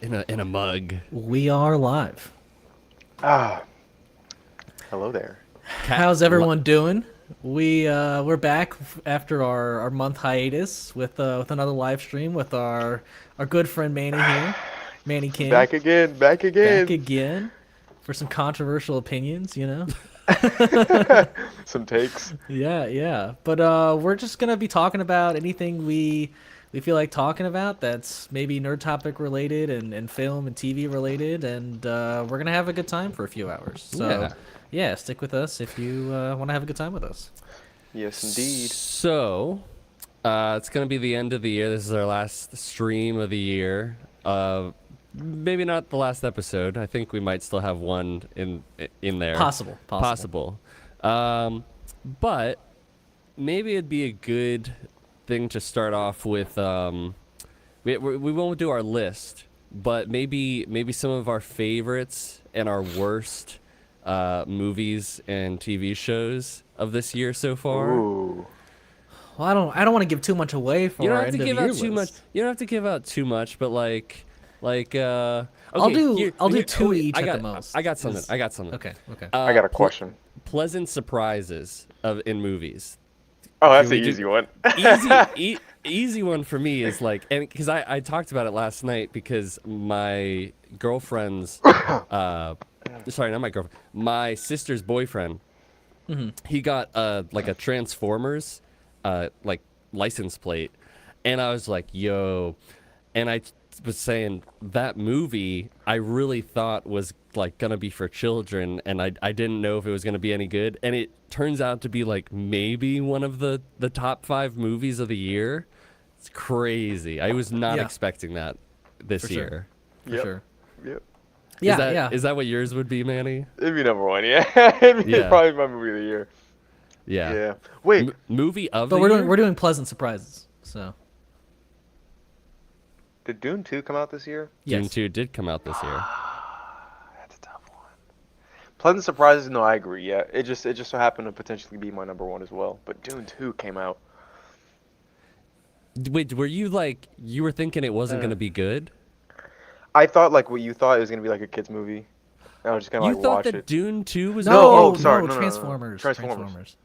in a mug. We are live. Ah, hello there. How's everyone doing? We're back after our month hiatus with another live stream with our good friend Manny here, Manny King, Back again, back back again. again for some controversial opinions, you know. Some takes. Yeah. But we're just gonna be talking about anything we feel like talking about that's maybe nerd topic related and film and TV related, and we're gonna have a good time for a few hours. So yeah, stick with us if you want to have a good time with us. Yes, indeed. So, it's gonna be the end of the year. This is our last stream of the year. Maybe not the last episode. I think we might still have one in there. Possible. But maybe it'd be a good thing to start off with. We won't do our list, but maybe some of our favorites and our worst movies and TV shows of this year so far. Ooh. Well, I don't want to give too much away for You don't our have end to of give year out too much. list. You don't have to give out too much, but okay, I'll do two each at the most. I got something. Okay. I got a question. Pleasant surprises in movies. Oh, that's Can an we easy one. Easy one for me is like, and because I talked about it last night because my girlfriend's, sorry, not my girlfriend, my sister's boyfriend, he got like a Transformers, like license plate, and I was like, yo, and I was saying that movie I really thought was like gonna be for children, and I didn't know if it was gonna be any good, and it turns out to be like maybe one of the top 5 movies of the year. It's crazy. I was not Yeah. expecting that this For sure. year. For sure. Yep. Yeah. Is that what yours would be, Manny? It'd be number one, yeah. It'd be Yeah. probably my movie of the year. Yeah. Yeah. Wait, Movie of But the we're year? doing pleasant surprises. So did Dune 2 come out this year? Dune yes. 2 did come out this year. That's a tough one. Pleasant surprises, no, I agree, yeah. It just so happened to potentially be my number one as well. But Dune 2 came out. Wait, were you like you were thinking it wasn't gonna be good? I thought like what you thought it was gonna be like a kids movie. And I was just gonna You like thought watch that it. Dune 2 was No, sorry, no, Transformers. Transformers.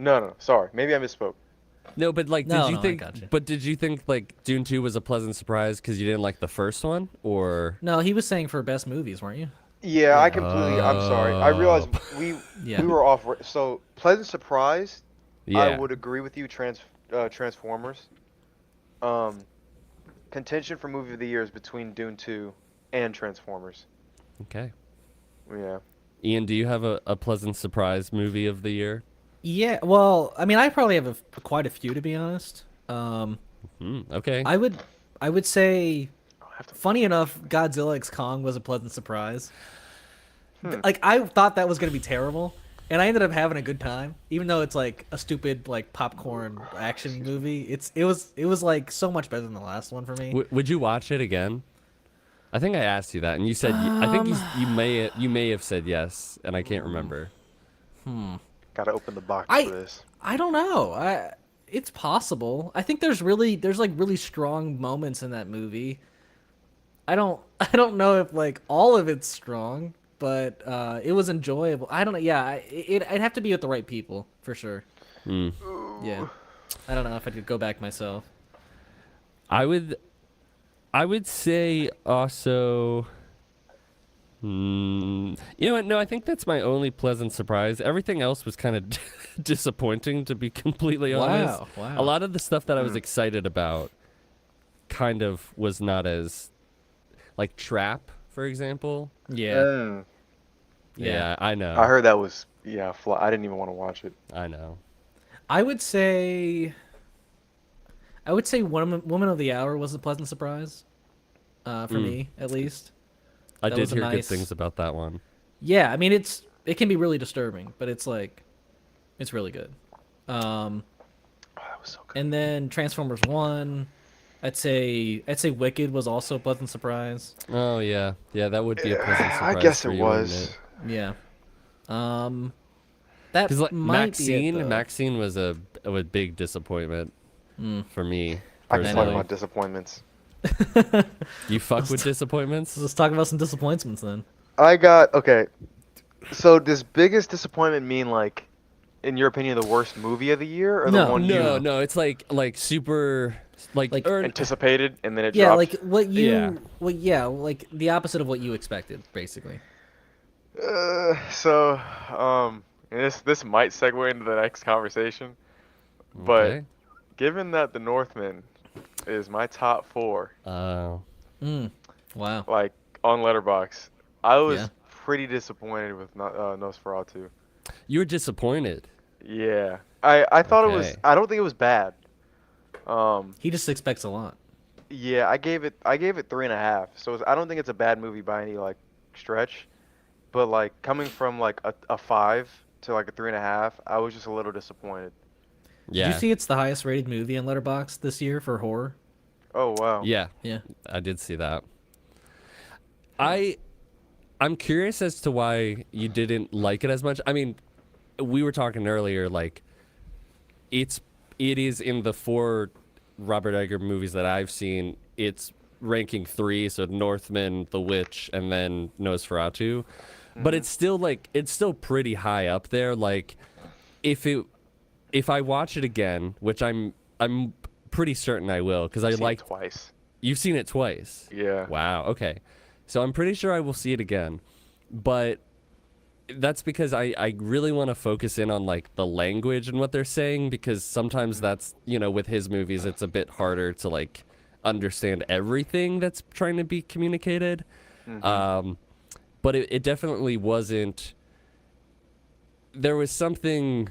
No, sorry. Maybe I misspoke. No, but like, No, did you I think? gotcha. But did you think like Dune 2 was a pleasant surprise because you didn't like the first one, or? No, he was saying for best movies, weren't you? Yeah, I completely. I'm sorry. I realized Yeah. we were off. So pleasant surprise. Yeah. I would agree with you. Transformers. Contention for movie of the year is between Dune 2 and Transformers. Okay. Yeah. Ian, do you have a pleasant surprise movie of the year? Yeah. Well, I mean, I probably have quite a few to be honest. Okay. I would say, I'll have to. funny enough, Godzilla X Kong was a pleasant surprise. Like I thought that was gonna be terrible, and I ended up having a good time, even though it's like a stupid like popcorn action movie. It was like so much better than the last one for me. Would you watch it again? I think I asked you that, and you said I think you may have said yes, and I can't remember. Gotta open the box I- for this. I don't know. It's possible. I think there's like really strong moments in that movie. I don't know if like all of it's strong, but it was enjoyable. I don't know. Yeah, it'd have to be with the right people for sure. Yeah, I don't know if I could go back myself. I would say also. You know what? No, I think that's my only pleasant surprise. Everything else was kind of disappointing, to be completely honest. Wow. A lot of the stuff that I was excited about kind of was not as, like Trap, for example. Yeah. Yeah, I know. I heard that was I didn't even want to watch it. I know. I would say Woman of the Hour was a pleasant surprise. For me, at least. I That did was a hear good nice- things about that one. Yeah, I mean it can be really disturbing, but it's really good. Oh, that was so good. And then Transformers 1, I'd say Wicked was also a pleasant surprise. Oh yeah, that would be a pleasant surprise. I guess for it you, was. wouldn't Yeah. That Because like might be it, though. Maxine was a big disappointment for me. I can talk personally. about disappointments. You fuck with disappointments? Let's talk about some disappointments then. I got okay. So does biggest disappointment mean like, in your opinion, the worst movie of the year, or the No. one No, you no, it's like super Like, anticipated and then it Yeah, dropped? like what you, Yeah. like the opposite of what you expected, basically. So, and this might segue into the next conversation, but Okay. given that The Northman is my top four, Oh. Wow. like on Letterboxd, I Yeah. was pretty disappointed with Nosferatu. You were disappointed. Yeah, I thought it was. Okay. I don't think it was bad. He just expects a lot. Yeah, I gave it 3.5. So I don't think it's a bad movie by any like stretch, but like coming from like a 5 to like a 3.5, I was just a little disappointed. Did you Yeah. see it's the highest rated movie in Letterboxd this year for horror? Oh wow. Yeah. Yeah. I did see that. I'm curious as to why you didn't like it as much. I mean, we were talking earlier, like it is in the 4 Robert Eggers movies that I've seen, it's ranking 3, so Northman, The Witch, and then Nosferatu. But it's still it's still pretty high up there. Like if I watch it again, which I'm pretty certain I will, because I Seen it like twice. you've seen it twice. Yeah. Wow. Okay. So I'm pretty sure I will see it again, but that's because I really want to focus in on like the language and what they're saying, because sometimes that's, with his movies, it's a bit harder to like understand everything that's trying to be communicated. But it definitely wasn't, there was something,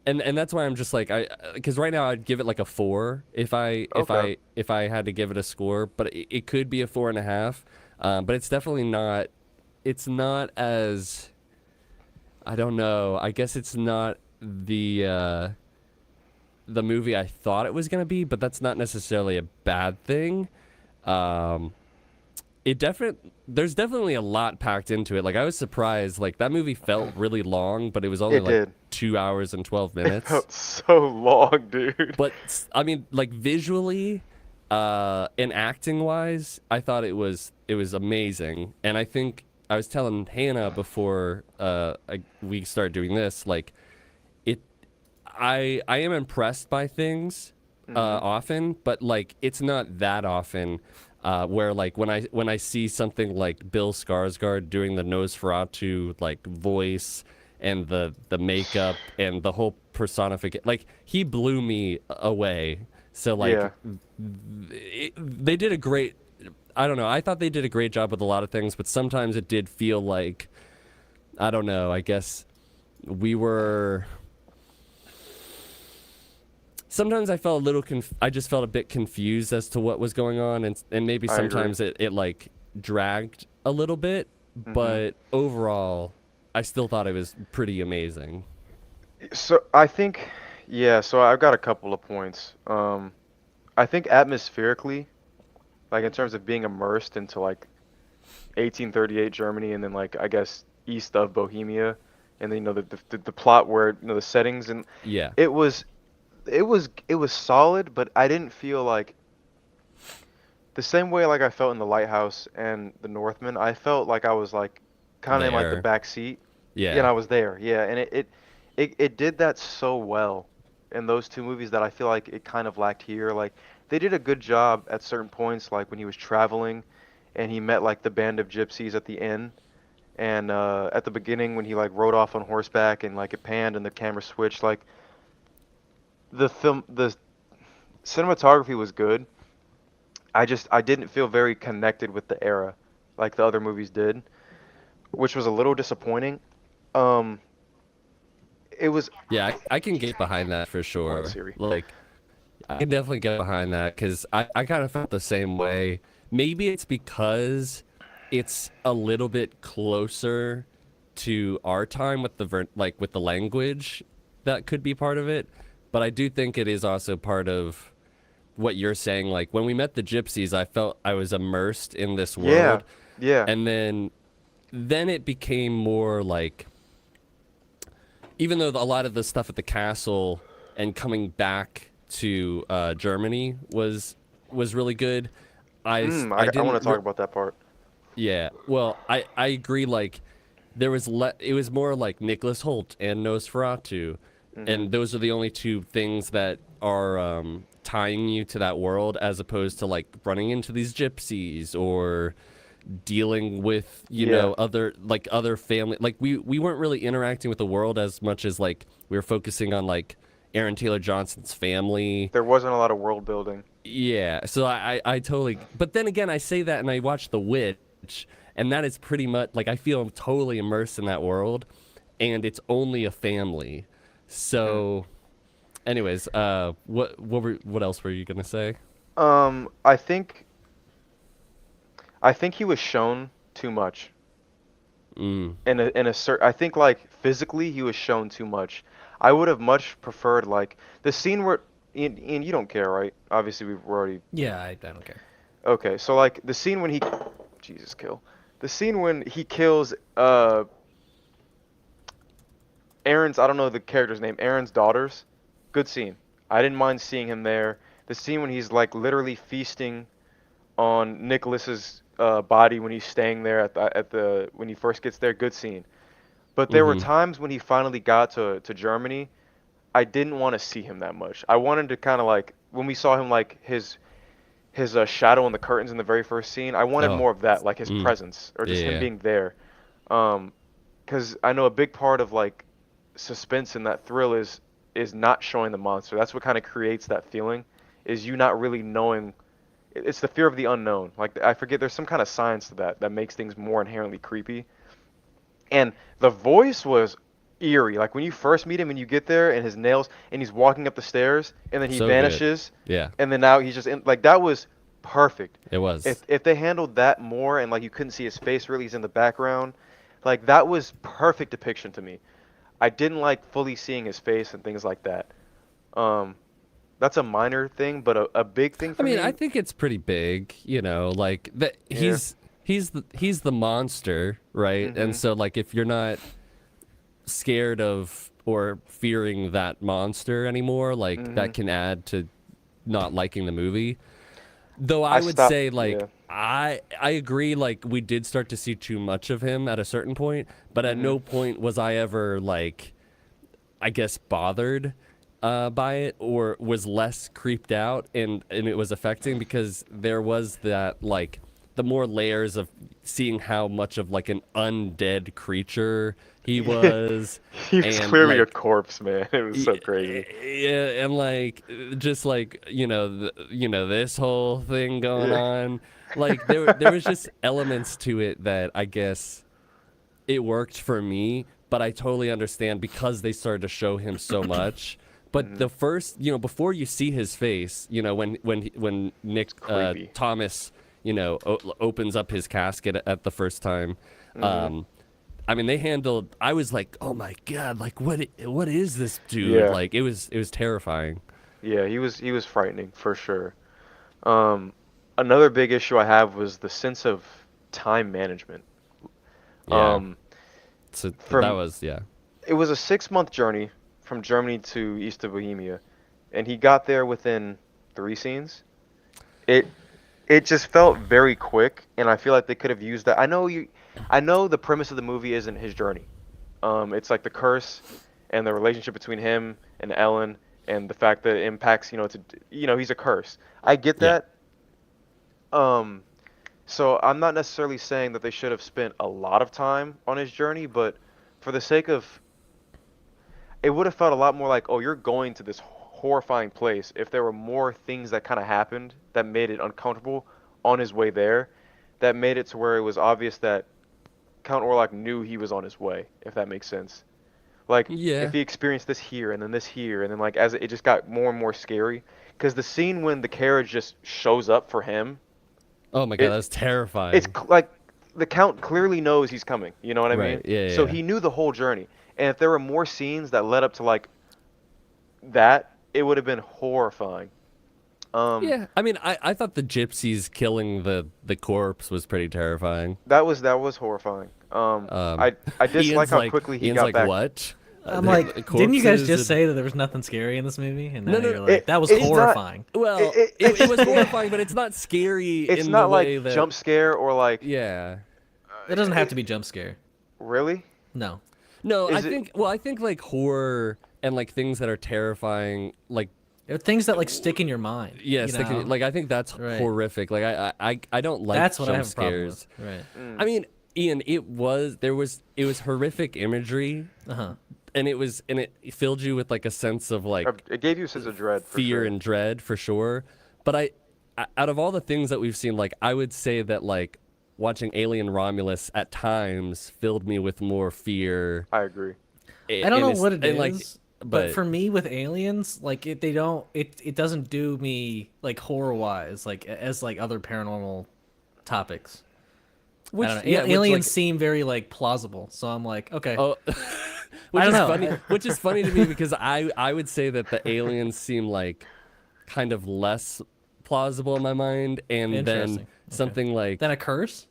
and that's why I'm just like, because right now I'd give it like a 4 if I Okay. if I had to give it a score, but it could be a 4.5. But it's definitely not. It's not as. I don't know. I guess it's not the movie I thought it was gonna be, but that's not necessarily a bad thing. Um, there's definitely a lot packed into it. Like I was surprised. Like that movie felt really long, but it was only It like did. 2 hours and 12 It minutes. felt so long, dude. But I mean, like visually, and acting wise, I thought it was amazing. And I think I was telling Hannah before we started doing this, like it, I am impressed by things often, but like it's not that often. Where like when I see something like Bill Skarsgård doing the Nosferatu like voice and the makeup and the whole personification, like he blew me away. So like Yeah. they did a great, I don't know, I thought they did a great job with a lot of things, but sometimes it did feel like, I don't know, I guess we were, sometimes I felt a little I just felt a bit confused as to what was going on, and maybe I agree. sometimes it like dragged a little bit, but overall I still thought it was pretty amazing. So I think, yeah. So I've got a couple of points. I think atmospherically, like in terms of being immersed into like 1838 Germany, and then like I guess east of Bohemia, and then the plot where the settings, and Yeah. it was it was solid, but I didn't feel like the same way like I felt in The Lighthouse and The Northman. I felt like I was like kind of in like the There. back seat. Yeah, and Yeah. I was there. Yeah, and it did that so well in those two movies that I feel like it kind of lacked here. Like they did a good job at certain points, like when he was traveling and he met like the band of gypsies at the inn, and at the beginning when he like rode off on horseback and like it panned and the camera switched. Like the cinematography was good. I didn't feel very connected with the era like the other movies did, which was a little disappointing. Um, it was. Yeah, I can get behind that for Hold on, sure. Siri. Like, I can definitely get behind that because I kind of felt the same way. Maybe it's because it's a little bit closer to our time with like with the language, that could be part of it. But I do think it is also part of what you're saying. Like when we met the gypsies, I felt I was immersed in this Yeah, world, yeah, and then it became more like, even though a lot of the stuff at the castle and coming back to Germany was really good, I want didn't to talk about that part. yeah. Well, I agree. Like, it was more like Nicholas Hoult and Nosferatu, Hmm. and those are the only two things that are tying you to that world, as opposed to like running into these gypsies or dealing with Yeah, other family. Like we weren't really interacting with the world as much as like we were focusing on like Aaron Taylor Johnson's family. there wasn't a lot of world building. Yeah, so I totally. But then again, I say that and I watch The Witch, and that is pretty much like I feel I'm totally immersed in that world, and it's only a family. Mm. So, anyways, what else were you gonna say? Um, I think I think he was shown too much Mm. in a certain. I think like physically he was shown too much. I would have much preferred like the scene where Ian, you don't care, right? Obviously we're already Yeah, I don't care. okay. So like the scene when he Jesus kill the scene when he kills Aaron's, I don't know the character's name, Aaron's daughters. Good scene. I didn't mind seeing him there. The scene when he's like literally feasting on Nicholas's body when he's staying there at the when he first gets there. Good scene. But there were Mm-hmm. times when he finally got to Germany, I didn't want to see him that much. I wanted to kind of like when we saw him like his shadow on the curtains in the very first scene. I wanted Oh. more of that, like his Mm. presence or Yeah. just him Yeah. being there. Um, because I know a big part of like suspense in that thrill is not showing the monster. That's what kind of creates that feeling, is you not really knowing. It's the fear of the unknown. Like I forget, there's some kind of science to that that makes things more inherently creepy. And the voice was eerie. Like when you first meet him and you get there and his nails and he's walking up the stairs and then he So good. vanishes Yeah, and then now he's just in like that was perfect. it was. If they handled that more and like you couldn't see his face really, he's in the background, like that was perfect depiction to me. I didn't like fully seeing his face and things like that. Um, that's a minor thing, but a big thing I for mean, I me, think it's pretty big, like that yeah. he's the monster, right? And Mhm. so like if you're not scared of or fearing that monster anymore, like that Mhm. can add to not liking the movie. Though I I would stopped. say like Yeah. I agree, like we did start to see too much of him at a certain point, but at Mhm. no point was I ever like, I guess, bothered by it or was less creeped out, and it was affecting because there was that like the more layers of seeing how much of like an undead creature he was, He was and clearly a like corpse, man. It was so crazy. yeah, and like just like this whole thing going Yeah. on, like there was just elements to it that I guess it worked for me, but I totally understand because they started to show him so much. But Mhm. the first, before you see his face, when Nick It's creepy. Thomas, opens up his casket at the first time, Mhm. um, I mean, they handled. I was like, oh my god, like what is this dude? Yeah. Like it was terrifying. Yeah, he was frightening for sure. Um, Another big issue I have was the sense of time management. Yeah. Um, So that from was yeah. It was a 6 month journey from Germany to east of Bohemia, and he got there within 3 scenes. It it just felt very quick, and I feel like they could have used that. I know the premise of the movie isn't his journey. It's like the curse and the relationship between him and Ellen, and the fact that it impacts, he's a curse. I get Yeah. that. Um, so I'm not necessarily saying that they should have spent a lot of time on his journey, but for the sake of it would have felt a lot more like, oh, you're going to this horrifying place if there were more things that kind of happened that made it uncomfortable on his way there, that made it to where it was obvious that Count Orlok knew he was on his way, if that makes sense. Like, if Yeah. he experienced this here and then this here, and then like as it just got more and more scary, because the scene when the carriage just shows up for him, Oh my god, it that's terrifying. like the Count clearly knows he's coming. You know what I Right. mean? Yeah. So Yeah. he knew the whole journey. And if there were more scenes that led up to like that, it would have been horrifying. Um, Yeah, I mean, I thought the gypsies killing the corpse was pretty terrifying. that was horrifying. Um, I dislike how quickly he Ian's got like, back. what? I'm like, didn't you guys corpses just and- say that there was nothing scary in this movie? And now No, no, you're like, that was it's not- horrifying. Well, it was horrifying, but it's not scary It's in not the way like that jump scare or like yeah. It doesn't have to be jump scare. really. No. No, Is it- I think like horror and like things that are terrifying, like There are things that like stick in your mind. yes, you know? like I think that's Right. horrific. Like I don't like That's what I jump have a problem scares. with. Right. I mean, Ian, it was horrific imagery, Uh-huh. and it filled you with like a sense of like It gave you a sense of dread. For fear sure. and dread for sure. But out of all the things that we've seen, like I would say that like watching Alien Romulus at times filled me with more fear. I agree. I don't know what it is, like, but for me with aliens, like it doesn't do me like horror wise, like as like other paranormal topics. which, I don't know. yeah, which, Aliens like, seem very like plausible, so I'm like, okay. oh, I don't know. funny. Which is funny to me because I would say that the aliens seem like kind of less plausible in my mind, and then Interesting. Okay. something like Then a curse?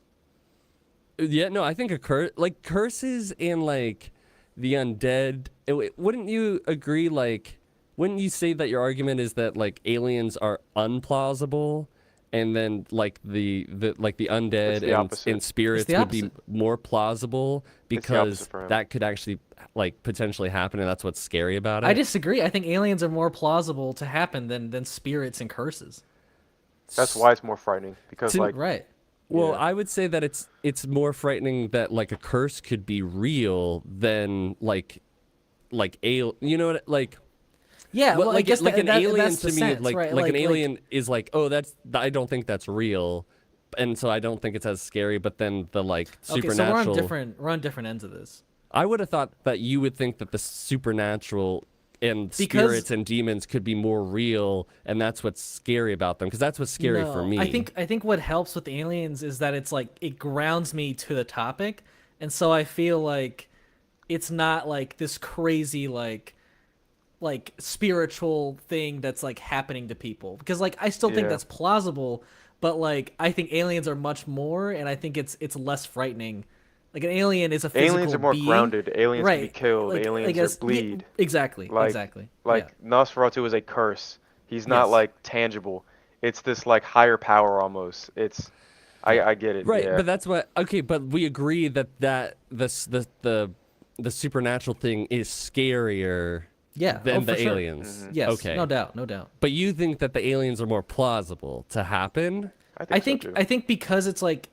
yeah, no, I think like curses and like the undead. Wouldn't you agree? Like, wouldn't you say that your argument is that like aliens are unplausible, and then like the undead the opposite. and spirits the would be opposite. more plausible the because opposite for him. that could actually like potentially happen, and that's what's scary about it. I disagree. I think aliens are more plausible to happen than spirits and curses. That's why it's more frightening because like Right. Well, Yeah. I would say that it's more frightening that like a curse could be real than like you know what like Yeah, well, I like guess like an alien that's to the me sense, like right? an alien is like, oh, I don't think that's real, and so I don't think it's as scary. But then the like Okay, supernatural, so we're on different ends of this. I would have thought that you would think that the supernatural and Because- spirits and demons could be more real, and that's what's scary about them, because that's what's scary for No, me. I think what helps with aliens is that it's like it grounds me to the topic, and so I feel like it's not like this crazy like spiritual thing that's like happening to people, because like I still think Yeah. that's plausible, but like I think aliens are much more, and I think it's less frightening. Like an alien is a physical aliens are more being. grounded. Aliens can be Right, killed. like- Aliens I guess- are bleed. Exactly. Like- Exactly. Like yeah. Nosferatu is a curse. He's not Yes. like tangible. It's this like higher power almost. I get it. Right, yeah. but that's what. Okay, but we agree that the supernatural thing is scarier Yeah. than oh, the for sure. aliens. Yes. Okay. No doubt. No doubt. But you think that the aliens are more plausible to happen? I think so, too. I think because it's like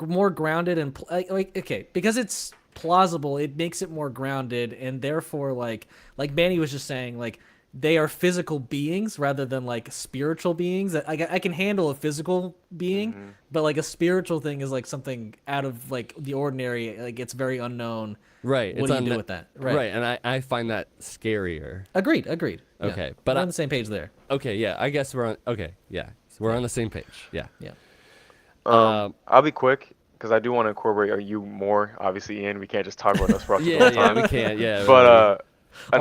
more grounded and like okay, because it's plausible, it makes it more grounded, and therefore like Manny was just saying, like they are physical beings rather than like spiritual beings. I can handle a physical being, Mm-hmm. but like a spiritual thing is like something out of like the ordinary. Like it's very unknown. Right. What do you do with that? Right. And I find that scarier. Agreed. Yeah. Okay, but we're I- on the same page there. Okay, yeah, I guess we're on. Okay, yeah, so we're on the same page. Yeah. Yeah. I'll be quick because I do want to incorporate you more. Obviously, Ian, we can't just talk about Nosferatu the Yeah, whole yeah, time. we can't. Yeah. But All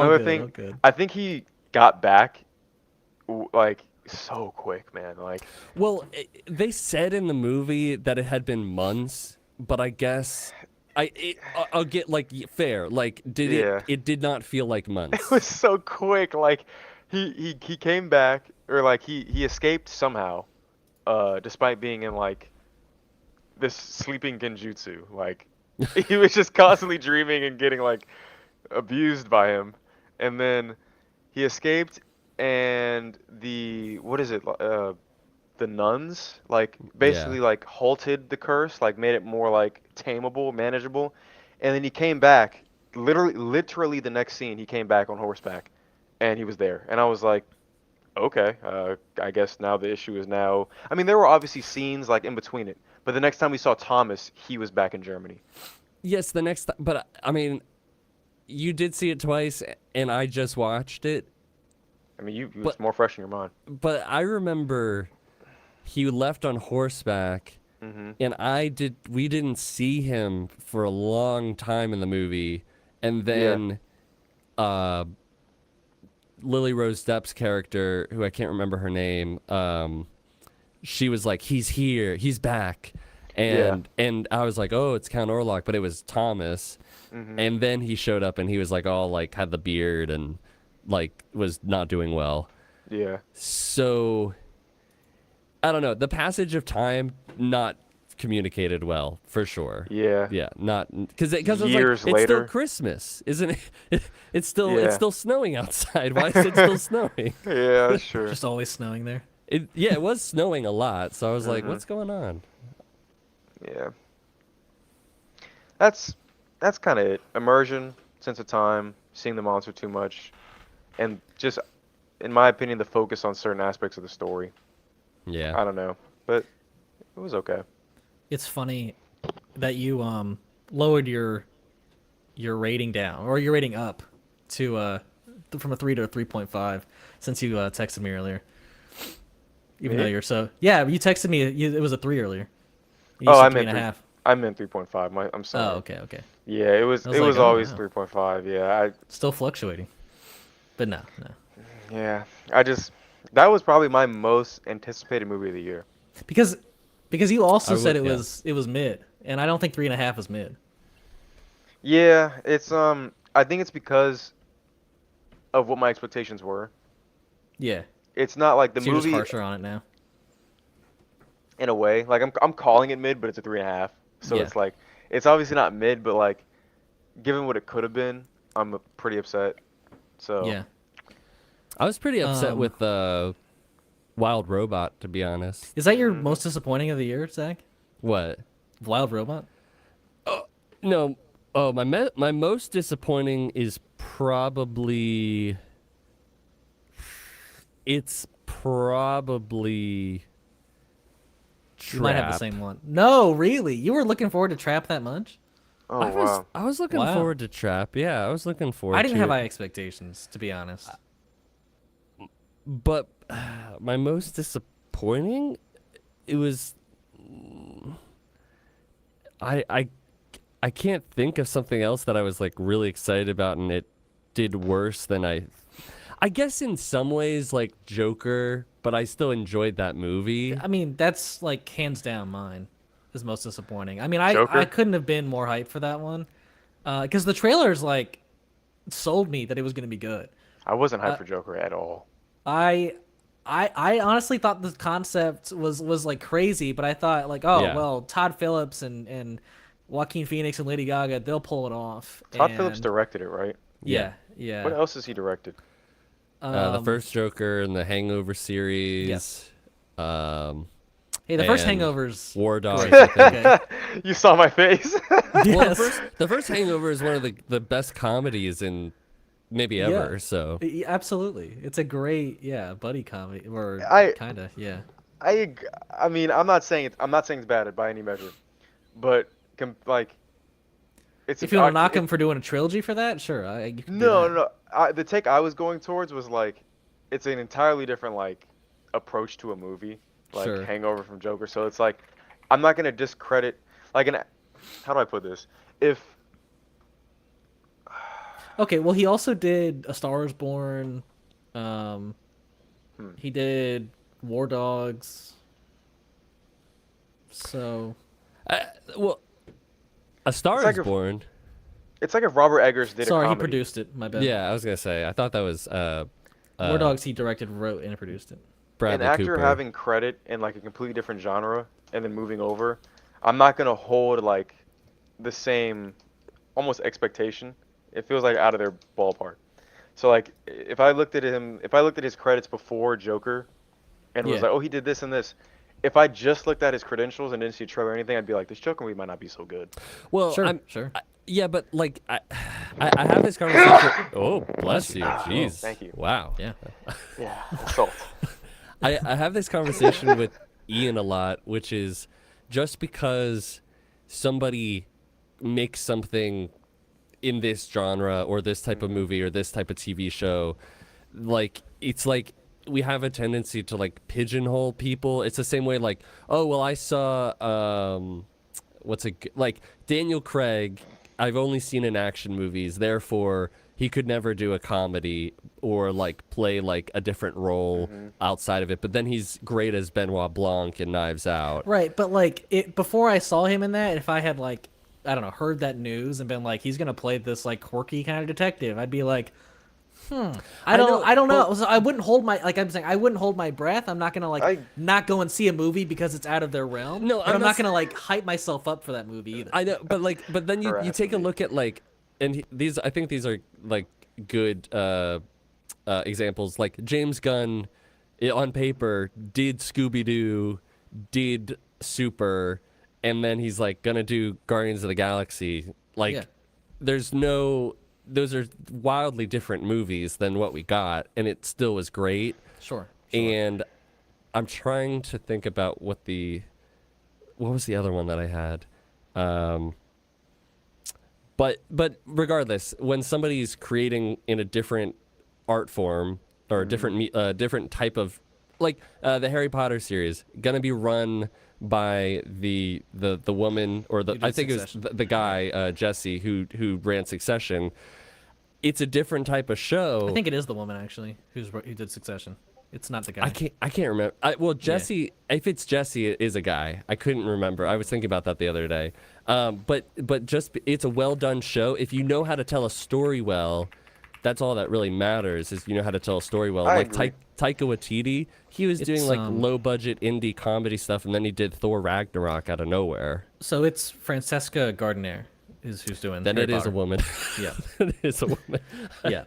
another good, thing, all good. I think he got back like so quick, man. Like well, they said in the movie that it had been months, but I guess I'll get like fair. Like, did Yeah. it did not feel like months. it was so quick. Like he came back, or like he escaped somehow, despite being in like this sleeping genjutsu. Like he was just constantly dreaming and getting like abused by him, and then he escaped, and the the nuns like basically like halted the curse, like made it more like tameable, manageable, and then he came back. Literally the next scene, he came back on horseback, and he was there, and I was like, okay, I guess now the issue is now. I mean, there were obviously scenes like in between it, but the next time we saw Thomas, he was back in Germany. Yes, the next, but I mean, you did see it twice, and I just watched it. I mean, But- it's more fresh in your mind. But I remember he left on horseback, Hmm. and we didn't see him for a long time in the movie, and then Lily Rose Depp's character, who I can't remember her name, she was like, he's here, he's back, Yeah. and I was like, oh, it's Count Orlok, but it was Thomas. And then he showed up and he was like all like had the beard and like was not doing well. Yeah. So I don't know. The passage of time not communicated well for sure. Yeah. Yeah, not because it's like Years it's still later. Christmas, isn't it? It's still Yeah. it's still snowing outside. Why is it still snowing? Yeah, sure. Just always snowing there. Yeah, it was snowing a lot, so I was like, what's going on? Yeah. That's kind of it. Immersion, sense of time, seeing the monster too much, and just, in my opinion, the focus on certain aspects of the story. I Yeah. don't know, but it was okay. It's funny that you lowered your rating down or your rating up to from a 3 to a 3.5 since you texted me earlier. Even Me? though you're so you texted me it was a 3 earlier. You Oh, said I three meant and a 3. half. I meant 3.5. I'm sorry. Oh, okay. Yeah, it was I was it like, was oh, always wow. 3.5. Yeah, Still fluctuating, but no. yeah. That was probably my most anticipated movie of the year. Because you also I said would- it was mid, and I don't think 3.5 is mid. Yeah, it's I think it's because of what my expectations were. Yeah, It's not like the so you're just movie harsher on it now. in a way. Like I'm calling it mid, but it's a 3.5. So Yeah. it's like it's obviously not mid, but like given what it could have been, I'm pretty upset. So Yeah. I was pretty upset Um, with Wild Robot, to be honest. Is that your most disappointing of the year, Zach? What? Wild Robot? No. Oh, my most disappointing is probably. It's probably. You might have the Trap. same one. No, really? You were looking forward to Trap that much? Oh I wow. was looking Wow. forward to Trap. Yeah, I was looking forward. I didn't to have it. high expectations, to be honest. But my most disappointing, it was. I can't think of something else that I was like really excited about, and it did worse than I guess in some ways like Joker, but I still enjoyed that movie. I mean, that's like hands down mine is most disappointing. I mean, I Joker? couldn't have been more hyped for that one because the trailers like sold me that it was going to be good. I wasn't hyped for Joker at all. I honestly thought the concept was like crazy, but I thought like, oh Yeah. well, Todd Phillips and Joaquin Phoenix and Lady Gaga, they'll pull it off. Todd Phillips And- directed it, right? Yeah, What yeah. else has he directed? The first Joker and the Hangover series. Yes. Hey, Hey, the first and Hangover's War Dogs. great. I think. Okay. You saw my face. Well, Yes. the first Hangover is one of the best comedies in maybe ever. Yeah. So Absolutely, it's a great buddy comedy or I- kind of I mean, I'm not saying it's bad by any measure, but like, it's. If you want to knock him for doing a trilogy for that, sure. You can do No, that. no. The take I was going towards was like, it's an entirely different like approach to a movie, like Sure. Hangover from Joker. So it's like, I'm not gonna discredit like how do I put this? If Okay, well, he also did A Star Is Born. He did War Dogs. So well, A Star It's like Is a- Born. it's like if Robert Eggers did a sorry, he comedy. produced it. My bad. Yeah, I was gonna say. I thought that was War Dogs. He directed, wrote, and produced it. Bradley An actor Cooper. having credit in like a completely different genre and then moving over, I'm not gonna hold like the same almost expectation. It feels like out of their ballpark. So like if I looked at his credits before Joker and was Yeah. like, oh, he did this and this. If I just looked at his credentials and didn't see a trailer or anything, I'd be like, this Joker movie might not be so good. Well, Sure, sure. yeah, but like I have this conversation. Oh, bless you. Jeez. thank you. Wow. Yeah. Yeah, assault. I have this conversation with Ian a lot, which is just because somebody makes something in this genre or this type of movie or this type of TV show, like it's like we have a tendency to like pigeonhole people. It's the same way like, oh well, I saw like Daniel Craig. I've only seen in action movies, therefore he could never do a comedy. or like play like a different role outside of it. But then he's great as Benoit Blanc in Knives Out. Right, but like before I saw him in that, if I had like I don't know heard that news and been like he's gonna play this like quirky kind of detective, I'd be like, I don't know. So I wouldn't hold my like I'm saying I wouldn't hold my breath. I'm not gonna like not go and see a movie because it's out of their realm. No, but I'm not gonna like hype myself up for that movie either. I know, but then you take a look at like, and these I think these are like good examples. Like James Gunn, on paper, did Scooby Doo, did Super, and then he's like gonna do Guardians of the Galaxy. Like, Yeah. there's no. Those are wildly different movies than what we got, and it still was great. Sure. And I'm trying to think about what was the other one that I had. But regardless, when somebody's creating in a different art form or a different type of like the Harry Potter series, gonna be run by the woman or I think Succession. it was the guy Jesse who ran Succession. It's a different type of show. I think it is the woman actually who did Succession. It's not the guy. I can't remember. Well, Jesse, if it's Jesse, it is a guy. I couldn't remember. I was thinking about that the other day. But just it's a well done show. If you know how to tell a story well, that's all that really matters. Is you know how to tell a story well. I Like agree. Taika Waititi, he was doing like low budget indie comedy stuff, and then he did Thor Ragnarok out of nowhere. So it's Francesca Gardner is who's doing. Then Harry it is a Potter. woman. Yeah. It is a woman. Yeah.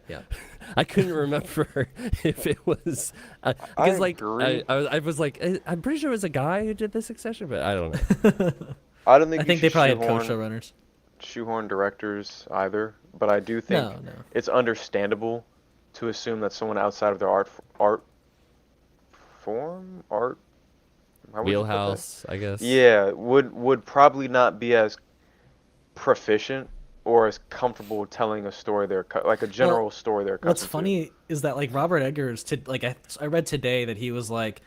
I couldn't remember if it was I because like agree. I was like I'm pretty sure it was a guy who did the Succession, but I don't know. I don't think I you think they should probably had shoehorn- co-showrunners. shoehorn directors either, but I do think No. it's understandable to assume that someone outside of their art how would you put that? Wheelhouse, I guess. Yeah, would probably not be as proficient or as comfortable telling a story like a general story they're What's accustomed to. funny is that like Robert Eggers, I read today that he was like,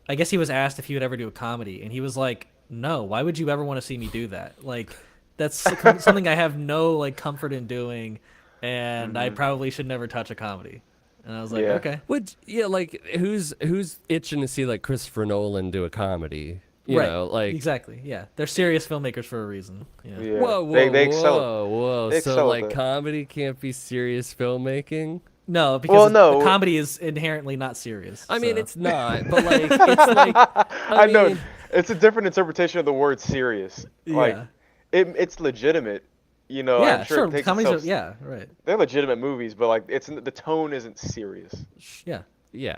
I guess he was asked if he would ever do a comedy, and he was like, no, why would you ever want to see me do that? Like, that's something I have no like comfort in doing, and I probably should never touch a comedy. And I was like, Yeah. okay. Which like who's itching to see like Christopher Nolan do a comedy? You Right. know, like Exactly. Yeah. They're serious filmmakers for a reason. Yeah. Yeah. whoa, whoa, they excel. whoa. they So excel like at it. comedy can't be serious filmmaking. No, because Well, no. the comedy is inherently not serious. I mean, so- it's not, but like it's like I know mean, it's a different interpretation of the word serious. Like Yeah. it's legitimate. You know, yeah, I'm sure sure. it takes Comedies are, itself, yeah, right. they're legitimate movies, but like the tone isn't serious. Yeah. yeah.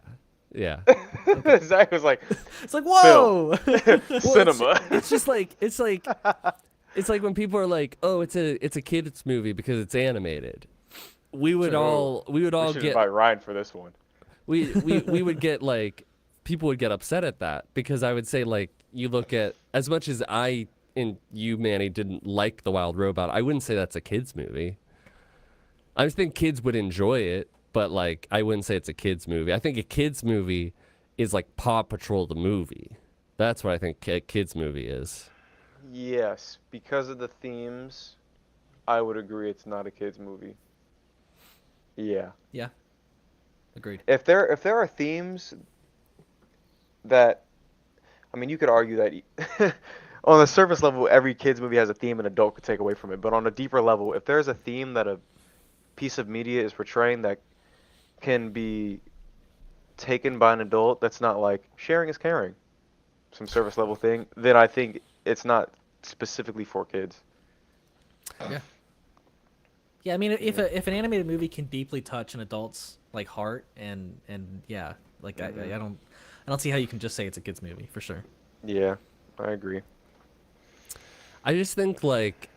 Zach was like, It's like, whoa. cinema. It's just like it's like when people are like, "Oh, it's a kids movie because it's animated." We would all we should get invite Ryan for this one. we would get like people would get upset at that because I would say like you look at as much as I and you Manny didn't like The Wild Robot, I wouldn't say that's a kids movie. I just think kids would enjoy it, but like I wouldn't say it's a kids movie. I think a kids movie is like Paw Patrol the movie. That's what I think a kids movie is. Yes, because of the themes, I would agree it's not a kids movie. Yeah. Yeah. Agreed. If there are themes that, I mean, you could argue that on the surface level, every kids movie has a theme an adult could take away from it. But on a deeper level, if there's a theme that a piece of media is portraying that can be taken by an adult, that's not like sharing is caring, some surface level thing, then I think it's not specifically for kids. Yeah. Yeah, I mean, if an animated movie can deeply touch an adult's like heart and yeah, like I don't see how you can just say it's a kids movie for sure. Yeah, I agree. I just think like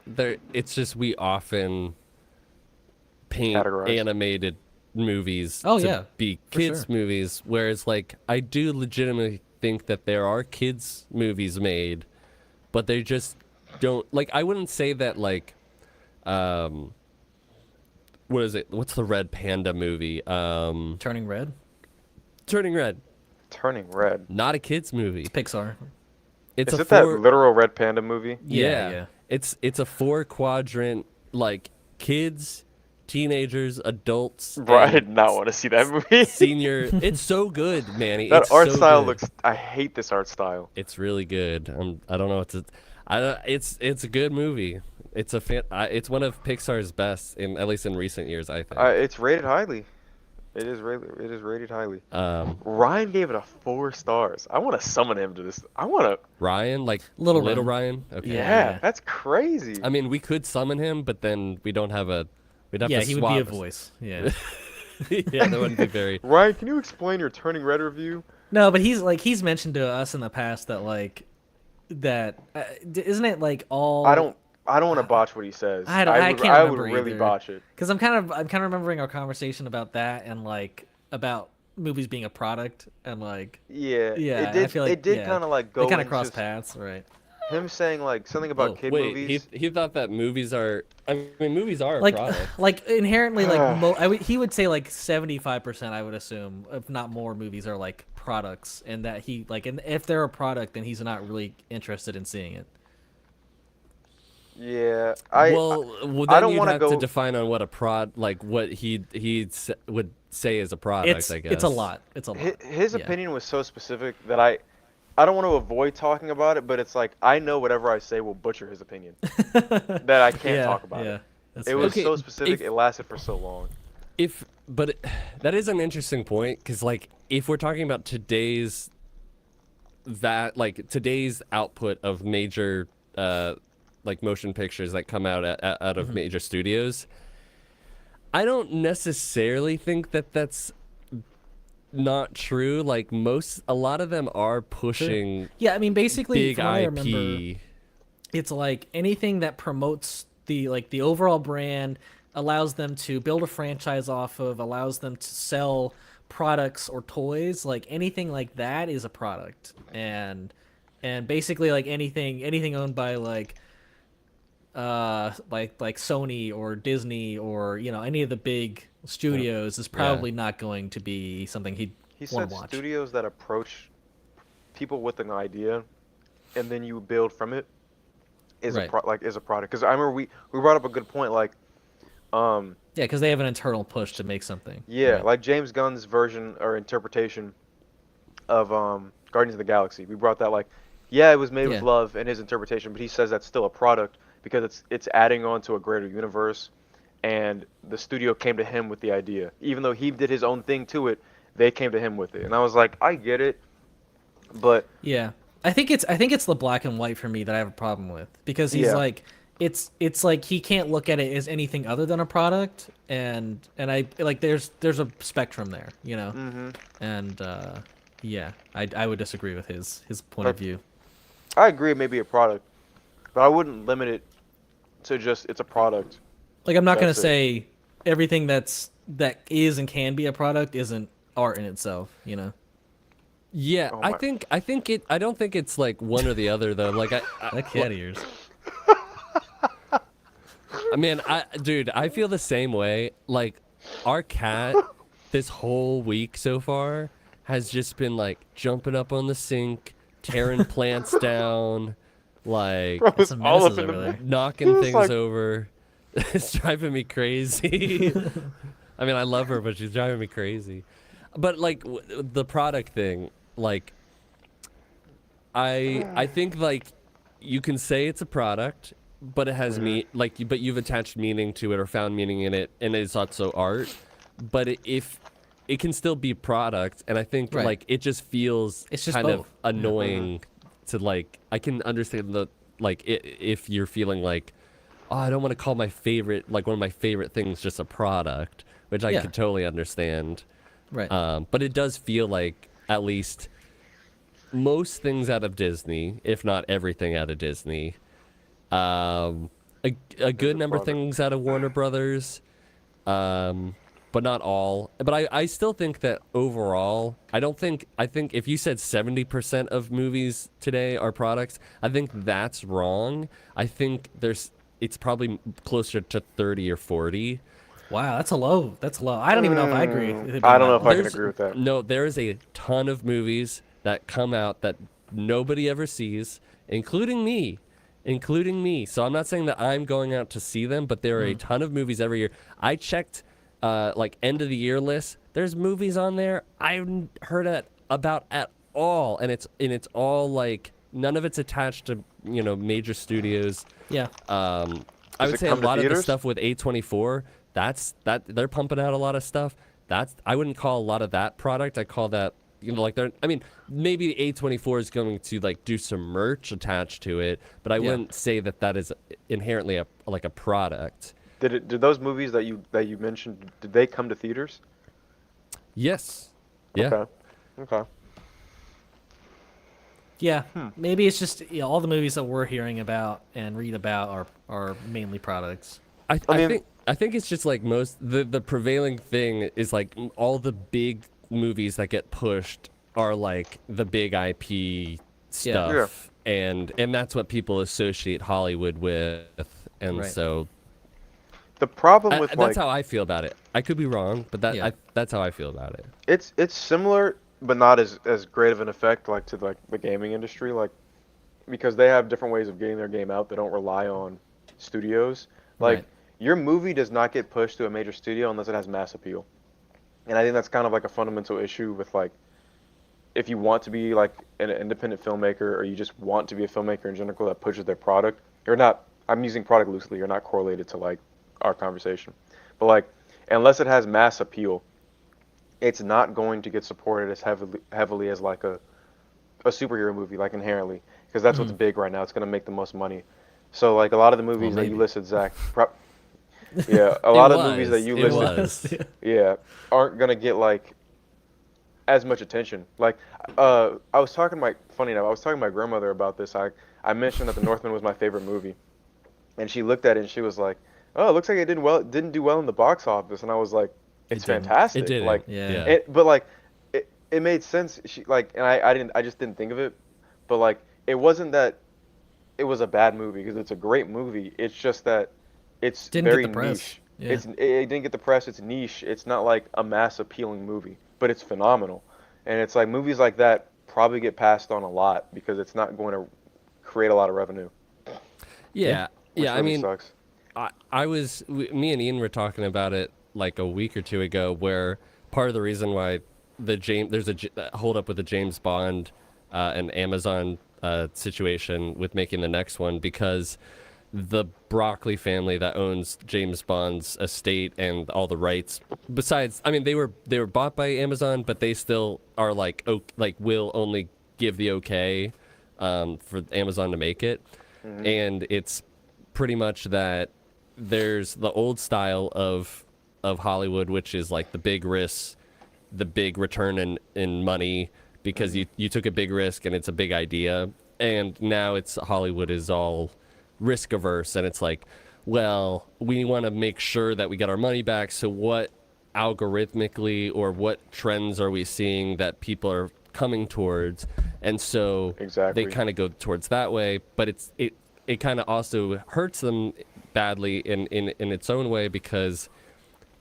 it's just we often paint Categorize. animated movies Oh, to yeah, be for kids sure. movies, whereas like I do legitimately think that there are kids movies made, but they just don't like. I wouldn't say that like, what is it? What's the Red Panda movie? Turning Red, Turning Red. Turning Red. Not a kids movie. Pixar. It's Is a it that four. literal Red Panda movie? Yeah. It's a 4-quadrant like kids, teenagers, adults, Bro, I did and not want to see that movie. senior. It's so good, Manny. That It's art so style good. looks. I hate this art style. It's really good. I don't know what to. I don't, it's a good movie. It's a it's one of Pixar's best in at least in recent years, I think. It's rated highly. It is rated highly. Ryan gave it a 4 stars. I want to summon him to this. I want to. Ryan, like Little Ryan. Okay. Yeah, that's crazy. I mean, we could summon him, but then we don't have a. We'd have Yeah, to he would swap. be a voice. Yeah. Yeah, that wouldn't be very. Ryan, can you explain your Turning Red review? No, but he's mentioned to us in the past that isn't it like all I don't want to botch what he says. I can't I would remember really either. botch it. Because I'm kind of remembering our conversation about that and like about movies being a product and like Yeah, yeah, it did. I feel like It did kind of like go. they kind of into cross just paths, right? Him saying like something about kid Wait, movies. he thought that movies are. I mean, movies are a Like product. like inherently he would say like 75%, I would assume, if not more, movies are like products, and that he like, and if they're a product, then he's not really interested in seeing it. Yeah, Well, then I don't you'd wanna have go- to define on what a like what he would say is a product. I guess It's a lot. It's a lot. his Yeah. opinion was so specific that I don't want to avoid talking about it, but it's like I know whatever I say will butcher his opinion. That I can't Yeah, talk about yeah. it. That's It fair. was Okay, so specific. if- It lasted for so long. That is an interesting point because like if we're talking about today's output of major like motion pictures that come out out of major studios, I don't necessarily think that that's not true. Like a lot of them are pushing Yeah, I mean, basically, big from what I IP. remember, it's like anything that promotes the overall brand, allows them to build a franchise off of, allows them to sell products or toys, like anything like that is a product. And basically like anything owned by like Sony or Disney or any of the big studios is probably not going to be something he'd He want said to watch. studios that approach people with an idea, and then you build from it, is Right. is a product. Because I remember we brought up a good point. Like, Yeah, because they have an internal push to make something. yeah, Right. like James Gunn's version or interpretation of Guardians of the Galaxy. We brought that like, yeah, it was made with Yeah. love in his interpretation, but he says that's still a product because it's adding on to a greater universe, and the studio came to him with the idea. Even though he did his own thing to it, they came to him with it. And I was like, I get it, but Yeah, I think it's the black and white for me that I have a problem with, because he's Yeah. like it's like he can't look at it as anything other than a product, and I like there's a spectrum there, and yeah, I would disagree with his point of But- view. I agree it may be a product, but I wouldn't limit it to just it's a product. Like I'm not gonna That's it. say everything that is and can be a product isn't art in itself, Yeah, Oh I my- think I don't think it's like one or the other though. Like That cat ears. dude, I feel the same way. Like our cat this whole week so far has just been like jumping up on the sink, tearing plants down, like It's Some all up menaces in the over there. knocking It's things like- over. It's driving me crazy. I mean, I love her, but she's driving me crazy. But like the product thing, like I think like you can say it's a product, but it has but you've attached meaning to it or found meaning in it, and it's also art. But if it can still be product, and I think Right. like it just feels It's just kind of both. annoying to like. I can understand the like if you're feeling like, oh, I don't want to call my favorite like one of my favorite things just a product, which I Yeah. could totally understand. Right. But it does feel like at least most things out of Disney, if not everything out of Disney, a good number of product. things out of Warner Brothers, but not all. But I still think that overall, I think if you said 70% of movies today are products, I think that's wrong. I think it's probably closer to 30 or 40. Wow, that's low. I don't even know if I agree. with it being I don't know that if low. I can agree with that. No, there is a ton of movies that come out that nobody ever sees, including me. including me. So I'm not saying that I'm going out to see them, but there are a ton of movies every year. I checked like end of the year list. There's movies on there I haven't heard about at all, and it's all like none of it's attached to major studios. Yeah. I Does would it say a come to lot of the theaters? stuff with A24, that they're pumping out a lot of stuff. I wouldn't call a lot of that product. I call that like they're. I mean, maybe A24 is going to like do some merch attached to it, but I Yeah. wouldn't say that is inherently like a product. Did those movies that you mentioned, did they come to theaters? Yes. Yeah. Okay. Okay. Yeah, maybe it's just all the movies that we're hearing about and read about are mainly products. I think it's just like the prevailing thing is like all the big movies that get pushed are like the big IP stuff, and that's what people associate Hollywood with, and Right. so The problem with that's how I feel about it. I could be wrong, but Yeah. that's how I feel about it. it's similar, but not as great of an effect like to like the gaming industry, like because they have different ways of getting their game out. They don't rely on studios. Like Right. your movie does not get pushed to a major studio unless it has mass appeal. And I think that's kind of like a fundamental issue with like if you want to be like an independent filmmaker or you just want to be a filmmaker in general that pushes their product, you're not. I'm using product loosely. You're not correlated to like our conversation, but like unless it has mass appeal, it's not going to get supported as heavily as like a superhero movie, like inherently, because that's what's big right now. It's going to make the most money. So like a lot of the movies that you maybe. listed, Zach, yeah, a lot of movies that you It listed, was. yeah, aren't gonna get like as much attention. Like, I was talking to funny enough, I was talking to my grandmother about this. I mentioned that The Northman was my favorite movie, and she looked at it and she was like, "Oh, it looks like didn't do well in the box office." And I was like, "It's It didn't. fantastic." It didn't. Like, Yeah. but like, it made sense. She like, and I just didn't think of it, but like, it wasn't that it was a bad movie because it's a great movie. It's just that it's Didn't get very the press. niche. Yeah. It didn't get the press. It's niche. It's not like a mass appealing movie, but it's phenomenal. And it's like movies like that probably get passed on a lot because it's not going to create a lot of revenue. Yeah. Which Yeah. I really mean, sucks. me and Ian were talking about it like a week or two ago, where part of the reason why there's a hold up with the James Bond and Amazon situation with making the next one, because the Broccoli family that owns James Bond's estate and all the rights. Besides, I mean, they were bought by Amazon, but they still are like will only give the okay for Amazon to make it, and it's pretty much that there's the old style of Hollywood, which is like the big risks, the big return in money because you took a big risk and it's a big idea, and now it's Hollywood is all risk averse, and it's like, well, we want to make sure that we get our money back, so what algorithmically or what trends are we seeing that people are coming towards, and so Exactly. they kind of go towards that way, but it kind of also hurts them badly in its own way, because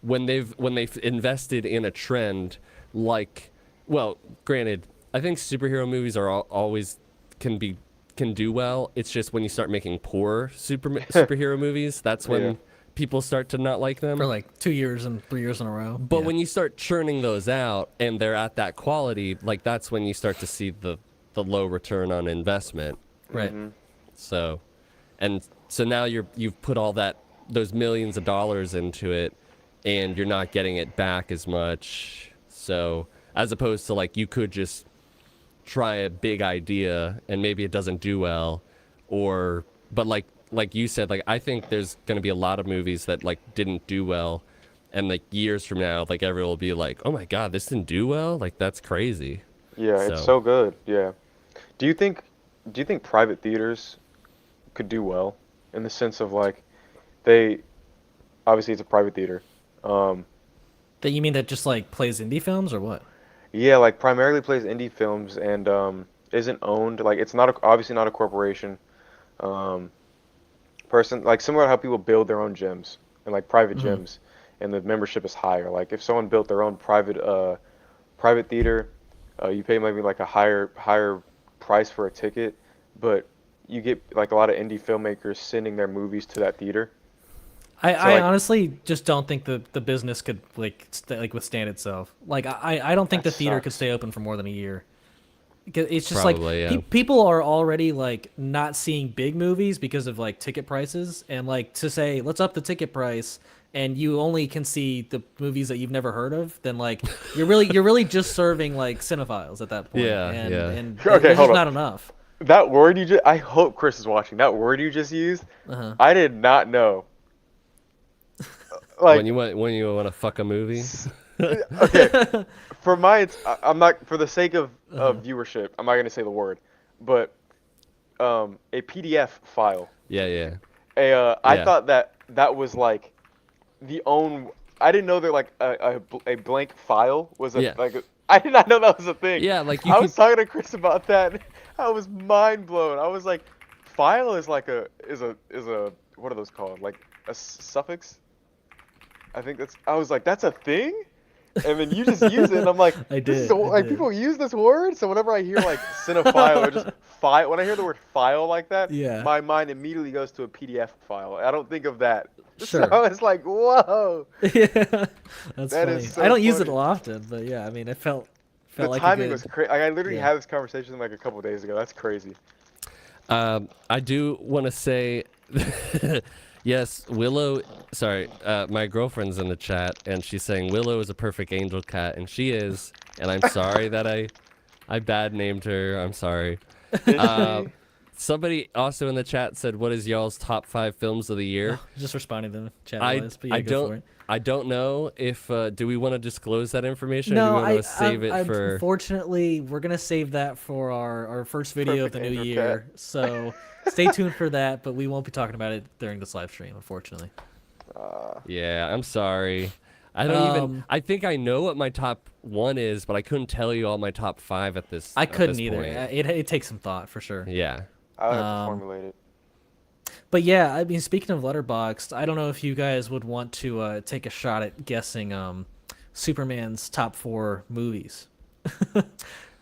when they've invested in a trend, like, well, granted, I think superhero movies are always can do well. It's just when you start making poor superhero movies, that's when Yeah. people start to not like them. For like 2 years and 3 years in a row. But Yeah. when you start churning those out and they're at that quality, like that's when you start to see the low return on investment. Right. So now you've put all those millions of dollars into it, and you're not getting it back as much. So as opposed to like you could just try a big idea and maybe it doesn't do well, but like you said, like I think there's going to be a lot of movies that like didn't do well, and like years from now, like everyone will be like, oh my god, this didn't do well, like that's crazy. Yeah, it's so good. Yeah. Do you think private theaters could do well in the sense of like they obviously it's a private theater. That you mean that just like plays indie films or what? Yeah, like primarily plays indie films and isn't owned. Like it's not obviously not a corporation. Person like similar to how people build their own gyms and like private gyms, and the membership is higher. Like if someone built their own private theater, you pay maybe like a higher price for a ticket, but you get like a lot of indie filmmakers sending their movies to that theater. I like- honestly just don't think the business could withstand itself. Like I don't think That the theater could sucks. stay open for more than a year. It's just Probably, like yeah. people are already like not seeing big movies because of like ticket prices, and like to say let's up the ticket price and you only can see the movies that you've never heard of, then like you're really just serving like cinephiles at that point. Yeah, and, yeah. And Okay, there's hold just on. not enough. That word you just, I hope Chris is watching. That word you just used, Uh-huh. I did not know. Like, when you want to fuck a movie. okay, for I'm not, for the sake of viewership, I'm not going to say the word, but a PDF file. Yeah, yeah. I Yeah. thought that was like I didn't know that like a blank file was Yeah. I did not know that was a thing. Yeah, like you I could- was talking to Chris about that. I was mind blown. I was like, file is like is a what are those called? Like a suffix? I was like, that's a thing? And then you just use it, and I'm like, I this is did, I like did. people use this word. So whenever I hear like cinephile or just file, when I hear the word file like that, Yeah. my mind immediately goes to a PDF file. I don't think of that. Sure. So it's like, whoa. Yeah, that's That funny. is so I don't use it funny. often, but yeah, I mean, it felt The like timing a good... was crazy. I literally yeah. had this conversation like a couple days ago. That's crazy. I do want to say, yes, Willow. Sorry, my girlfriend's in the chat, and she's saying Willow is a perfect angel cat, and she is. And I'm sorry that I bad named her. I'm sorry. Somebody also in the chat said, "What is y'all's top 5 films of the year?" Just responding to the chat I list, but yeah, go for it. I don't know if do we want to disclose that information, or No, do we want to save it for? Unfortunately, we're gonna save that for our first video of the Perfect new angel year. So stay tuned for that, but we won't be talking about it during this live stream, unfortunately. Yeah, I'm sorry. I don't even. I think I know what my top 1 is, but I couldn't tell you all my top 5 at this. I at couldn't this either. point. It takes some thought for sure. Yeah. I would have to formulate it. But yeah, I mean, speaking of Letterboxd, I don't know if you guys would want to take a shot at guessing Superman's top 4 movies.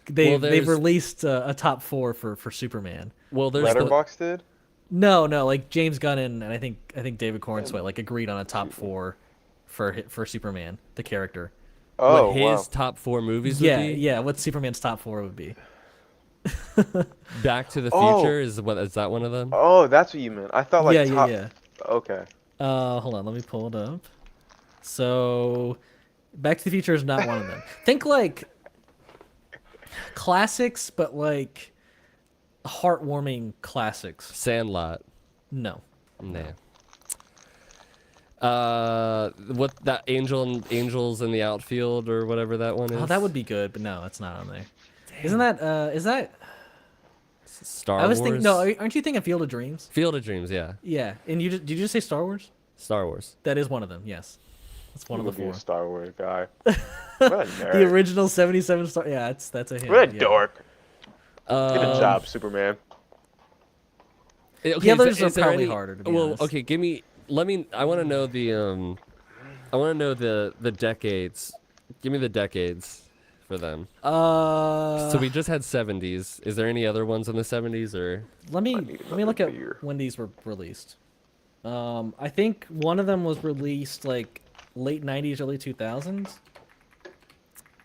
They've there's- released a top 4 for Superman. Well, there's Letterboxd did? No, like James Gunn and I think David Cornsway like agreed on a top 4 for Superman, the character. Oh, what his wow. top 4 movies Yeah, would be. yeah. What Superman's top 4 would be? Back to the Oh. Future is that one of them? Oh, that's what you meant. I thought like Yeah, top. yeah. Okay. Hold on, let me pull it up. So, Back to the Future is not one of them. Think like classics, but like heartwarming classics. Sandlot. No. Nah. What that Angels in the Outfield or whatever that one is? Oh, that would be good, but no, it's not on there. Isn't that is that? Star I was Wars. thinking. No, aren't you thinking Field of Dreams? Field of Dreams, yeah. Yeah, and did you just say Star Wars? Star Wars. That is one of them. Yes, that's one You of the would be 4. a Star Wars guy. What a nerd. The original 77 Star. Yeah, that's a hint. What a yeah. dork. Get a Um, job, Superman. Okay, The others is are there probably any- harder, to be well, honest. okay, give me. Let me. I want to know the. I want to know the decades. Give me the decades for them. So we just had 70s. Is there any other ones in the 70s or? let me need look another at beer. when these were released. I think one of them was released like late 90s, early 2000s.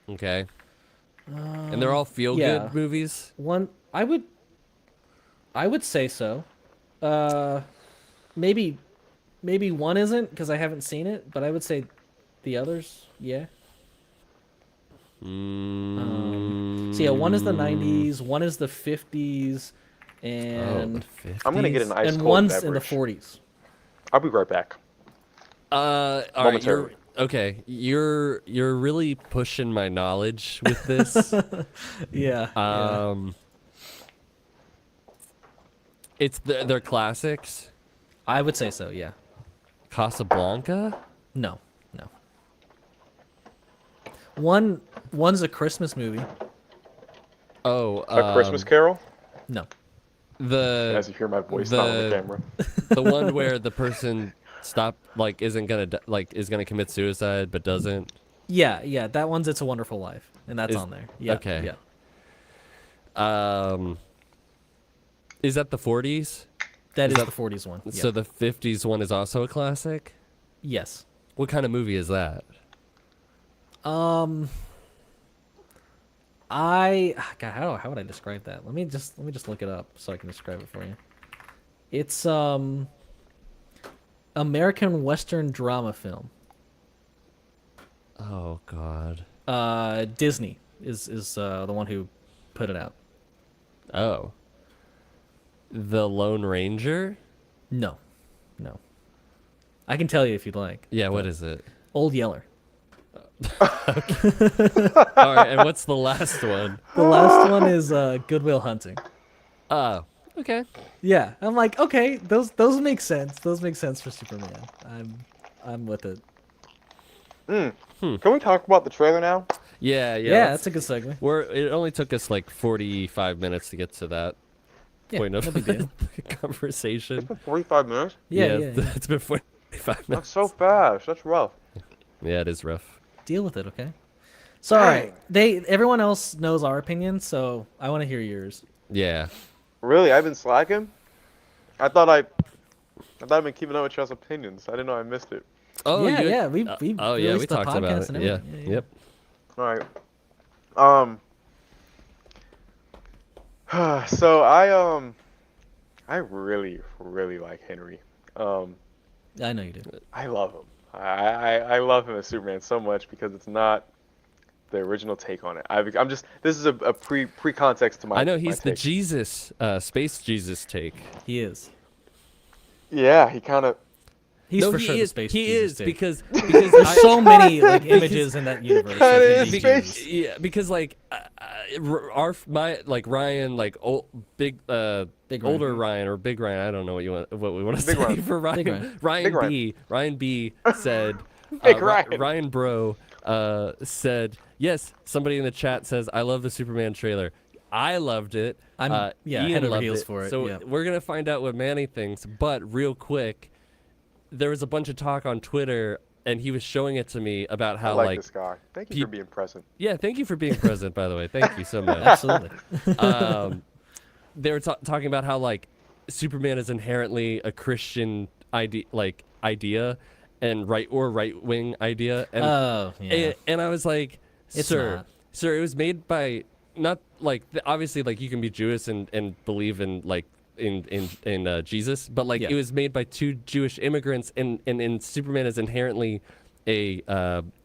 Okay. And they're all feel yeah. good movies. One, I would say so. Maybe one isn't because I haven't seen it, but I would say the others, yeah. So yeah, one is the 90s, one is the 50s, and I'm gonna get an ice and cold one's beverage. in the 40s. I'll be right back. All right, Momentarily. you're really pushing my knowledge with this. Yeah. yeah. It's they're classics. I would say so, yeah. Casablanca. No. One's a Christmas movie. Oh, A Christmas Carol? No. As you hear my voice not on the the- camera. the one where the person is gonna commit suicide but doesn't. Yeah, that one's It's a Wonderful Life, and that's Is- on there. Yeah. okay. Yeah. Is that the 40s? That is that- the 40s one. Yeah. So the 50s one is also a classic? Yes. What kind of movie is that? God, how would I describe that? Let me just look it up so I can describe it for you. It's American Western drama film. Oh God. Disney is the one who put it out. Oh. The Lone Ranger? No. I can tell you if you'd like. Yeah, what is it? Old Yeller. All right, and what's the last one? The last one is Good Will Hunting. Oh, okay. Yeah, I'm like, okay, those make sense. Those make sense for Superman. I'm with it. Can we talk about the trailer now? Yeah. Yeah, that's a good segue. It only took us like 45 minutes to get to that point of no big deal. the conversation. 45 minutes? Yeah. It's been 45 That's minutes. so fast. That's rough. Yeah, it is rough. Deal with it, okay? So, all right, everyone else knows our opinion, so I want to hear yours. Yeah. Really? I've been slacking? I thought I've been keeping up with y'all's opinions. I didn't know I missed it. Oh yeah, we we released the talked about podcast it. and Yeah. everything. Yeah. Yep. All right. So I really, really like Henry. I know you do. I love him. I love him as Superman so much because it's not the original take on it. This is a pre-context to my. I know he's my the take. Jesus, space Jesus take. He is. Yeah, he kind of. He's No, for he sure is. the space He Jesus is take. because There's so many like images in that universe. Kinda of him is being space- Jesus. Yeah, because like my Ryan, like old Big Ryan. older Ryan or Big Ryan, I don't know what we want to Big say Ryan. for Ryan. Big Ryan. Ryan B said Big Ryan. Ryan Bro said yes. Somebody in the chat says I love the Superman trailer. I loved it. I'm- yeah, Ian head over loved heels for it, So yeah. we're gonna find out what Manny thinks. But real quick, there was a bunch of talk on Twitter, and he was showing it to me about I how like this guy. Thank you for peop- being present. yeah. Thank you for being present, by the way. Thank you so much. Absolutely. They were talking about how like Superman is inherently a Christian idea and right wing idea, and Oh, yeah. and I was like, It's sir, not. sir, it was made by not like obviously like you can be Jewish and believe in like in Jesus, but like Yeah. it was made by two Jewish immigrants, and Superman is inherently a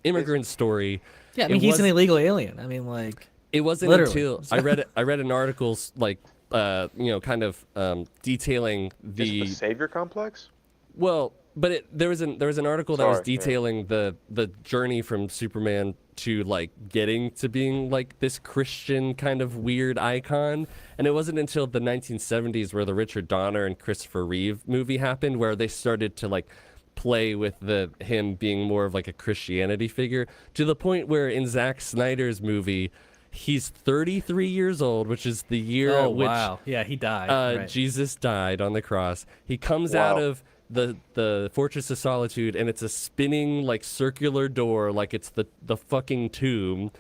immigrant story. Yeah, I mean, It he's an was- illegal alien. I mean, like, It wasn't Literally. until I read an article like kind of detailing Is it the the savior complex? well, but there was an article that was Sorry, yeah. detailing the journey from Superman to like getting to being like this Christian kind of weird icon, and it wasn't until the 1970s where the Richard Donner and Christopher Reeve movie happened where they started to like play with him being more of like a Christianity figure to the point where in Zack Snyder's movie he's 33 years old, which is the year oh, at which wow. Yeah, he died. Right. Jesus died on the cross. He comes Wow. out of the Fortress of Solitude, and it's a spinning like circular door, like it's the fucking tomb.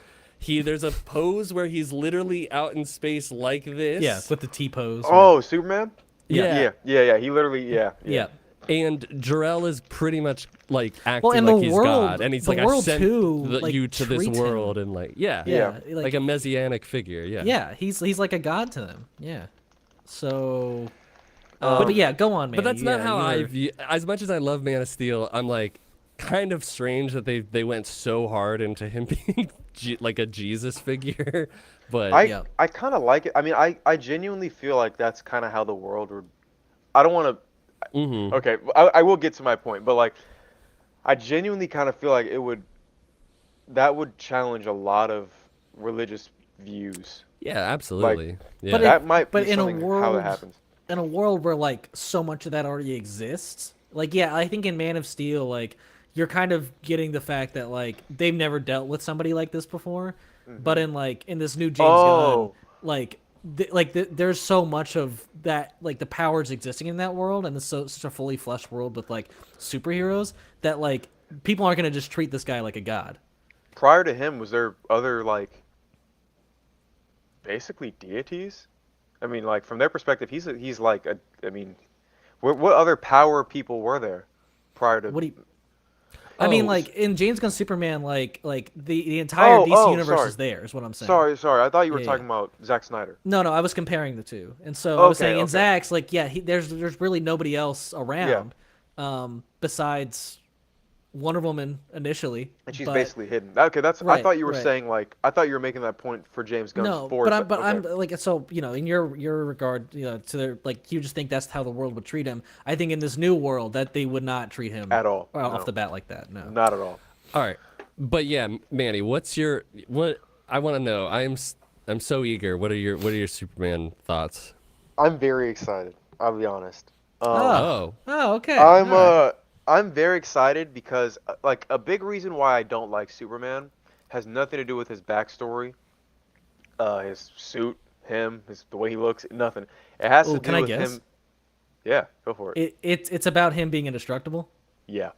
There's a pose where he's literally out in space like this. Yeah, with the T pose. Oh, Superman? Yeah. Yeah. He literally, yeah. yeah. And Jor-El is pretty much like acting Well, and like the he's world- God, and he's the like, I world sent too, like, you to this treats him. world, and like Yeah, like a messianic figure. Yeah. Yeah, he's like a god to them. Yeah. So, but yeah, go on, man. But that's not Yeah, how you I were- view. As much as I love Man of Steel, I'm like kind of strange that they went so hard into him being like a Jesus figure. But Yeah. I kind of like it. I mean, I genuinely feel like that's kind of how the world would. I don't want to. mhm. Okay, I will get to my point, but like, I genuinely kind of feel like that would challenge a lot of religious views. Yeah, absolutely. yeah. But That might but be in a something how world- that happens. in a world where like so much of that already exists. Like, yeah, I think in Man of Steel, like you're kind of getting the fact that like they've never dealt with somebody like this before. But in this new James Gunn, like there's so much of that, like the powers existing in that world, and it's such a fully fleshed world with like superheroes that like people aren't gonna just treat this guy like a god. Prior to him, was there other like basically deities? I mean, like from their perspective, he's like a. I mean, what other power people were there prior to? What do you? I mean, Oh, like in James Gunn Superman, like the entire DC universe Sorry, is there. Is what I'm saying. sorry. I thought you were Yeah, yeah. talking about Zack Snyder. No, I was comparing the two, and so I was Okay, saying in okay, Zach's, like, yeah, there's really nobody else yeah. around, besides Wonder Woman initially, And she's but basically hidden. Okay, that's. I right, thought you were right. saying like. I thought you were making that point for James Gunn's No, Ford, but but okay. I'm like, so in your regard, to their, like, you just think that's how the world would treat him. I think in this new world that they would not treat him At all. off No, the bat like that. No. not at all. all right. But yeah, Manny, what I want to know. I'm so eager. What are your Superman thoughts? I'm very excited. I'll be honest. Oh, Oh, okay. I'm All right. I'm very excited because like a big reason why I don't like Superman has nothing to do with his backstory, his suit, the way he looks, nothing. It has Oh, to can do I with guess? him. Yeah, go for it. It's about him being indestructible. Yeah,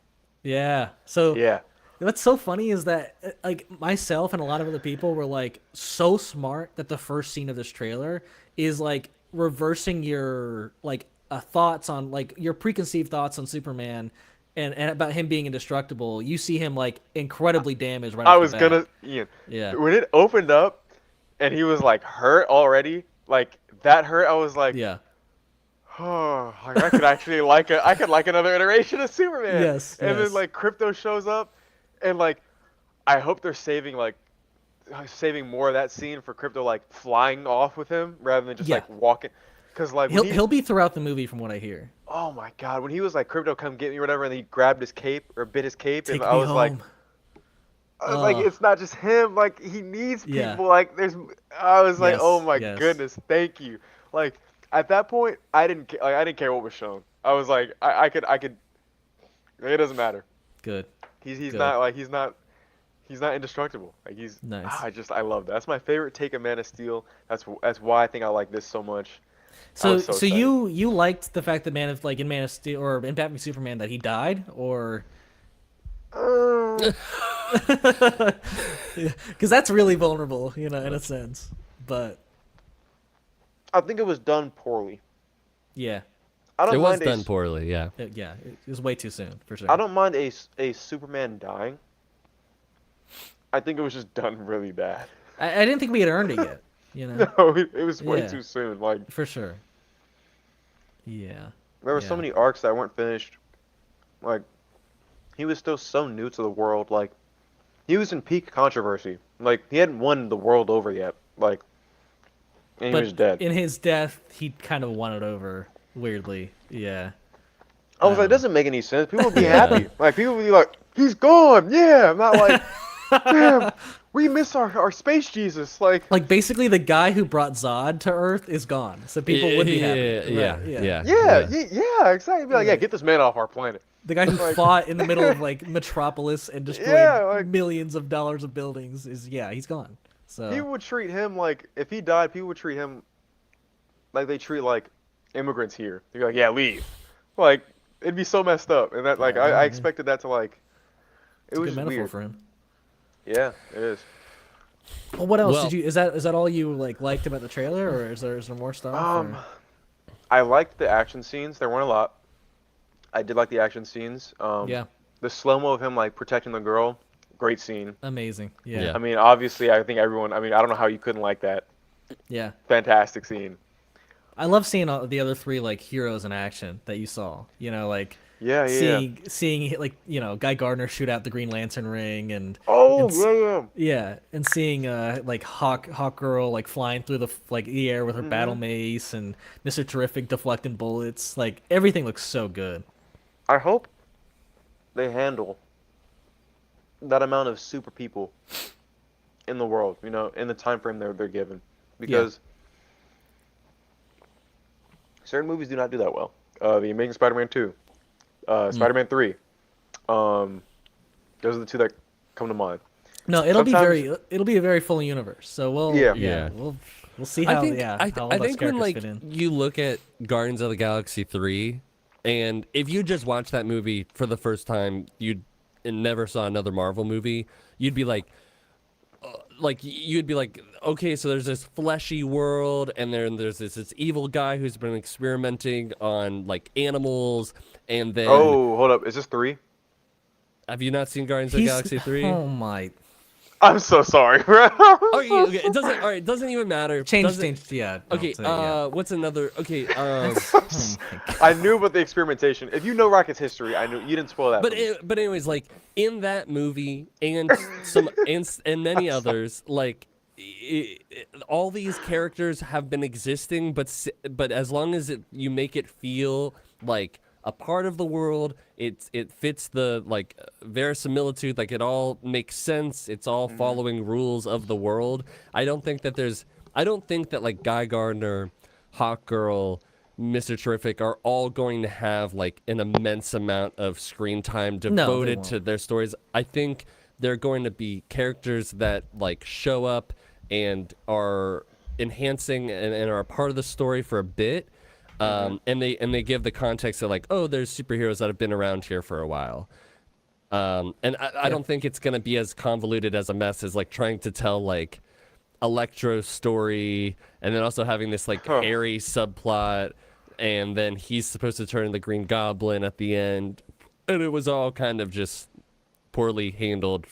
Yeah. So yeah. what's so funny is that, like, myself and a lot of other people were like so smart that the first scene of this trailer is like reversing your like thoughts on, like, your preconceived thoughts on Superman, and about him being indestructible. You see him like incredibly damaged right I off the was bat. gonna, Ian, Yeah. when it opened up and he was like hurt already, like that hurt. I was like, Yeah. oh, like I could like another iteration of Superman. Yes. And then Yes. like Crypto shows up, and like I hope they're saving more of that scene for Crypto like flying off with him rather than just Yeah. like walking. Cause like He'll be throughout the movie from what I hear. oh my god, when he was like Crypto come get me or whatever, and he grabbed his cape or bit his cape, and Take me home. I was like, Oh. it's not just him. Like he needs Yeah. people. Like I was like, oh Yes. my Yes. goodness, thank you. Like at that point, I didn't care what was shown. I was like, I could. It doesn't matter. Good. He's Good. not like he's not indestructible. Like Nice. I love that. That's my favorite take of Man of Steel. That's why I think I like this so much. I So was so so excited. you liked the fact that in Man of Steel or in Batman v Superman that he died, or Uh, because that's really vulnerable, in a sense. But I think it was done poorly. yeah, I don't it was mind done poorly. Yeah. it was way too soon for sure. I don't mind a Superman dying. I think it was just done really bad. I didn't think we had earned it yet. No, it was way Yeah. too soon. Like For sure. Yeah. there were so Yeah. many arcs that weren't finished. Like he was still so new to the world. Like he was in peak controversy. Like he hadn't won the world over yet. Like and he was But dead. in his death, he kind of won it over. Weirdly, yeah. I was like, it doesn't make any sense. People would be Yeah. happy. Like people would be like, he's gone. Yeah, I'm not like, damn, we miss our space Jesus. Like basically, the guy who brought Zod to Earth is gone, so people would be happy. Yeah. Right, Yeah. yeah, exactly. Be like, yeah, get this man off our planet. The guy who Like- fought in the middle of like Metropolis and destroyed Yeah, like- millions of dollars of buildings he's gone. So People would treat him like, if he died, people would treat him like they treat like immigrants here. They'd be like, yeah, leave. Like it'd be so messed up, and that like I expected that to like. it's It a was good just metaphor weird. for him. Yeah, it is. Well, what else Well- did you? Is that all you like liked about the trailer, or is there more stuff? or- I liked the action scenes. There weren't a lot. I did like the action scenes. Yeah, The slow mo of him like protecting the girl, great scene. amazing. Yeah, Yeah. I mean, obviously, I think everyone. I mean, I don't know how you couldn't like that. yeah. Fantastic scene. I love seeing all the other three like heroes in action that you saw. Like Yeah, yeah. seeing like Guy Gardner shoot out the Green Lantern ring, and Oh, and yeah, yeah. yeah, and seeing like Hawk Girl like flying through the air with her battle mace, and Mr. Terrific deflecting bullets. Like everything looks so good. I hope they handle that amount of super people in the world. In the time frame they're given, because certain movies do not do that well. The Amazing Spider-Man 2, Spider-Man 3. Those are the two that come to mind. No, it'll Sometimes- be a very full universe. So Yeah. Yeah. we'll see how I think how all I those think when characters like fit in. you look at Guardians of the Galaxy 3, and if you just watched that movie for the first time, and never saw another Marvel movie, you'd be like, like you'd be like, okay, so there's this fleshy world, and then there's this evil guy who's been experimenting on like animals, and then Oh, hold up. Is this 3? have you not seen Guardians of the Galaxy 3? Oh my. I'm so sorry, bro. Okay, it doesn't. All right, it doesn't even matter. Change. Okay, Yeah. don't say it, yeah. what's another? Okay, Oh my God. I knew about the experimentation. If you know Rocket's history, I knew you didn't spoil that. but for me. but anyways, like in that movie and and many others, like all these characters have been existing, but as long as you make it feel like a part of the world, it fits the like verisimilitude, like it all makes sense. It's all following rules of the world. I don't think that like Guy Gardner, Hawkgirl, Mr. Terrific are all going to have like an immense amount of screen time devoted to their stories. I think they're going to be characters that like show up and are enhancing and are a part of the story for a bit. And they give the context of like, oh, there's superheroes that have been around here for a while. And I don't think it's going to be as convoluted as a mess as like trying to tell like Electro's story and then also having this like airy subplot, and then he's supposed to turn the Green Goblin at the end, and it was all kind of just poorly handled.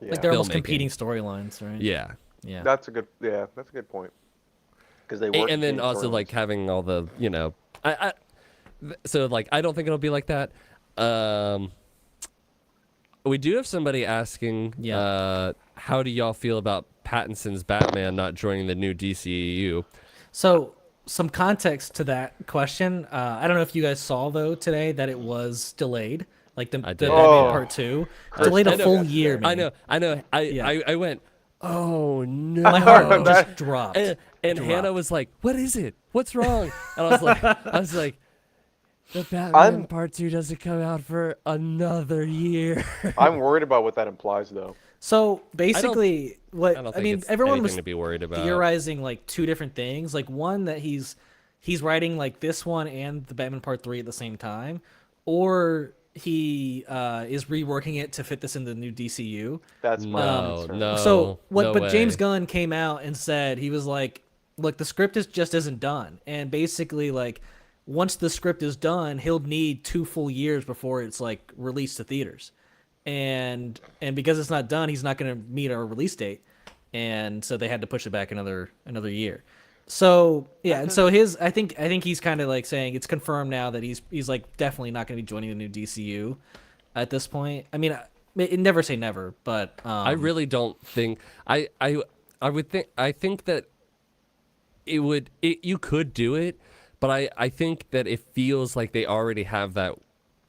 Like they're almost filmmaking. competing storylines, right? Yeah. Yeah. That's a good point. Because they work. And then also like having all the, so like I don't think it'll be like that. We do have somebody asking, how do y'all feel about Pattinson's Batman not joining the new DCEU? So some context to that question. I don't know if you guys saw though today that it was delayed. Like the did. Batman Part 2 delayed a full year. I know. I went, oh no. My heart just dropped. And Hannah was like, "What is it? What's wrong?" And I was like, the Batman Part 2 doesn't come out for another year. I'm worried about what that implies, though. So basically, everyone was to be worried about. theorizing like two different things. Like one that he's writing like this one and the Batman Part 3 at the same time, or he is reworking it to fit this in the new DCU. That's my concern. No. So no but way. James Gunn came out and said, he was like, look, the script just isn't done, and basically like once the script is done, he'll need 2 full years before it's like released to theaters, and because it's not done, he's not going to meet our release date, and so they had to push it back another year. So yeah, and so I think he's kind of like saying it's confirmed now that he's like definitely not going to be joining the new DCU at this point. I mean, never say never, but I really don't think I think that you could do it, but I think that it feels like they already have that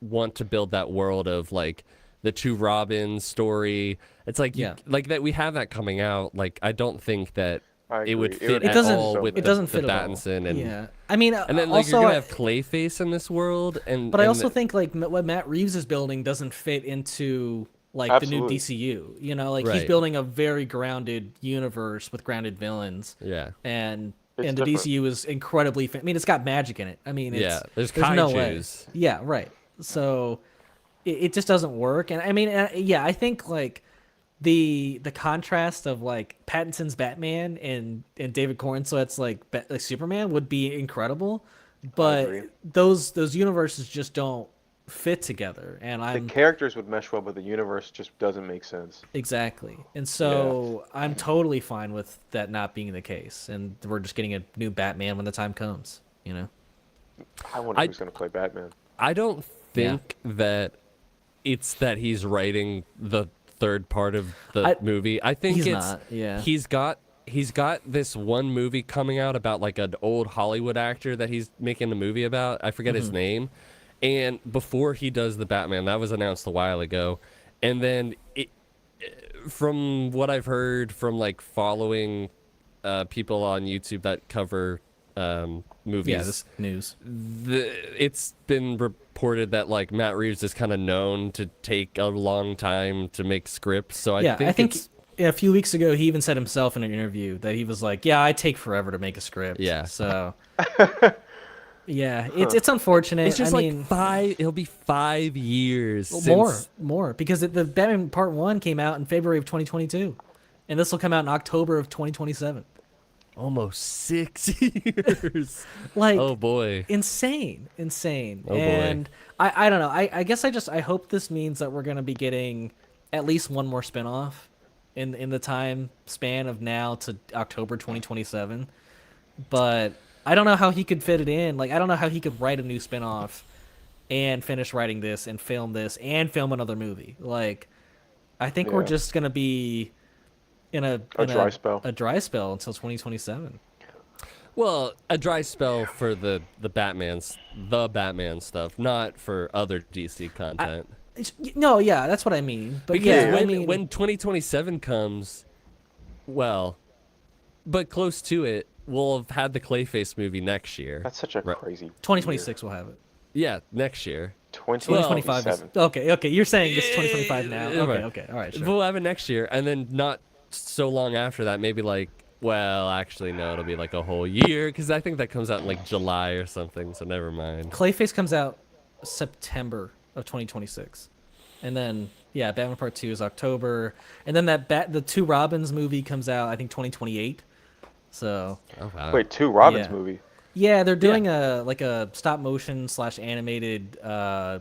want to build that world of like the 2 Robins story. It's like like that we have that coming out. Like I don't think that it would fit at all with the Pattinson and I mean, and then like also, you're gonna have Clayface in this world, but I also think like what Matt Reeves is building doesn't fit into like the new DCU. You know, like he's building a very grounded universe with grounded villains. Yeah, and the DCU is incredibly. I mean, it's got magic in it. I mean, there's no way. kaijus. Yeah, right. So it just doesn't work. And I mean, I think like the contrast of like Pattinson's Batman and David Cornsweet's like Superman would be incredible, but those universes just don't fit together, and the characters would mesh well, but the universe just doesn't make sense. Exactly. And so I'm totally fine with that not being the case, and we're just getting a new Batman when the time comes, you know. I wonder who's going to play Batman. I don't think that it's that he's writing the third part of the movie. I think he's it's not. Yeah. he's got this one movie coming out about like an old Hollywood actor that he's making a movie about. I forget his name. And before he does the Batman, that was announced a while ago. And then from what I've heard from like following people on YouTube that cover movies. Yeah, this news. It's been reported that like Matt Reeves is kind of known to take a long time to make scripts. So I think a few weeks ago he even said himself in an interview that he was like, "Yeah, I take forever to make a script." Yeah. So yeah, it's unfortunate. It's just it'll be 5 years. More because the Batman Part 1 came out in February of 2022. and this will come out in October of 2027. Almost 6 years. Like, Oh boy. insane. Oh boy. And I don't know. I guess I hope this means that we're gonna be getting at least one more spinoff in the time span of now to October 2027. But I don't know how he could fit it in. Like, I don't know how he could write a new spinoff and finish writing this and film another movie. Like, I think we're Yeah. just gonna be in a dry spell. a dry spell until 2027. Well, a dry spell for the Batman stuff, not for other DC content. No, yeah, that's what I mean. But Because yeah, when 2027 comes, well, but close to it, we'll have had the Clayface movie next year. That's such a Right. crazy. 2026 we'll have it. Yeah, next year. 2025 is 2027. okay. You're saying it's 2025 now. Yeah, right. Okay. All right, sure. We'll have it next year, and then not so long after that, maybe like, well, actually, no, it'll be like a whole year, because I think that comes out in like July or something, so never mind. Clayface comes out September of 2026, and then yeah, Batman Part 2 is October, and then the Two Robins movie comes out I think 2028. So Oh, wow. Wait, two Robins Yeah. movie. yeah, they're doing a stop motion / animated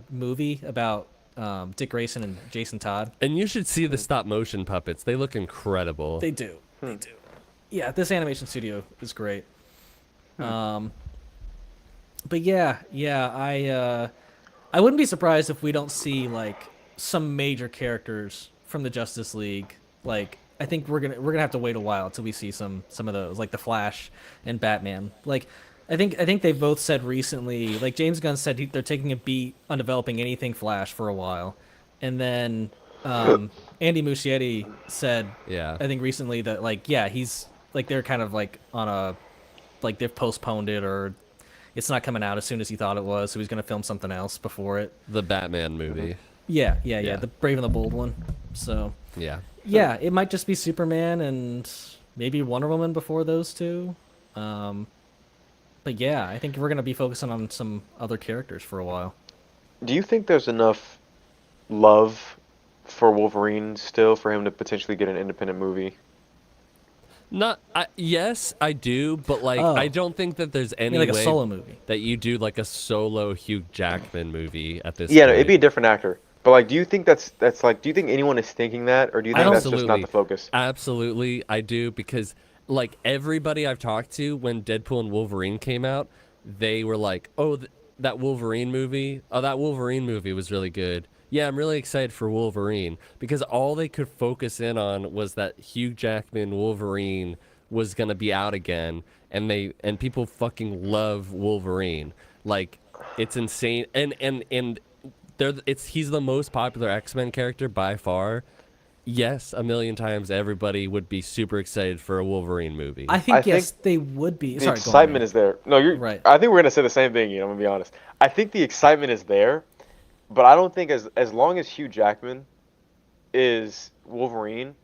movie about Dick Grayson and Jason Todd. And you should see the stop motion puppets. They look incredible. They do. They do. Yeah, this animation studio is great. But yeah, I wouldn't be surprised if we don't see like some major characters from the Justice League. Like, I think we're gonna have to wait a while till we see some of those, like the Flash and Batman. Like, I think they've both said recently, like James Gunn said they're taking a beat on developing anything Flash for a while, and then Andy Muschietti said, Yeah. I think recently that like he's like they're kind of like on a like they've postponed it, or it's not coming out as soon as he thought it was, so he's gonna film something else before it. The Batman movie. Yeah, Yeah. the Brave and the Bold one. So Yeah. yeah, it might just be Superman and maybe Wonder Woman before those two. But yeah, I think we're gonna be focusing on some other characters for a while. Do you think there's enough love for Wolverine still for him to potentially get an independent movie? Yes, I do, but like Oh. I don't think that there's any Like a way solo movie. that you do like a solo Hugh Jackman movie at this Yeah, no, point. it'd be a different actor. But like, do you think that's like, do you think anyone is thinking that, or do you think that's just not Absolutely. the focus? Absolutely, I do, because like everybody I've talked to when Deadpool and Wolverine came out, they were like, "Oh, that Wolverine movie! Oh, that Wolverine movie was really good. Yeah, I'm really excited for Wolverine," because all they could focus in on was that Hugh Jackman Wolverine was gonna be out again, and people fucking love Wolverine. Like, it's insane, and he's the most popular X-Men character by far. Yes, a million times everybody would be super excited for a Wolverine movie. I think I yes, think they would be. The Sorry, go on, excitement man. is there. No, you're Right. I think we're gonna say the same thing. I'm gonna be honest. I think the excitement is there, but I don't think as long as Hugh Jackman is Wolverine,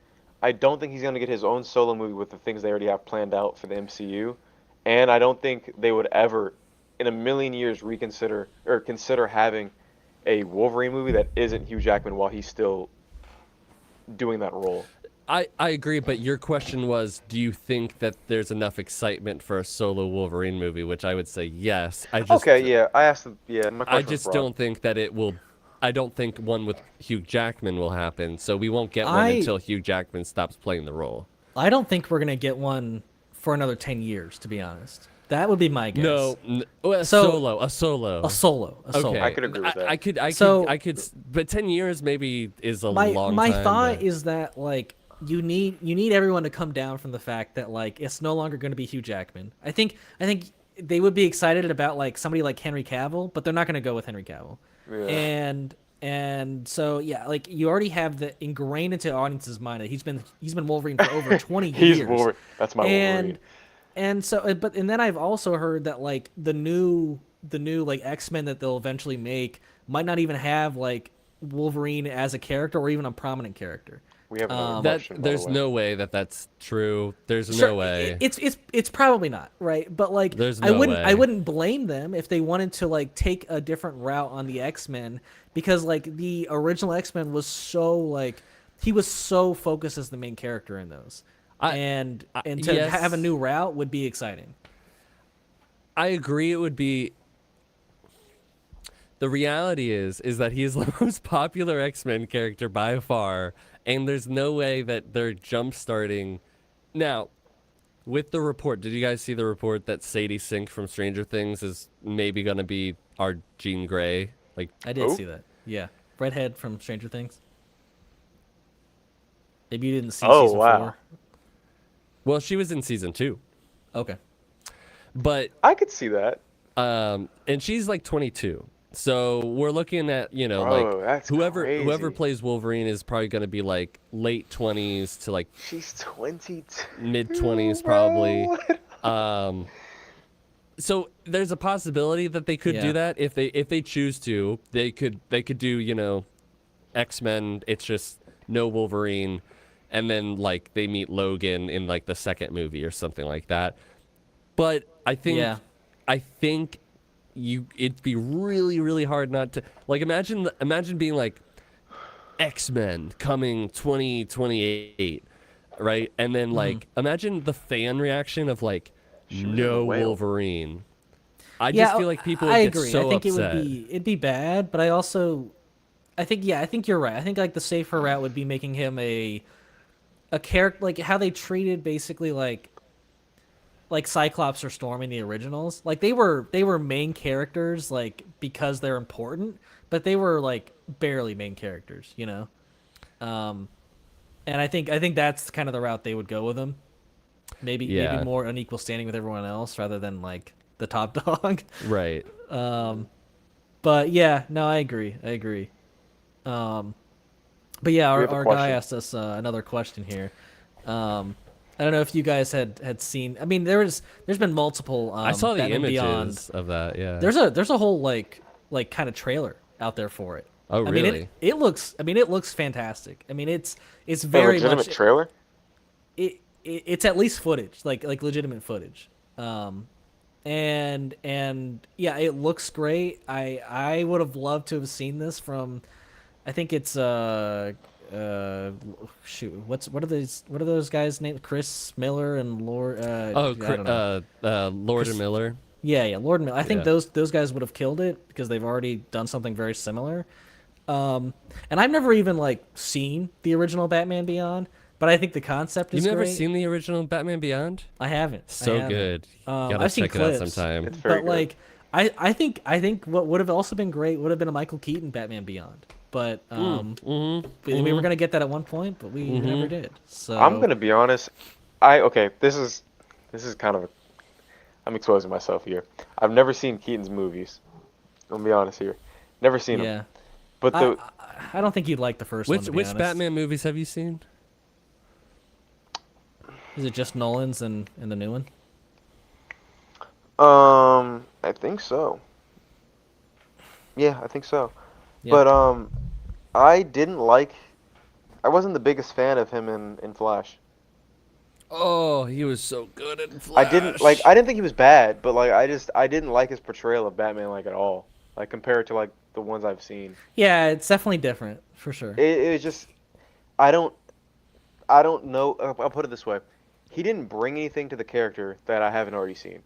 I don't think he's gonna get his own solo movie with the things they already have planned out for the MCU, and I don't think they would ever, in a million years, reconsider or consider having a Wolverine movie that isn't Hugh Jackman while he's still doing that role. I agree, but your question was, do you think that there's enough excitement for a solo Wolverine movie? Which I would say yes. Okay, yeah, I asked. Yeah, my question I was just broad. don't think that it will. I don't think one with Hugh Jackman will happen. So we won't get one I- until Hugh Jackman stops playing the role. I don't think we're gonna get one for another 10 years, to be honest. That would be my guess. No, a So- solo. a solo. Okay, I could agree with that. I could, So- but 10 years maybe is a My long my time. thought but- is that like you need everyone to come down from the fact that like it's no longer going to be Hugh Jackman. I think they would be excited about like somebody like Henry Cavill, but they're not going to go with Henry Cavill. Yeah. And so yeah, like you already have the ingrained into the audience's mind that he's been Wolverine for over 20 years. He's Wolverine. That's my Wolverine. And so, and then I've also heard that like the new like X-Men that they'll eventually make might not even have like Wolverine as a character or even a prominent character. We have another that question, by the there's way. no way that that's true. There's Sure, no way. It's probably not, right? But like There's I no wouldn't way. I wouldn't blame them if they wanted to like take a different route on the X-Men, because like the original X-Men was so like he was so focused as the main character in those, and to yes. have a new route would be exciting. I agree. It would be. The reality is that he is the most popular X-Men character by far, and there's no way that they're jump starting. Now, with the report, did you guys see the report that Sadie Sink from Stranger Things is maybe gonna be our Jean Grey? Like, I did see that. Yeah, redhead from Stranger Things. Maybe you didn't see season 4. well, she was in season 2, Okay. but I could see that. and she's like 22. So we're looking at, Bro, like that's whoever crazy. plays Wolverine is probably going to be like late 20s to like She's 22. mid 20s bro. probably. So there's a possibility that they could Yeah. do that if they choose to. They could do, X-Men, it's just no Wolverine, and then like they meet Logan in like the second movie or something like that. But I think it'd be really, really hard not to, like, imagine being like X-Men coming 2028, right? And then like imagine the fan reaction of like no whale. Wolverine. I just feel like people would I get agree. so I think upset. it'd be bad, but I think you're right. I think like the safer route would be making him a character, like how they treated basically like Cyclops or Storm in the originals. Like they were main characters, like, because they're important, but they were like barely main characters, and I think that's kind of the route they would go with them. Maybe more unequal standing with everyone else rather than like the top dog. Right. But yeah, no, I agree. But yeah, We have a our guy question. asked us another question here. I don't know if you guys had seen. I mean, there's been multiple. I saw the Batman images Beyond. of that. Yeah. There's a whole like kind of trailer out there for it. Oh, I mean, really? it looks fantastic. I mean, it's A very legitimate much trailer? it's at least footage, like legitimate footage. And yeah, it looks great. I would have loved to have seen this from, I think it's shoot, what are those guys named? Chris Miller and Lord I don't know. Lord and Miller. Yeah, Lord Miller. I think Yeah. those guys would have killed it because they've already done something very similar. And I've never even like seen the original Batman Beyond, but I think the concept is You've never great. seen the original Batman Beyond? I haven't. I So haven't. good. You gotta I've seen check it out clips. sometime. It's very But good. like I think what would have also been great would have been a Michael Keaton Batman Beyond. But we were gonna get that at one point, but we never did. So I'm gonna be honest. This is kind of I'm exposing myself here. I've never seen Keaton's movies. I'm gonna be honest here. Never seen them. yeah. But I don't think you'd like the first one. To be Which honest. Batman movies have you seen? Is it just Nolan's and the new one? I think so. Yeah, I think so. Yeah. But I wasn't the biggest fan of him in Flash. Oh, he was so good in Flash. I didn't think he was bad, but like I didn't like his portrayal of Batman like at all. Like compared to like the ones I've seen. Yeah, it's definitely different for sure. It was just I don't know. I'll put it this way. He didn't bring anything to the character that I haven't already seen.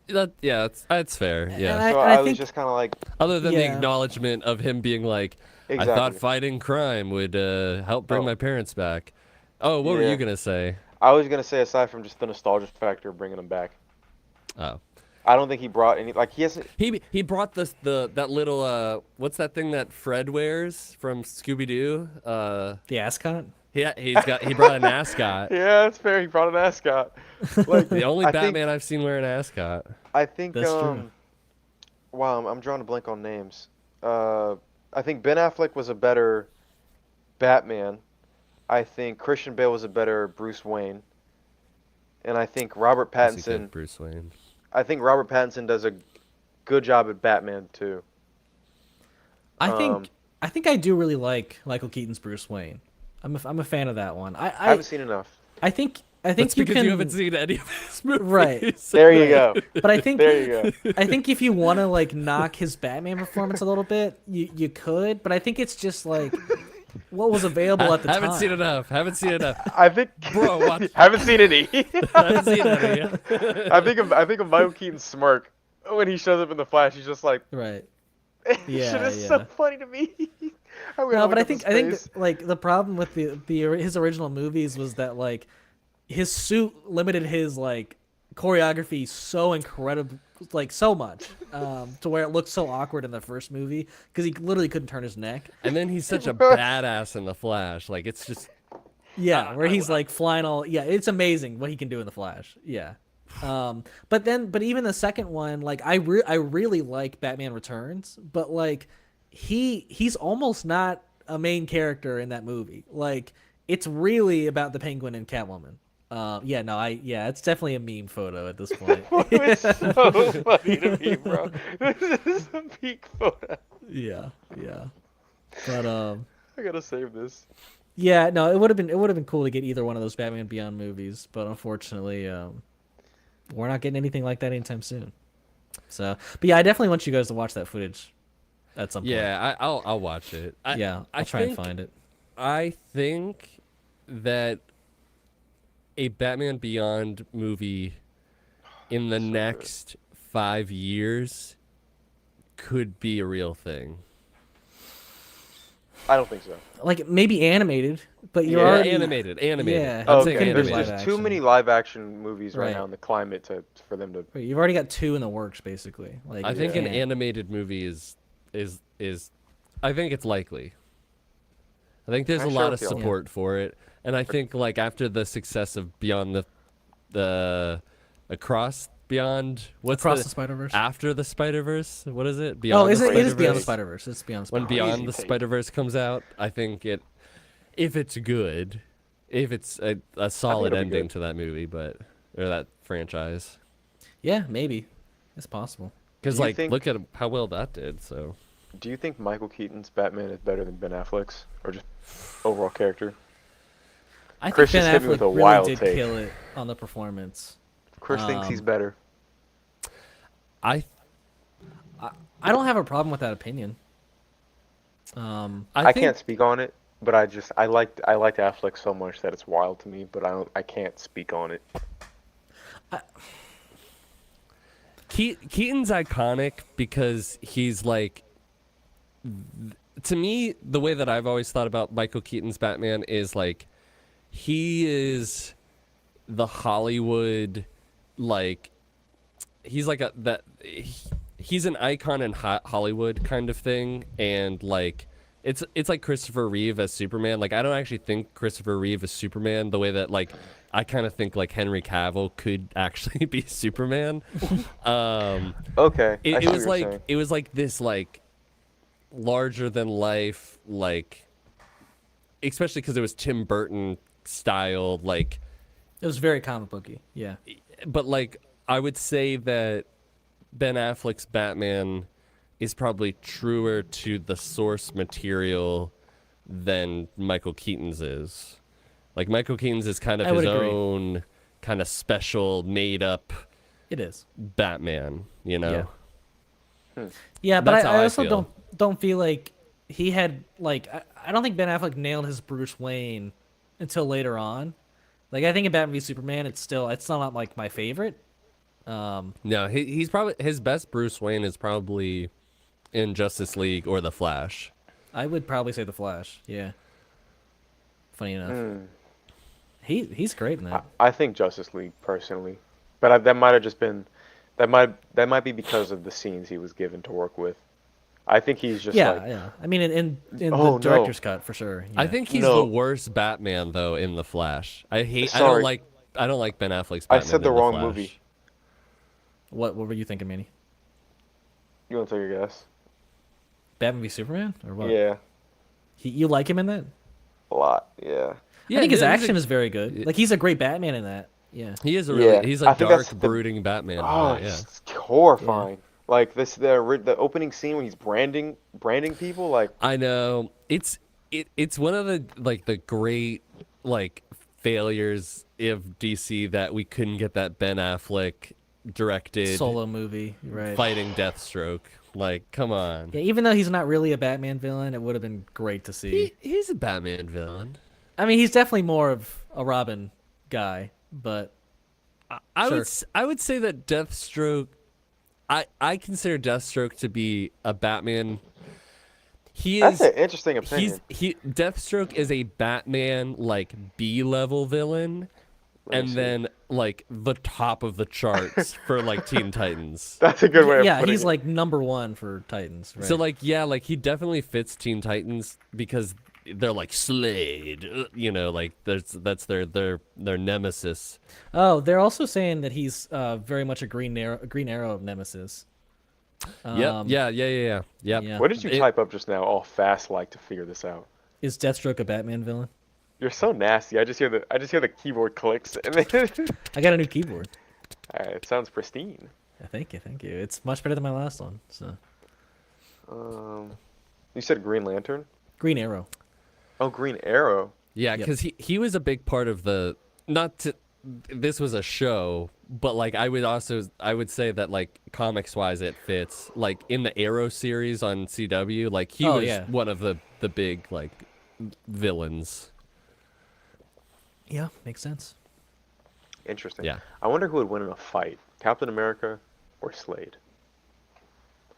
That's fair. Yeah. And So I I was think- just kind of like, Other than the Yeah. acknowledgement of him being like, I thought Exactly. fighting crime would help bring Oh. my parents back. Oh, what were Yeah. you gonna say? I was gonna say aside from just the nostalgia factor of bringing him back, Oh, I don't think he brought any. Like he hasn't. he brought that little what's that thing that Fred wears from Scooby Doo? The ascot. He brought an ascot. Yeah, that's fair. He brought an ascot. Like The only I Batman Think, I've seen wear an ascot. I think. That's true. Wow, I'm drawing a blank on names. I think Ben Affleck was a better Batman. I think Christian Bale was a better Bruce Wayne. And I think Robert That's a Pattinson. good Bruce Wayne. I think Robert Pattinson does a good job at Batman too. I Um, think I do really like Michael Keaton's Bruce Wayne. I'm a fan of that one. I haven't seen enough. I think That's you because can you haven't seen any of his movies. Right. There you go. But I think There you go. I think if you want to like knock his Batman performance a little bit, you could. But I think it's just like what was available at the time. Haven't seen enough. Haven't seen enough. I think. Bro, watch. Haven't seen any. Haven't seen any. I think of Michael Keaton's smirk when he shows up in the Flash. He's just like, Right. yeah, shit is yeah. so funny to me. No, but I think like the problem with his original movies was that like his suit limited his like choreography so incredible, like so much, to where it looked so awkward in the first movie because he literally couldn't turn his neck. And then he's such a badass in the Flash. Like it's just Yeah, where he's like flying all. Yeah, it's amazing what he can do in the Flash. Yeah. But even the second one, like I really like Batman Returns, but like he's almost not a main character in that movie. Like it's really about the Penguin and Catwoman. It's definitely a meme photo at this point. It's so funny to me, bro. This is a peak photo. Yeah. But I gotta save this. yeah, no, it would have been cool to get either one of those Batman Beyond movies, but unfortunately, we're not getting anything like that anytime soon. So, but yeah, I definitely want you guys to watch that footage at some point. yeah. I'll watch it. I'll try and find it. I think that a Batman Beyond movie in the next 5 years could be a real thing. I don't think so. Like maybe animated, but you're Yeah, already Animated. Yeah. I'm Okay. saying Couldn't do There's animated. live just too action. many live action movies right Right. now in the climate for them to. You've already got 2 in the works, basically. Like I think an yeah. animated movie is I think it's likely. I think there's I'm a sure lot of with you. support for it, and I think like after the success of Beyond the Across Beyond Across the Spider-Verse. after the Spider-Verse, what is it? Oh, the it is Beyond the Spider-Verse? Spider-Verse. It's Beyond the When Spider-Verse. Beyond Crazy the take. Spider-Verse comes out, I think if it's good, if it's a solid it'll be ending good. to that movie, or that franchise, Yeah, maybe. It's possible. because Do you like think- look at how well that did. So Do you think Michael Keaton's Batman is better than Ben Affleck's, or just overall character? I think Chris Ben just hit me Affleck with a really wild did take. kill it on the performance. Chris thinks he's better. I I don't have a problem with that opinion. I think can't speak on it, but I liked Affleck so much that it's wild to me. But I can't speak on it. Keaton's iconic because he's like, to me, the way that I've always thought about Michael Keaton's Batman is like, he is the Hollywood, like, he's like he's an icon in Hollywood kind of thing, and like, it's like Christopher Reeve as Superman. Like, I don't actually think Christopher Reeve is Superman the way that like I kind of think like Henry Cavill could actually be Superman. Okay, I see It what was you're like saying. it was like this like larger than life, like, especially because it was Tim Burton style, like, It was very comic booky. Yeah. but like I would say that Ben Affleck's Batman is probably truer to the source material than Michael Keaton's is. Like, Michael Keaton's is kind of I would his agree. own kind of special made up It is. Batman, you know? Yeah. Yeah, but That's how I I also feel. don't feel like he had like I don't think Ben Affleck nailed his Bruce Wayne until later on. Like I think in Batman v Superman, it's still not like my favorite. No, he's probably his best Bruce Wayne is probably in Justice League or The Flash. I would probably say the Flash. Yeah. Funny enough, Hmm. he's great in that. I think Justice League personally, but that might have just been that might be because of the scenes he was given to work with. I think he's just Yeah, like yeah. I mean, in Oh, the no. director's cut for sure. I yeah. think he's No. the worst Batman though in The Flash. I Sorry. don't like Ben Affleck's I Batman. said the in wrong Flash. movie. What were you thinking, Manny? You want to take a guess? Batman v Superman or what? Yeah, You like him in that? a lot. Yeah. Yeah, I think his he's action a- is very good. Like he's a great Batman in that. Yeah. He is a Yeah, he's I a think dark, that's the- brooding Batman. Oh, yeah. it's horrifying. Like the opening scene when he's branding people. Like I know. It's one of the great like failures of DC that we couldn't get that Ben Affleck directed Solo movie, right? fighting Deathstroke. Like, come on. Yeah, even though he's not really a Batman villain, it would have been great to see. He's a Batman villain. I mean, he's definitely more of a Robin guy, but Sure. I would say that Deathstroke. I consider Deathstroke to be a Batman. He That's is. an interesting opinion. Deathstroke is a Batman like B-level villain, Let me and see. then like the top of the charts for like Teen Titans. That's a good way of yeah, putting he's it. like number one for Titans. Right? So like yeah, like he definitely fits Teen Titans because they're like Slade, you know, like that's their nemesis. oh, they're also saying that he's very much a Green Arrow nemesis. Yep. Yeah. Yep. yeah. What did you type up just now, all fast like, to figure this out? Is Deathstroke a Batman villain? You're so nasty. I just hear the keyboard clicks, and then I got a new keyboard. it sounds pristine. Yeah, thank you. It's much better than my last one. So You said Green Lantern? Green Arrow. Oh, Green Arrow. Yeah, Yep. because he was a big part of the this was a show, but like I would say that like comics wise it fits. Like in the Arrow series on CW, like he Oh, was yeah. one of the big like villains. Yeah, makes sense. Interesting. Yeah. I wonder who would win in a fight, Captain America or Slade?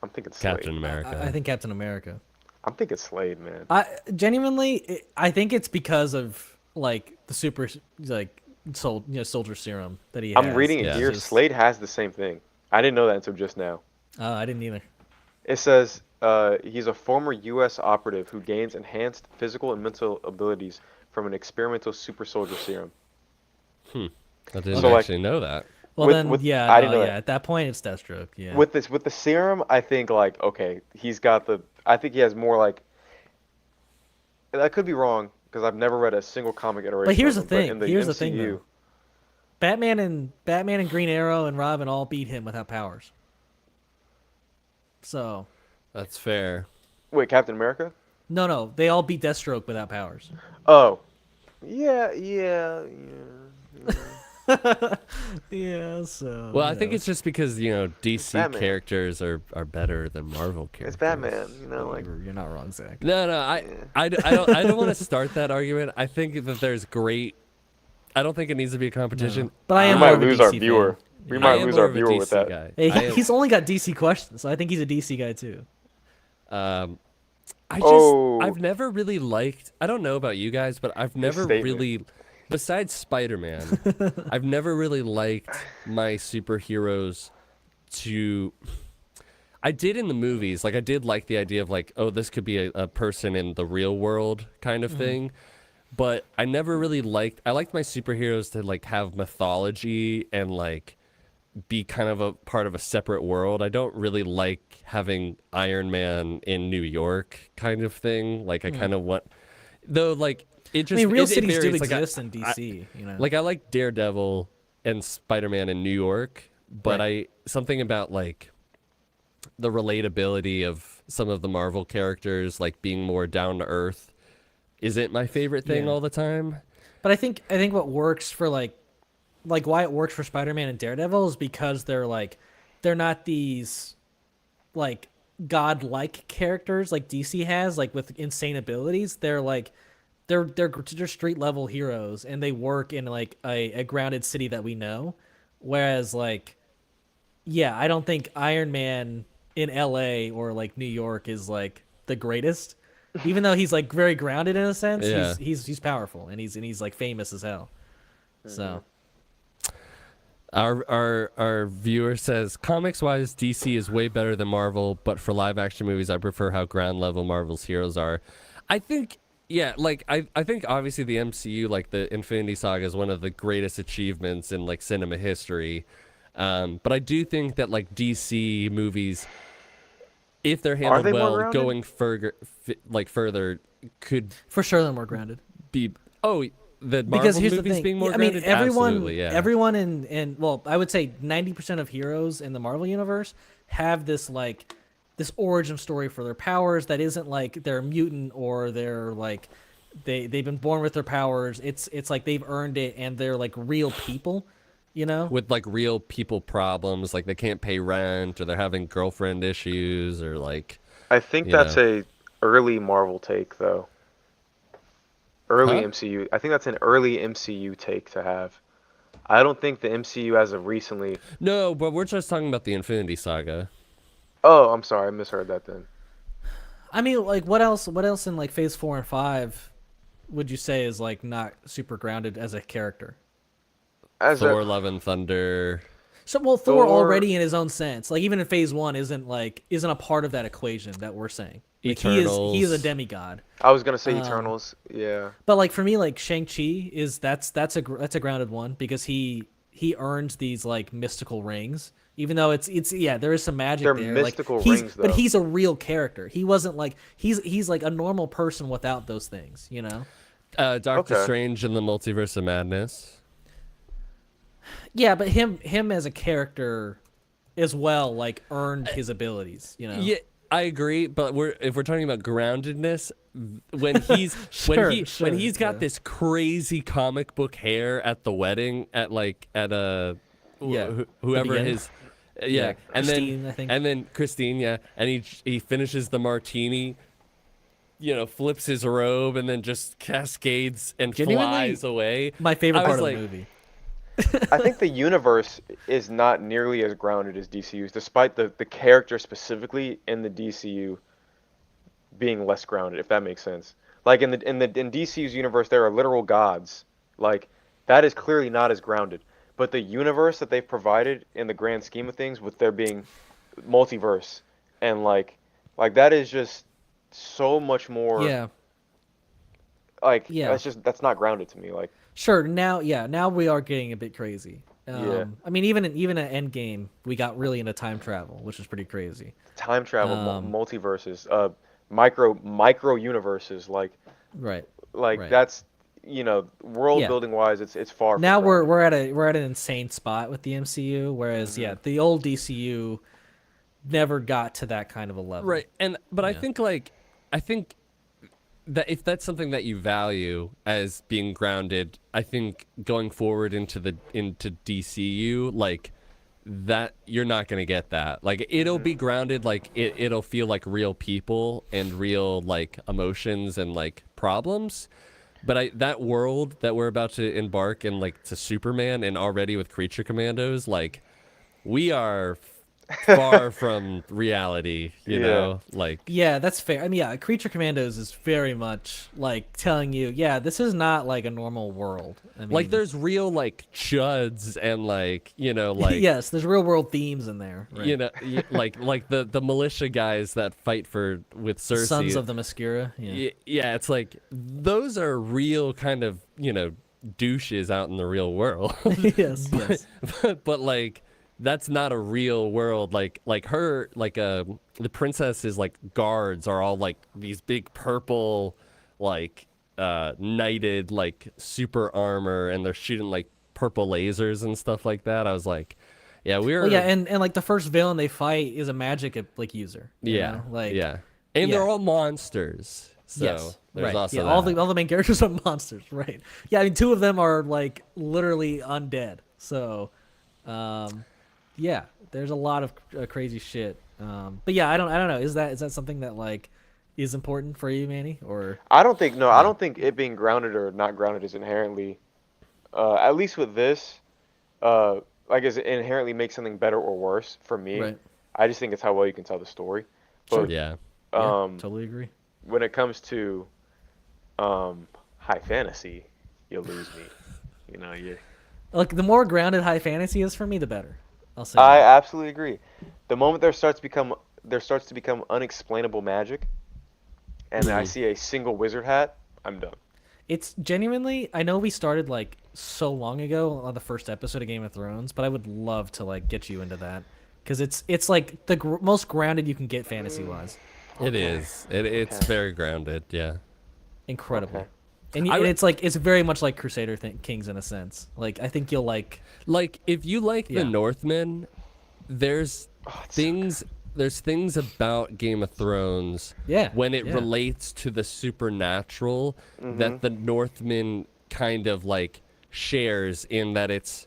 I'm thinking Slade. Captain America. I think Captain America. I'm thinking Slade, man. I genuinely, I think it's because of like the super like soldier serum that he has. I'm reading it yeah. here. Just- Slade has the same thing. I didn't know that until just now. I didn't either. It says he's a former U.S. operative who gains enhanced physical and mental abilities from an experimental super soldier serum. I didn't So, like, actually know that. Well, then, yeah, I didn't know yeah. that. At that point, it's Deathstroke. Yeah. With the serum, I think like okay, I think he has more like. I could be wrong because I've never read a single comic iteration. But here's of the him, thing. in the Here's MCU, the thing, though. Batman and Green Arrow and Robin all beat him without powers. So, That's fair. Wait, Captain America? no, they all beat Deathstroke without powers. Oh, yeah. Yeah. So. Well, I think it's just because DC Batman. characters are better than Marvel characters. It's Batman. Like you're not wrong, Zach. No, I don't want to start that argument. I think that there's great. I don't think it needs to be a competition. But I we am more might of a lose our DC viewer. fan. We I might am lose more our of a viewer with DC that. guy. Hey, I am- he's only got DC questions, so I think he's a DC guy too. Oh. I've never really liked. I don't know about you guys, but I've never statement. really, besides Spider-Man, I've never really liked my superheroes to. I did in the movies, like I did like the idea of like, oh, this could be a person in the real world kind of thing. But I never really liked. I liked my superheroes to like have mythology and like be kind of a part of a separate world. I don't really like having Iron Man in New York kind of thing. Like I kind of want, though. Like it just. I mean, real it cities do varies. Like, exist in DC. Like I like Daredevil and Spider-Man in New York, but something about like the relatability of some of the Marvel characters, like being more down to earth, isn't my favorite thing Yeah. all the time. But I think what works for like why it works for Spider-Man and Daredevil is because they're not these like godlike characters like DC has, like with insane abilities. They're like they're street level heroes, and they work in like a grounded city that we know. Whereas like, yeah, I don't think Iron Man in LA or like New York is like the greatest. Even though he's like very grounded in a sense, Yeah. he's powerful and he's like famous as hell. So Our viewer says, comics wise, DC is way better than Marvel, but for live action movies, I prefer how ground level Marvel's heroes are. I think, yeah, like I think obviously the MCU, like the Infinity Saga, is one of the greatest achievements in like cinema history. But I do think that like DC movies, if they're handled they more well, grounded? going further, could for sure they're more grounded. be the Marvel Because here's the movies thing. being more I mean, grounded. everyone, Absolutely, yeah. everyone in well, I would say 90% of heroes in the Marvel universe have this origin story for their powers that isn't like they're a mutant or they're like they've been born with their powers. It's like they've earned it and they're like real people. you know? With like real people problems, like they can't pay rent or they're having girlfriend issues or like, I think you that's know. a early Marvel take though. Early Huh? MCU. I think that's an early MCU take to have. I don't think the MCU as of recently. No, but we're just talking about the Infinity Saga. Oh, I'm sorry, I misheard that then. I mean, like, what else? What else in like Phase 4 and 5 would you say is like not super grounded as a character? As a Thor, Love and Thunder. So, well, Thor Thor, already in his own sense, like even in Phase 1, isn't a part of that equation that we're saying. Like he is a Eternals. demigod. I was gonna say Um, Eternals. Yeah. But like for me, like Shang-Chi is that's a grounded one because he earns these like mystical rings. Even though it's yeah, there is some magic They're there. Like mystical rings though. he's a real character. He wasn't like he's like a normal person without those things, you know? Doctor Okay. Strange and the Multiverse of Madness. Yeah, but him as a character as well, like earned his abilities, you know? Yeah, I agree, but if we're talking about groundedness, when he's Sure, when he's got yeah. this crazy comic book hair at the wedding at like at a Yeah, whoever beginning. his Yeah, and Christine, then I think. and then Christine, yeah, and he finishes the martini, flips his robe and then just cascades and Genuinely, flies away. My favorite I part was of the like, movie. I think the universe is not nearly as grounded as DCU's, despite the character specifically in the DCU being less grounded, if that makes sense. Like in DCU's universe, there are literal gods. Like that is clearly not as grounded. But the universe that they've provided in the grand scheme of things, with there being multiverse and like that is just so much more. Yeah. Like Yeah. that's not grounded to me. Like Sure. Now we are getting a bit crazy. Yeah. I mean, even at Endgame, we got really into time travel, which is pretty crazy. time travel, Um, multiverses, micro universes, Right. like Right. that's world Yeah. building wise, it's far Now from we're grounded. we're at an insane spot with the MCU, whereas yeah, the old DCU never got to that kind of a level. right, but I Yeah. think I think that if that's something that you value as being grounded, I think going forward into DCU, like that you're not going to get that. Like it'll be grounded, like it'll feel like real people and real like emotions and like problems. But that world that we're about to embark in, like to Superman and already with Creature Commandos, like we are far from reality, Yeah. like Yeah, that's fair. I mean, yeah, Creature Commandos is very much like telling you, yeah, this is not like a normal world. I mean, like there's real like chuds and like like yes, there's real world themes in there. Right? like the militia guys that fight with Cersei. Sons of the Mascura. Yeah. Yeah, it's like those are real kind of douches out in the real world. yes. Yes. but like that's not a real world. Like her the princess's like guards are all like these big purple like knighted like super armor, and they're shooting like purple lasers and stuff like that. I was like, yeah, Well, yeah, and like the first villain they fight is a magic like user. You yeah know? Like yeah, and yeah. they're all monsters. So yes, there's right. also Yeah, that. all the main characters are monsters, right? Yeah, I mean, two of them are like literally undead. So, yeah, there's a lot of crazy shit. But yeah, I don't know. Is that something that like is important for you, Manny? Or I don't think no, I don't think it being grounded or not grounded is inherently, at least with this, like is it inherently makes something better or worse for me. right? I just think it's how well you can tell the story. Sure. But Yeah. Yeah, um, totally agree. when it comes to high fantasy, you lose me. You. Like the more grounded high fantasy is for me, the better. I'll say. I that. absolutely agree. The moment there starts to become unexplainable magic, and I see a single wizard hat, I'm done. It's genuinely. I know we started like so long ago on the first episode of Game of Thrones, but I would love to like get you into that because it's like the most grounded you can get fantasy wise. It is. It's Okay. very grounded. Yeah. Incredibly. Okay. And, I and re- it's like it's very much like Crusader Kings in a sense. Like I think you'll like. Like if you like Yeah. the Northmen, there's Oh, it's so good. there's things about Game of Thrones Yeah, when it yeah. relates to the supernatural that the Northmen kind of like shares, in that it's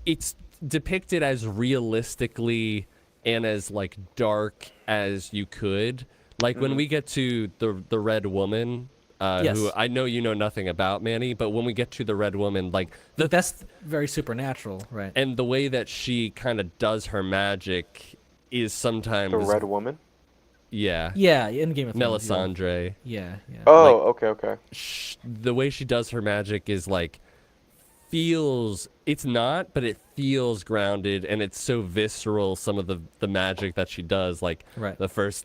it's depicted as realistically and as like dark as you could. Like when we get to the Red Woman, Yes. who I know you know nothing about, Manny, but when we get to the Red Woman, like That's very supernatural, right? and the way that she kind of does her magic is sometimes The Red Woman. yeah, Yeah, in Game of Thrones. Melisandre. Yeah, yeah. Oh, okay. The way she does her magic is like feels it's not, but it feels grounded, and it's so visceral. Some of the magic that she does, like Right. the first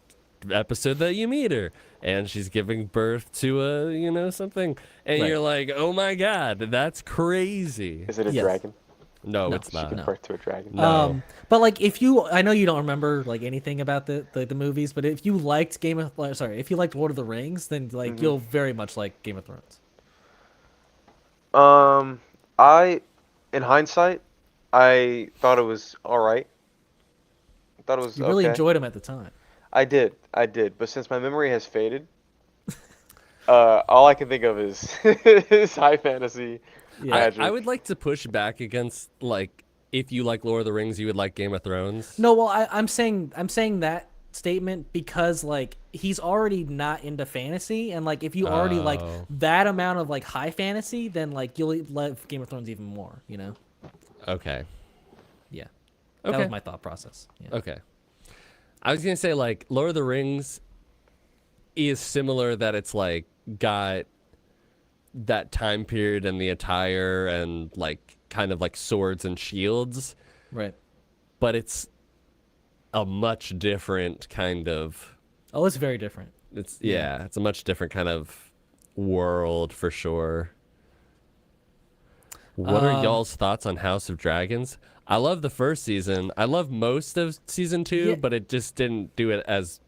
episode that you meet her, and she's giving birth to a something, and Right. you're like, oh my god, that's crazy. Is it a Yes. dragon? No, No, it's She not. gave birth to a dragon. No. But like, I know you don't remember like anything about the movies, but if you liked if you liked Lord of the Rings, then like you'll very much like Game of Thrones. In hindsight, I thought it was all right. I thought it was You really okay. enjoyed them at the time. I did. But since my memory has faded, all I can think of is is high fantasy Yeah. magic. I would like to push back against like if you like Lord of the Rings, you would like Game of Thrones. No, well, I'm saying that statement because like he's already not into fantasy, and like if you already like Oh. that amount of like high fantasy, then like you'll love Game of Thrones even more. You know? Okay. Yeah. That Okay. was my thought process. Yeah. Okay. I was gonna say like Lord of the Rings is similar that it's like got that time period and the attire and like kind of like swords and shields, Right. but it's a much different kind of Oh, it's very different. it's a much different kind of world for sure. What are y'all's thoughts on House of Dragons? I love the first season. I love most of season 2, Yeah. but it just didn't do it as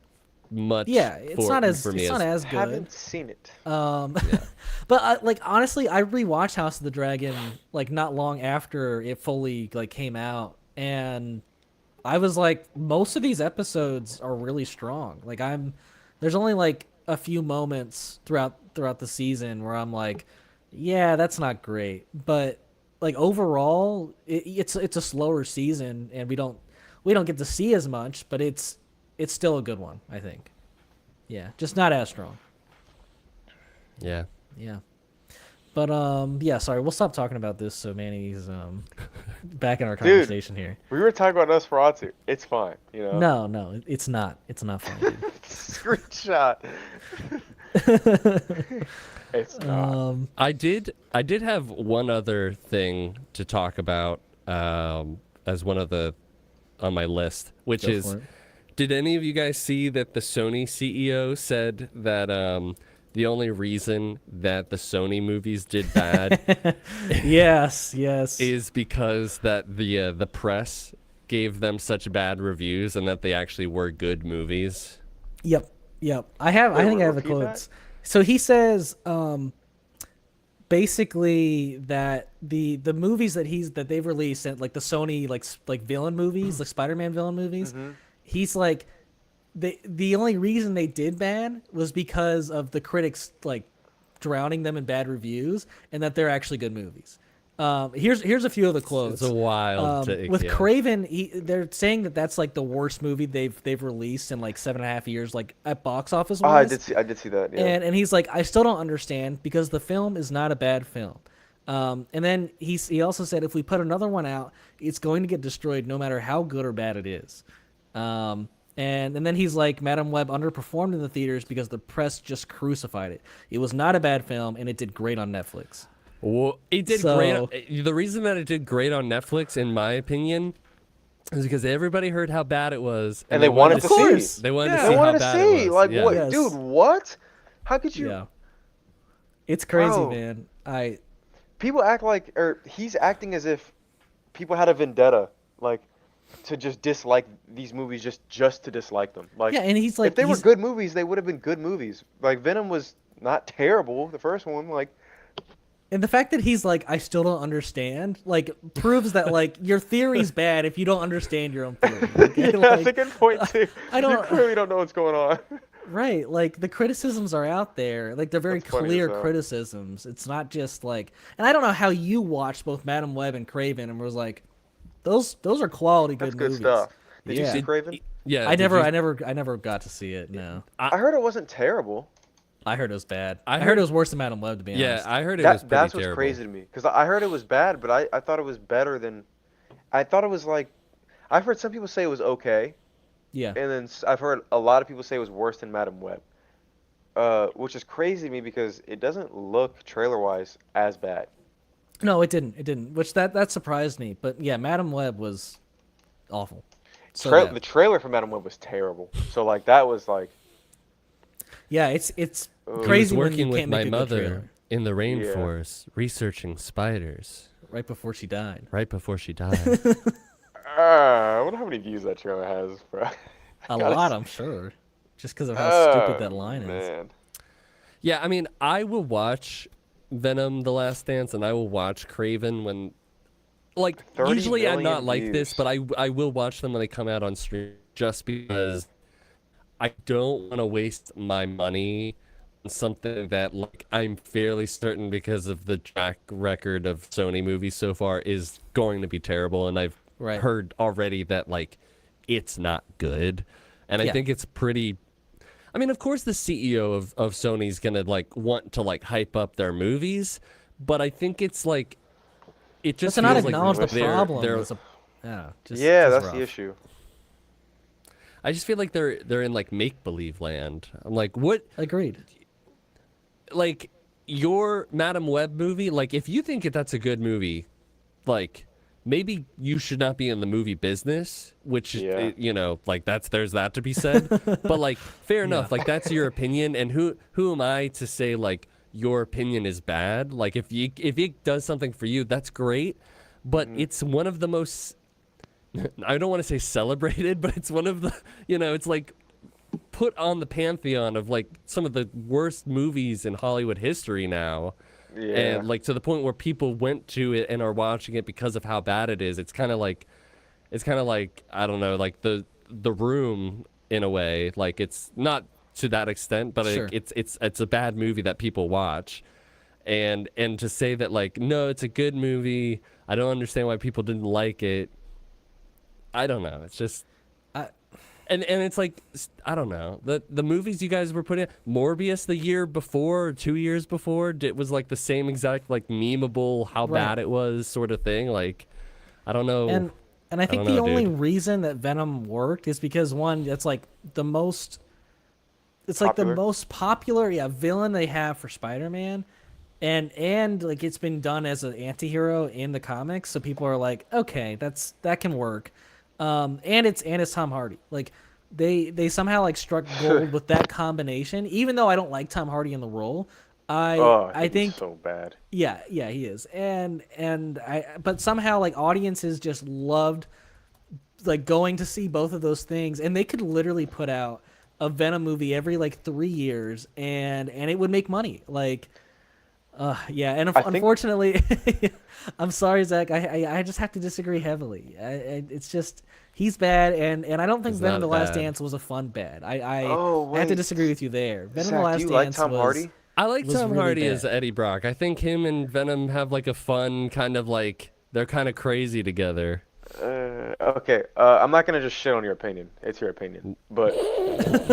much. Yeah, it's not as good. haven't seen it. But like honestly, I rewatched House of the Dragon like not long after it fully like came out, and I was like, most of these episodes are really strong. Like there's only like a few moments throughout the season where I'm like, yeah, that's not great, but like overall, it's a slower season, and we don't get to see as much, but it's still a good one, I think. Yeah, just not as strong. Yeah. Yeah. But yeah, sorry, we'll stop talking about this so Manny's back in our conversation here. We were talking about Nosferatu. It's fine, you know. No, it's not. It's not funny. Dude. Screenshot. It's not. I did have one other thing to talk about as one of the on my list, which Go is for it. did any of you guys see that the Sony CEO said that the only reason that the Sony movies did bad Yes. is because that the press gave them such bad reviews and that they actually were good movies? Yep. I think I have the repeat that? quotes. So he says basically that the movies that they've released, and like the Sony like villain movies, like Spider-Man villain movies, he's like the only reason they did bad was because of the critics like drowning them in bad reviews, and that they're actually good movies. Here's a few of the quotes. It's a wild take, with yeah. Craven, they're saying that that's like the worst movie they've released in like 7.5 years, like at box office Oh, I wise. did see that. Yeah. And he's like, I still don't understand because the film is not a bad film. And then he also said if we put another one out, it's going to get destroyed no matter how good or bad it is. And then he's like, Madam Web underperformed in the theaters because the press just crucified it. It was not a bad film, and it did great on Netflix. Well, it did great. The reason that it did great on Netflix, in my opinion, is because everybody heard how bad it was, And they wanted to see. They wanted to Yeah, see I how wanted to bad see. it was. Like, yeah. what, Yes. dude? What? How could you? Yeah. It's crazy, Bro. man. People act like, or he's acting as if people had a vendetta, like, to just dislike these movies just to dislike them. Like, Yeah, and he's like, if they were good movies, they would have been good movies. Like, Venom was not terrible, the first one. Like, and the fact that he's like, I still don't understand, like, proves that like your theory's bad if you don't understand your own theory. Okay? yeah, Like, that's a good point too. I don't- You clearly don't know what's going on. right, like the criticisms are out there, like they're very That's funny as clear hell. criticisms. It's not just like, and I don't know how you watched both Madam Web and Craven and was like, Those are quality That's good good movies. stuff. Did you Yeah. see Craven? Yeah. I did never, you- I never got to see it. No, I heard it wasn't terrible. I heard it was bad. I I heard heard- it was worse than Madam Web, to be Yeah, honest. I heard it was pretty That's what's terrible. crazy to me because I heard it was bad, but I thought it was better than I thought it was like I've heard some people say it was okay, Yeah. and then I've heard a lot of people say it was worse than Madam Web. Which is crazy to me because it doesn't look trailer-wise as bad. No, it didn't. It didn't. Which that surprised me. But yeah, Madam Web was awful. So bad. The trailer for Madam Web was terrible. So like that was like Yeah, it's I was crazy when working you with can't my make a good mother trailer. in the rainforest, researching spiders Right before she died. right before she died. I wonder how many views that trailer has, bro. A Gotta lot, s- I'm sure. Just because of how stupid that line is. Man. Yeah, I mean, I will watch Venom: The Last Dance, and I will watch Craven when, like, 30 usually I'm not million like this, views. but I will watch them when they come out on stream, just because I don't want to waste my money on something that, like, I'm fairly certain because of the track record of Sony movies so far is going to be terrible, and I've Right. heard already that, like, it's not good, and I Yeah. think it's pretty. I mean, of course, the CEO of Sony's gonna like want to like hype up their movies, but I think it's like it just Just to not feels like acknowledge the they're- problem. they're- is just, Yeah, just that's rough. the issue. I just feel like they're in like make believe land. I'm like, what? Agreed. Like your Madam Web movie? Like if you think that's a good movie, like maybe you should not be in the movie business. Which Yeah. you know, like there's that to be said. But like fair enough. Like that's your opinion, and who am I to say like your opinion is bad? Like if it does something for you, that's great. But it's one of the most I don't want to say celebrated, but it's one of the it's like put on the pantheon of like some of the worst movies in Hollywood history now. Yeah. And like to the point where people went to it and are watching it because of how bad it is. It's kind of like I don't know, like the Room in a way. Like it's not to that extent, but Sure. it's a bad movie that people watch. And to say that like no, it's a good movie. I don't understand why people didn't like it. I don't know. It's just and it's like I don't know the movies you guys were putting Morbius the year before or 2 years before it was like the same exact like memeable how Right. bad it was sort of thing. Like I don't know. And I think don't the know, only dude. reason that Venom worked is because one, it's like the most Popular? popular villain they have for Spider-Man. And like it's been done as an anti-hero in the comics, so people are like, okay, that can work. And it's Tom Hardy. Like they somehow like struck gold with that combination. Even though I don't like Tom Hardy in the role, I think he's so bad. yeah, he is. But somehow like audiences just loved like going to see both of those things, and they could literally put out a Venom movie every like 3 years and it would make money. Like yeah, and I think- unfortunately, I'm sorry, Zach. I just have to disagree heavily. It's just he's bad, and I don't think He's Venom: not The Last bad. Dance was a fun bad. I have to wait. disagree with you there. Venom: Zach, The Last do you like Dance Tom was, Hardy? I like was Tom really Hardy bad. as Eddie Brock. I think him and Venom have like a fun kind of like they're kind of crazy together. Okay. I'm not gonna just shit on your opinion. It's your opinion, but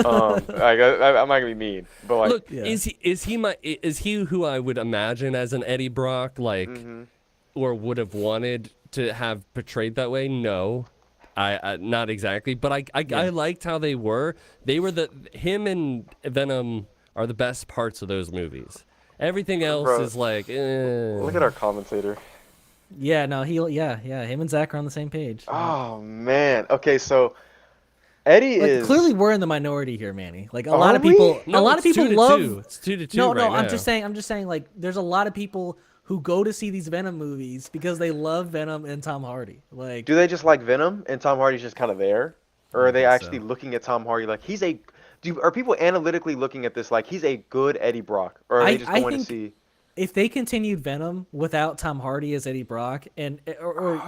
I'm not gonna be mean. But like, Look, Yeah. is he who I would imagine as an Eddie Brock like or would have wanted to have portrayed that way? No. I not exactly, but I liked how they were. They were him and Venom are the best parts of those movies. Everything else Bro, is like look at our commentator. Yeah, no, him and Zach are on the same page. Oh man. Okay, so Eddie Like is clearly we're in the minority here, Manny. Like a Are lot of we? people, No, a lot of it's people 2-2. love. It's 2-2 No, right I'm now. just saying. Like, there's a lot of people who go to see these Venom movies because they love Venom and Tom Hardy. Like, Do they just like Venom and Tom Hardy's just kind of there, or are they think actually so. looking at Tom Hardy like he's a? Are people analytically looking at this like he's a good Eddie Brock, or are they just I going to think- see? if they continued Venom without Tom Hardy as Eddie Brock or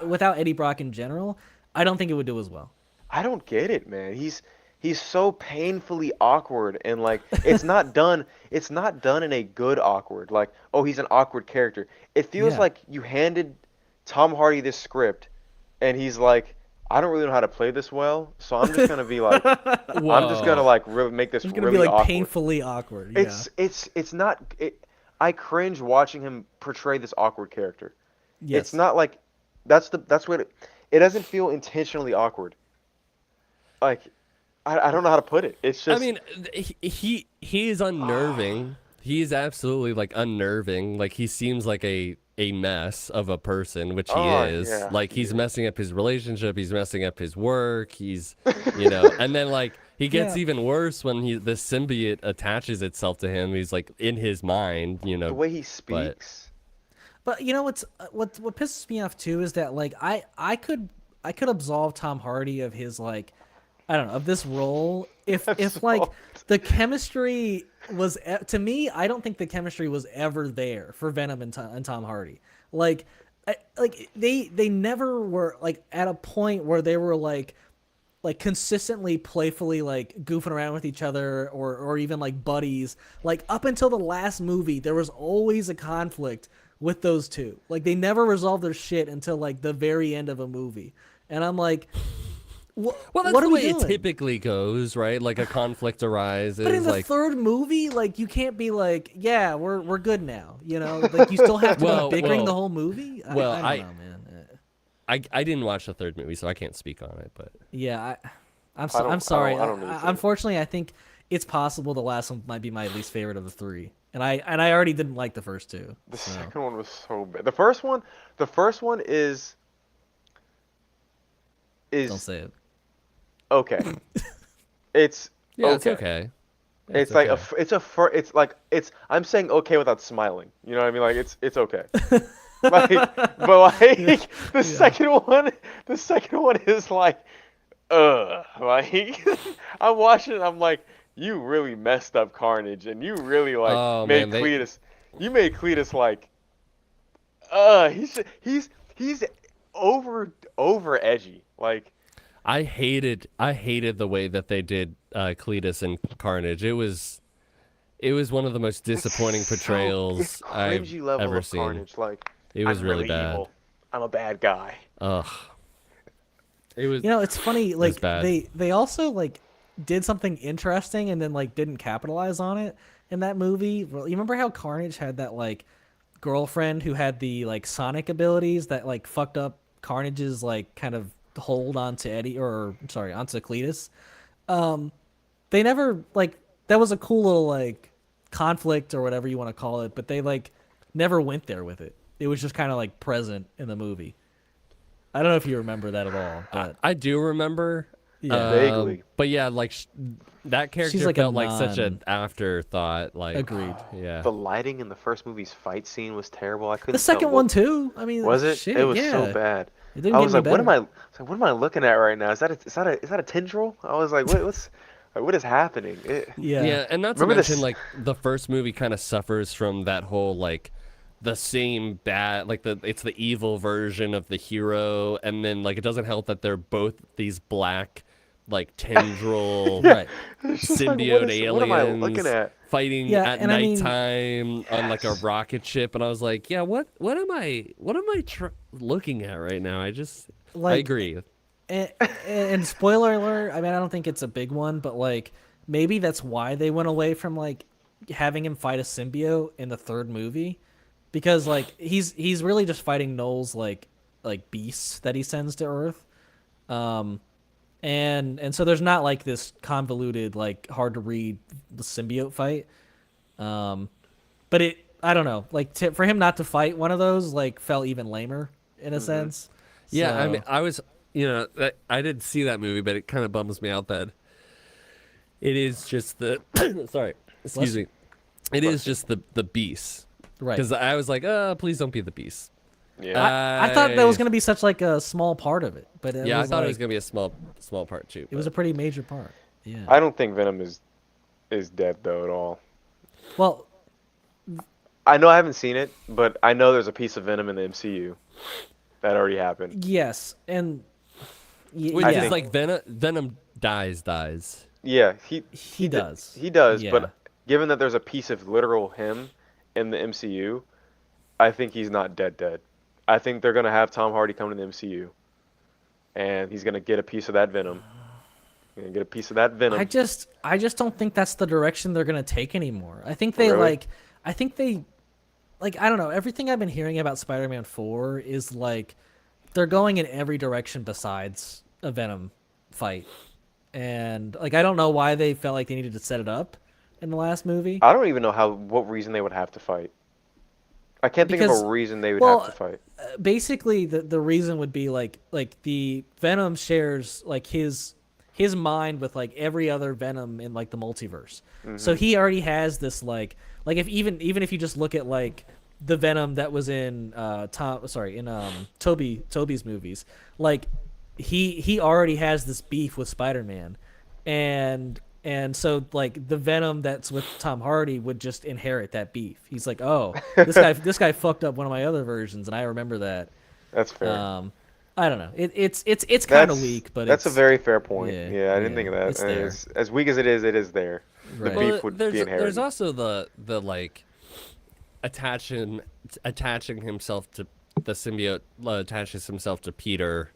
without Eddie Brock in general, I don't think it would do as well. I don't get it, man. He's so painfully awkward, and like it's not done. It's not done in a good awkward. Like, oh, he's an awkward character. It feels Yeah. like you handed Tom Hardy this script, and he's like, I don't really know how to play this well, so I'm just gonna be like, I'm just gonna Whoa. like really make this It's gonna be really like awkward. painfully awkward. Yeah. It's not. I cringe watching him portray this awkward character. It's Yes. not like that's what it doesn't feel intentionally awkward. Like I don't know how to put it. It's I just mean, he is unnerving. He is absolutely like unnerving. Like he seems like a mess of a person, which he oh is. yeah. Like he's messing up his relationship. He's messing up his work. He's, you know, and then like he gets Yeah. even worse when the symbiote attaches itself to him. He's like in his mind, you The know. way he But speaks. But you know what pisses me off too is that like I could absolve Tom Hardy of his like I don't know of this role if like Absolved. the chemistry was to me I don't think the chemistry was ever there for Venom and Tom Hardy like like they never were like at a point where they were like consistently playfully like goofing around with each other or even like buddies like up until the last movie there was always a conflict with those two like they never resolved their shit until like the very end of a movie and I'm like well, that's what the are way we it doing? typically goes, right? Like a conflict arises. But in the like third movie like you can't be like yeah we're good now you know like you still have to Well, be bickering well, the whole movie well, I don't know man I didn't watch the third movie, so I can't speak on it. But yeah I don't- I'm sorry I don't need to. unfortunately I think it's possible the last one might be my least favorite of the three and I already didn't like the first two The so. second one was so bad. The first one is Don't say it. okay. It's yeah, okay. it's okay. Yeah, It's like okay. it's like it's I'm saying okay without smiling. You know what I mean? Like it's okay. Like but like the second one is like like I'm watching it, I'm like you really messed up Carnage and you really like Oh made man, Cletus like he's over edgy. Like I hated the way that they did Cletus and Carnage. It was one of the most disappointing it's portrayals it's I've cringy level ever of seen. Carnage. Like It was I'm really bad. evil. I'm a bad guy. Ugh. It was. You know, it's funny. was Like bad. they also like did something interesting and then like didn't capitalize on it in that movie. Well, you remember how Carnage had that like girlfriend who had the like sonic abilities that like fucked up Carnage's like kind of hold onto Eddie or sorry onto Cletus. They never like that was a cool little like conflict or whatever you want to call it, but they like never went there with it. It was just kind of like present in the movie. I don't know if you remember that at all, but I do remember. Yeah. Vaguely. But yeah, like that character She's like a felt like such non- an afterthought. Like Agreed. Yeah. The lighting in the first movie's fight scene was terrible. I couldn't The tell second what- one too. I mean, Was it? Shit, It was yeah. so bad. It didn't I get was any like, better. what am I looking at right now? Is that a tendril? I was like, what's like, what is happening? Yeah. Yeah, and not to Remember mention this- like the first movie kind of suffers from that whole like the same bad like it's the evil version of the hero, and then like it doesn't help that they're both these black like tendril Right. It's just like, symbiote what aliens am I looking at? fighting Yeah, at and I mean- nighttime on like a Yes. rocket ship, and I was like, yeah, what am I looking at right now? I Like- agree. And spoiler alert, I mean, I don't think it's a big one, but like maybe that's why they went away from like having him fight a symbiote in the third movie, because like he's really just fighting Noel's like beasts that he sends to Earth, and so there's not like this convoluted like hard to read symbiote fight, but it I don't know like for him not to fight one of those like felt even lamer in a sense. Yeah, I So- mean, I was, I didn't see that movie, but it kind of bums me out that it is just the, sorry, excuse me, it is just the beast. right. Because I was like, please don't be the beast. Yeah. I thought that was gonna be such like a small part of it, but it Yeah, I was thought it like- was gonna be a small part too. It was a but- pretty major part. Yeah. I don't think Venom is dead though at all. Well, I know I haven't seen it, but I know there's a piece of Venom in the MCU that already happened. yes, and Which yeah, is like Venom dies. Yeah, he does. He does, Yeah. but given that there's a piece of literal him in the MCU, I think he's not dead. I think they're gonna have Tom Hardy come to the MCU. and he's gonna get a piece of that venom. He's gonna get a piece of that venom. I just don't think that's the direction they're gonna take anymore. I think Really? I think they, I don't know. Everything I've been hearing about Spider-Man 4 is like, they're going in every direction besides a Venom fight, and like I don't know why they felt like they needed to set it up in the last movie. I don't even know what reason they would have to fight. I can't think of Because, a reason they would well, have to fight. basically the reason would be like the Venom shares like his mind with like every other Venom in like the multiverse. So he already has this like if even if you just look at like the Venom that was in Toby's movies, like he already has this beef with Spider-Man, and so like the Venom that's with Tom Hardy would just inherit that beef. He's like, oh, this guy fucked up one of my other versions, and I remember that. That's fair. I don't know. It's kind of That's weak, but that's a it's, very fair point. yeah, Yeah, I didn't think of that. it's there. As weak as it is there. Right. The beef would be inherited. There's also the like attaching himself to the symbiote attaches himself to Peter.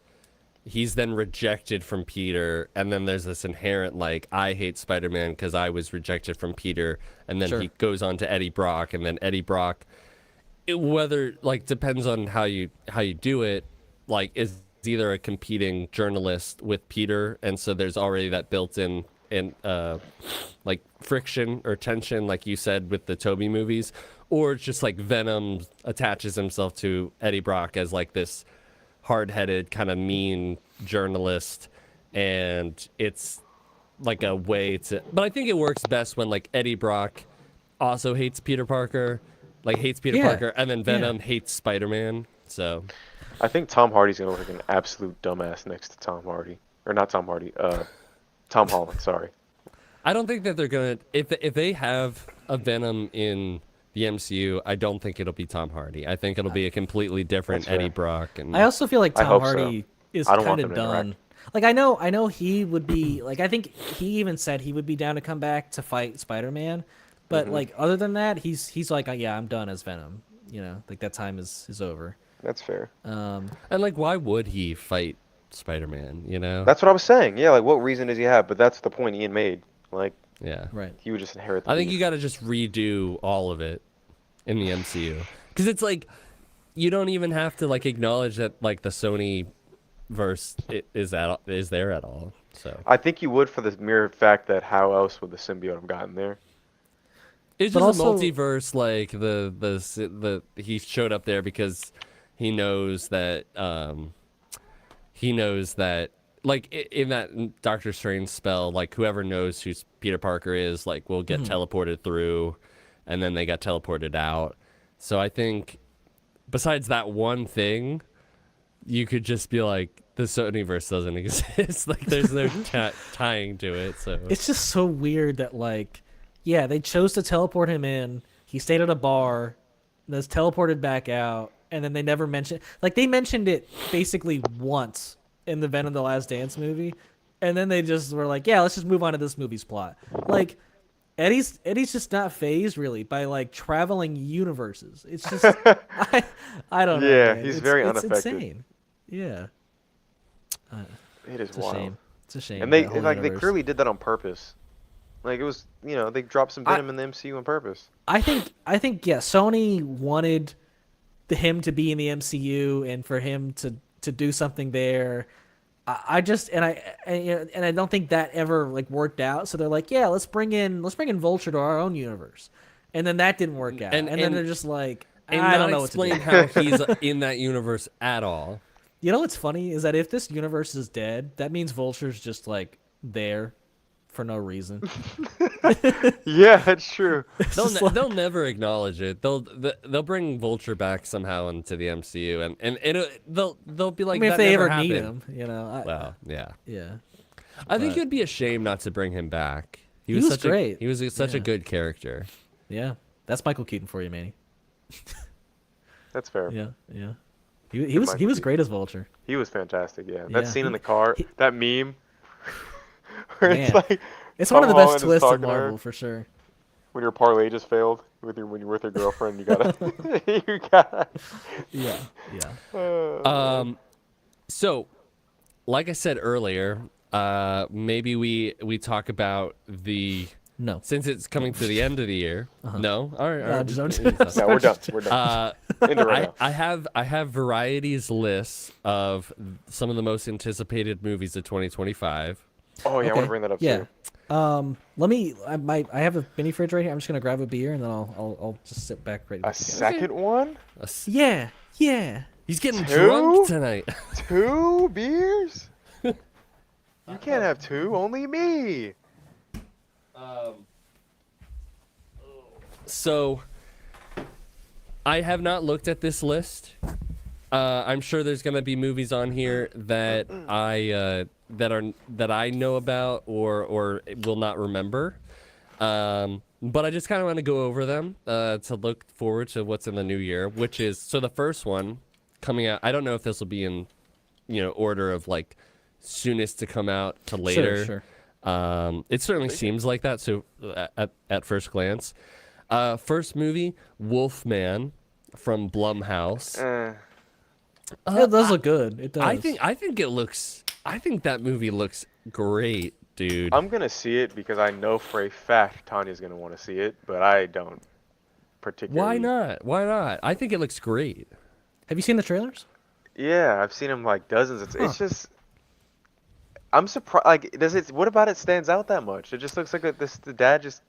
He's then rejected from Peter, and then there's this inherent like I hate Spider-Man because I was rejected from Peter, and then Sure. he goes on to Eddie Brock, and then Eddie Brock, whether like depends on how you do it, like is either a competing journalist with Peter, and so there's already that built-in like friction or tension, like you said with the Toby movies, or it's just like Venom attaches himself to Eddie Brock as like this hard-headed kind of mean journalist, and it's like a way to, but I think it works best when like Eddie Brock also hates Peter Parker, like hates Peter Yeah. Parker, and then Venom hates Spider-Man. So I think Tom Hardy's gonna look like an absolute dumbass next to Tom Hardy, or not Tom Hardy. Tom Holland. Sorry. I don't think that they're gonna, if they have a Venom in the MCU, I don't think it'll be Tom Hardy. I think it'll be a completely different That's fair. Eddie Brock. And I also feel like I Tom hope so. Hardy is I don't kind want of them to interact. done. Like I know he would be like, I think he even said he would be down to come back to fight Spider-Man, but like other than that, he's like, yeah, I'm done as Venom. You know, like that time is over. That's fair. and like, why would he fight Spider-Man? You know? That's what I was saying. Yeah, like what reason does he have? But that's the point Ian made. Like Yeah. Right. he would just inherit the I think beef. you got to just redo all of it in the MCU, because it's like you don't even have to like acknowledge that like the Sony verse is there at all. So I think you would for the mere fact that how else would the symbiote have gotten there? it's But just also- a multiverse. Like the he showed up there because he knows that like in that Doctor Strange spell, like whoever knows who Peter Parker is, like will get teleported through, and then they got teleported out. So I think besides that one thing, you could just be like, the Sonyverse doesn't exist. Like there's no tying to it. So It's just so weird that like, yeah, they chose to teleport him in. He stayed at a bar, was teleported back out, and then they never mentioned. Like they mentioned it basically once in the Venom: The Last Dance movie, and then they just were like, yeah, let's just move on to this movie's plot. Like Eddie's just not phased really by like traveling universes. It's just I don't know. Yeah, man. he's It's- very it's unaffected. insane. Yeah, It is it's a wild. shame. It's a shame. And they that whole like they universe. clearly did that on purpose. Like it was, they dropped some Venom in the MCU on purpose. I think yeah, Sony wanted him to be in the MCU and for him to do something there. I just and I don't think that ever like worked out. So they're like, yeah, let's bring in Vulture to our own universe, and then that didn't work out. And then they're just like, and I not don't know what to explain do. how he's in that universe at all. You know what's funny is that if this universe is dead, that means Vulture's just like there for no reason. Yeah, that's true. They'll never acknowledge it. They'll bring Vulture back somehow into the MCU, and they'll be like, I mean, if that they never ever need happened. him, you know. Well, yeah. Yeah. I think But- it'd be a shame not to bring him back. He was such great. He was such a Yeah. good character. Yeah. That's Michael Keaton for you, Manny. That's fair. Yeah. Yeah. He was Michael great as Vulture. He was fantastic. Yeah, Yeah, that scene in he- the car, that meme, where it's Man. like It's one of the Tom best Holland is twists of talking to her. Marvel for sure. when your parlay just failed when you're with your girlfriend, you gotta you gotta. Yeah. Yeah. So, like I said earlier, maybe we talk about the No. since it's coming to the end of the year. No, all right, all right. No, we're done. We're done. End it right now. I have Variety's lists of some of the most anticipated movies of 2025. Oh yeah, I want Okay. to bring that up Yeah. too. Let me. I have a mini fridge right here. I'm just gonna grab a beer and then I'll just sit back ready. A second one? Yeah. Yeah. He's getting Two? drunk tonight. 2 beers? You can't have 2. Only me. So, I have not looked at this list. I'm sure there's gonna be movies on here that I know about or will not remember. But I just kind of want to go over them to look forward to what's in the new year, which is so the first one coming out. I don't know if this will be in order of like soonest to come out to later. Sure. It certainly seems like that. So at first glance, first movie Wolfman from Blumhouse. It does look good. It does. I think it looks. I think that movie looks great, dude. I'm gonna see it because I know for a fact Tanya's gonna want to see it, but I don't particularly. Why not? Why not? I think it looks great. Have you seen the trailers? Yeah, I've seen him like dozens. It's just. I'm surprised. Like, does it? What about it stands out that much? It just looks like the dad just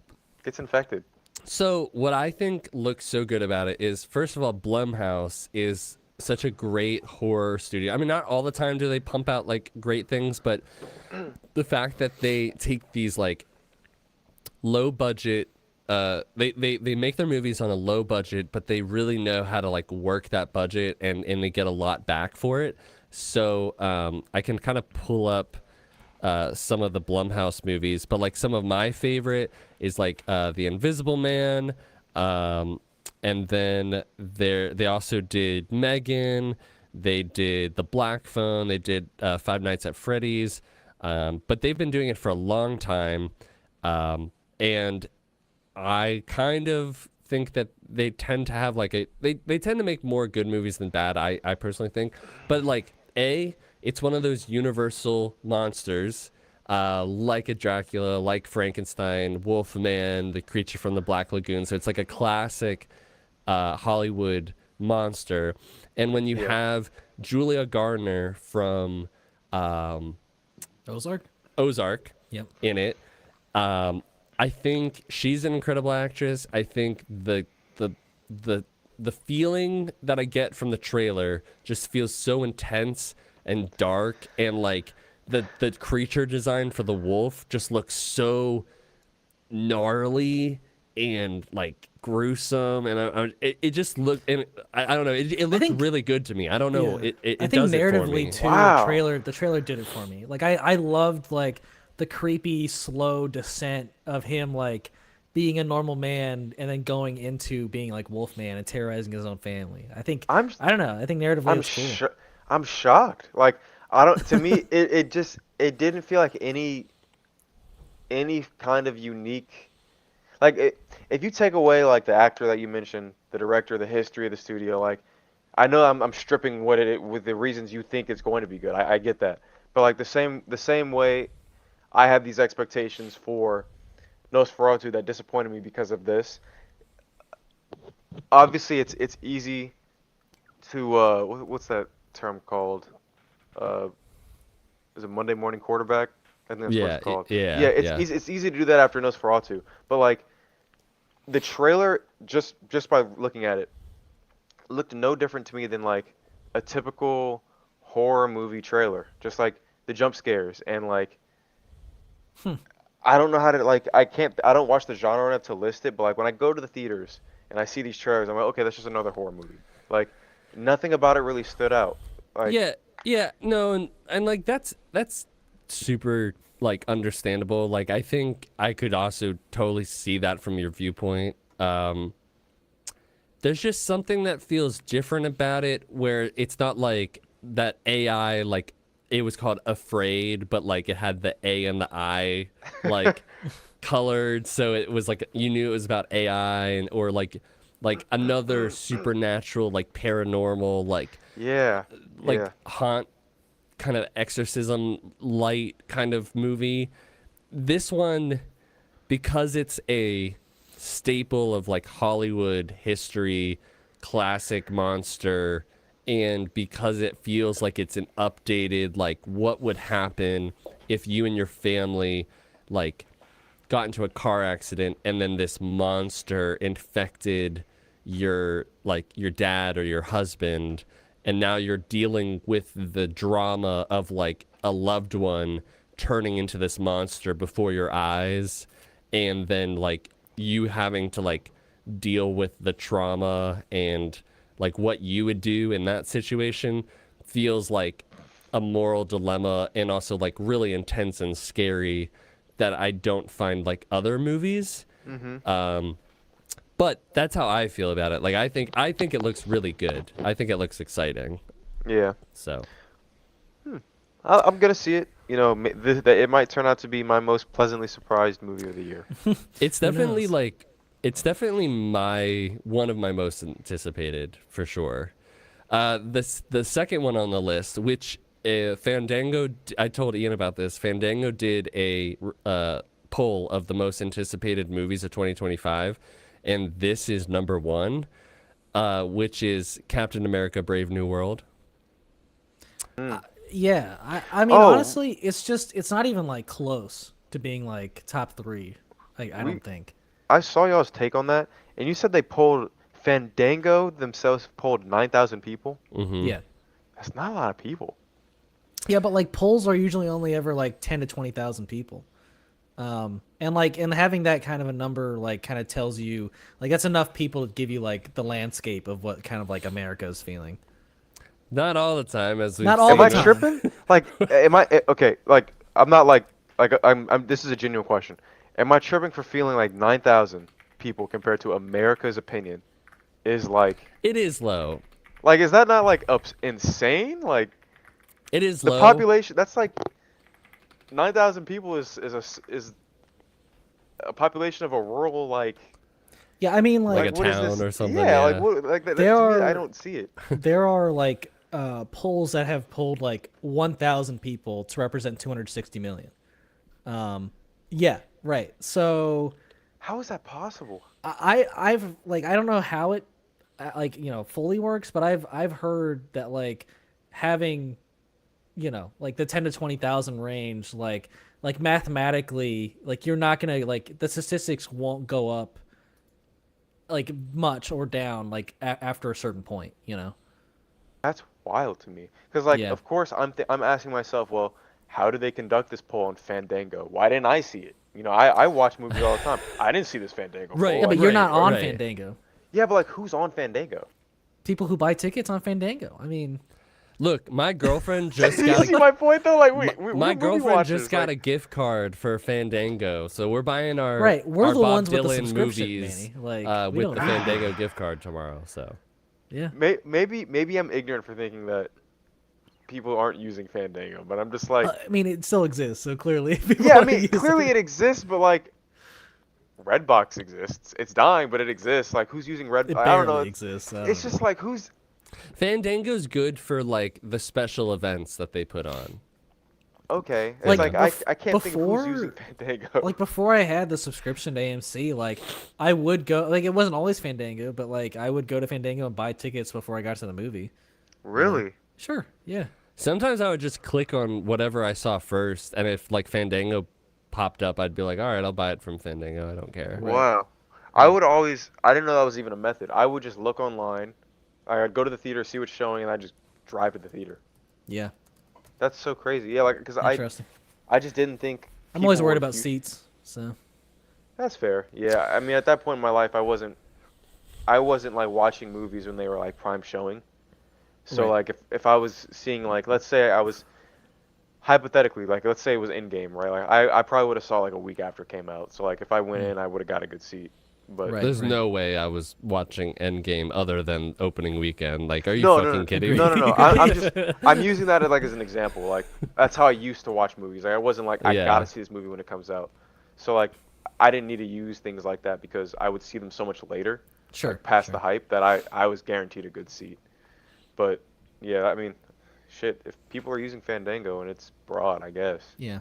gets infected. So what I think looks so good about it is, first of all, Blumhouse is such a great horror studio. I mean, not all the time do they pump out like great things, but the fact that they take these like low budget, they make their movies on a low budget, but they really know how to like work that budget and they get a lot back for it. So I can kind of pull up some of the Blumhouse movies, but like some of my favorite is like The Invisible Man, and then they also did Megan, they did The Black Phone, they did Five Nights at Freddy's, but they've been doing it for a long time, and I kind of think that they tend to have like they tend to make more good movies than bad, I personally think, but like it's one of those universal monsters, like a Dracula, like Frankenstein, Wolfman, the creature from the Black Lagoon. So it's like a classic Hollywood monster. And when you have Julia Garner from Ozark. Yep. in it, I think she's an incredible actress. I think the feeling that I get from the trailer just feels so intense and dark, and like the creature design for the wolf just looks so gnarly and like gruesome, and it just looked, and I don't know, it looked really good to me. I don't know, Yeah. it I think does it for narratively me. too. Wow. The trailer did it for me. Like I loved like the creepy slow descent of him like being a normal man and then going into being like Wolfman and terrorizing his own family. I don't know. I think narratively it's cool. I'm shocked. Like, I don't. To me, it didn't feel like any kind of unique. Like, if you take away like the actor that you mentioned, the director, the history of the studio, like, I know I'm stripping what it with the reasons you think it's going to be good. I get that, but like the same way, I have these expectations for Nosferatu that disappointed me because of this. Obviously, it's easy to what's that term called? Is it Monday morning quarterback? I think that's what it's called. yeah, It's easy to do that after Nosferatu, but like the trailer, just by looking at it, looked no different to me than like a typical horror movie trailer. Just like the jump scares and like I don't know how to like I don't watch the genre enough to list it, but like when I go to the theaters and I see these trailers, I'm like, okay, that's just another horror movie. Like nothing about it really stood out. Like, no, and like that's super like understandable. Like I think I could also totally see that from your viewpoint. There's just something that feels different about it, where it's not like that AI, like it was called Afraid, but like it had the A and the I like colored, so it was like you knew it was about AI, and or like another supernatural, like paranormal, like yeah. haunt kind of exorcism light kind of movie. This one, because it's a staple of like Hollywood history, classic monster, and because it feels like it's an updated, like what would happen if you and your family like got into a car accident and then this monster infected your dad or your husband, and now you're dealing with the drama of like a loved one turning into this monster before your eyes, and then like you having to like deal with the trauma and like what you would do in that situation, feels like a moral dilemma and also like really intense and scary that I don't find like other movies. But that's how I feel about it. Like I think it looks really good. I think it looks exciting. Yeah. So I'm gonna see it. You know, it might turn out to be my most pleasantly surprised movie of the year. it's definitely knows? like it's definitely one of my most anticipated for sure. The second one on the list, which Fandango, I told Ian about this. Fandango did a poll of the most anticipated movies of 2025, and this is number one, which is Captain America: Brave New World. Yeah, I mean, Oh. honestly, it's not even like close to being like top 3. Like, I don't think. I saw y'all's take on that, and you said they polled Fandango themselves polled 9,000 people. Mm-hmm. Yeah. That's not a lot of people. Yeah, but like polls are usually only ever like 10 to 20,000 people. And having that kind of a number like kind of tells you like that's enough people to give you like the landscape of what kind of like America is feeling. Not all the time, as we've Not all seen. Am I the time. tripping? Like, am I okay? Like, I'm not like I'm. This is a genuine question. Am I tripping for feeling like 9,000 people compared to America's opinion is like It is low. is that not like insane? Like It is the low. population. That's like 9,000 people is a population of a rural like. Yeah, I mean Like a what is town this? or something, Yeah, yeah. like what? Like that. There To me, I are- don't see it. there are like polls that have polled like 1,000 people to represent 260 million. Yeah, right. So How is that possible? I've like I don't know how it like fully works, but I've heard that like having like the 10 to 20,000 range like mathematically like you're not gonna like the statistics won't go up like much or down like after a certain point. That's wild to me. Because like, Yeah. of course, I'm asking myself, well, how did they conduct this poll on Fandango? Why didn't I see it? You know, I watch movies all the time. I didn't see this Fandango Right, poll. Yeah, but Like, you're Right, not on right. Fandango. yeah, but like, who's on Fandango? People who buy tickets on Fandango. I mean, Look, my girlfriend just You got see my point though? Like, we my we're movie girlfriend watchers, just got a like, gift card for Fandango, so we're buying our right, we're our the Bob ones with the Dylan subscription, movies Manny. Like, we with the don't- Fandango gift card tomorrow. So yeah. maybe I'm ignorant for thinking that people aren't using Fandango, but I'm just like, I mean, it still exists, so clearly. people yeah, I are mean, using clearly it exists, but like, Redbox exists. It's dying, but it exists. Like, who's using Red? It I don't know. barely exists. I don't It's know. just like who's. Fandango's good for like the special events that they put on. Okay, it's Like, like I can't think of who's using before- Fandango. like before I had the subscription to AMC, like I would go like it wasn't always Fandango, but like I would go to Fandango and buy tickets before I got to the movie. Really? Sure, yeah. Sometimes I would just click on whatever I saw first, and if like Fandango popped up, I'd be like, all right, I'll buy it from Fandango. I don't care. Right. Wow. I would always. I didn't know that was even a method. I would just look online. I'd go to the theater, see what's showing, and I'd just drive to the theater. Yeah. That's so crazy. Yeah, like because I Interesting. just didn't think. I'm always people worried were about hu- seats, so That's fair. Yeah, I mean at that point in my life, I wasn't like watching movies when they were like prime showing. So Right. like if I was seeing like let's say I was hypothetically like let's say it was Endgame, right? Like I probably would have saw like a week after it came out. So like if I went in, I would have got a good seat. But Right. There's no way I was watching Endgame other than opening weekend. Like, are you no, fucking no, no, kidding me? no, no, no. I'm using that as an example. Like that's how I used to watch movies. Like I wasn't like I Yeah. gotta see this movie when it comes out. So like I didn't need to use things like that because I would see them so much later, sure. past sure. the hype, that I was guaranteed a good seat. But yeah, I mean, shit, if people are using Fandango and it's broad, I guess. Yeah.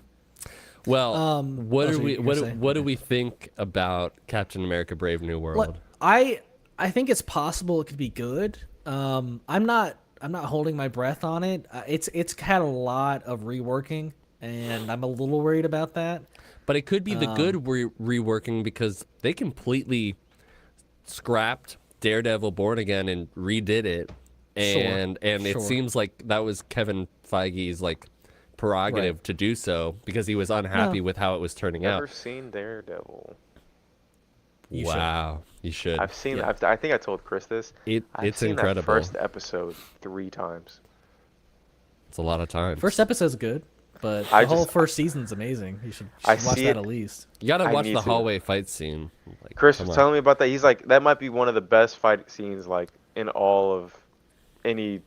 Well, what oh, do so we you were gonna what say? what do Okay. we think about Captain America: Brave New Look, World? I think it's possible it could be good. I'm not holding my breath on it. It's had a lot of reworking, and I'm a little worried about that. But it could be the good reworking because they completely scrapped Daredevil Born Again and redid it. Sure, And it sure. seems like that was Kevin Feige's like prerogative Right. to do so because he was unhappy No. with how it was turning Never out. seen Daredevil. You should. Wow, you should. I've seen. Yeah. I think I told Chris this. I've It's seen that incredible. first episode 3 times. It's a lot of time. First episode's good, but I the whole just- first season's amazing. You should I watch see that it- at least. You gotta I watch need the to. hallway fight scene. Like, Chris come was on. telling me about that. He's like, that might be one of the best fight scenes like in all of any.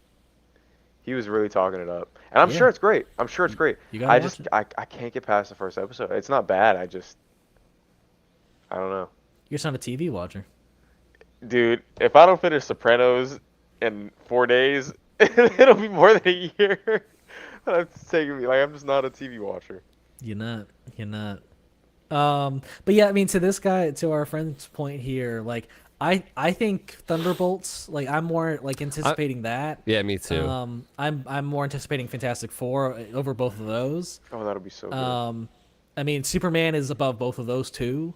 He was really talking it up, and I'm Yeah. sure it's great. I'm sure it's great. You gotta I watch just it. I can't get past the first episode. It's not bad. I don't know. You're just not a TV watcher. Dude, if I don't finish Sopranos in 4 days, it'll be more than a year. That's taking me. Like, I'm just not a TV watcher. You're not. You're not. But yeah, I mean, to our friend's point here, like, I think Thunderbolts, like, I'm more like anticipating that. Yeah, me too. I'm more anticipating Fantastic Four over both of those. Oh, that'll be so good. I mean, Superman is above both of those too.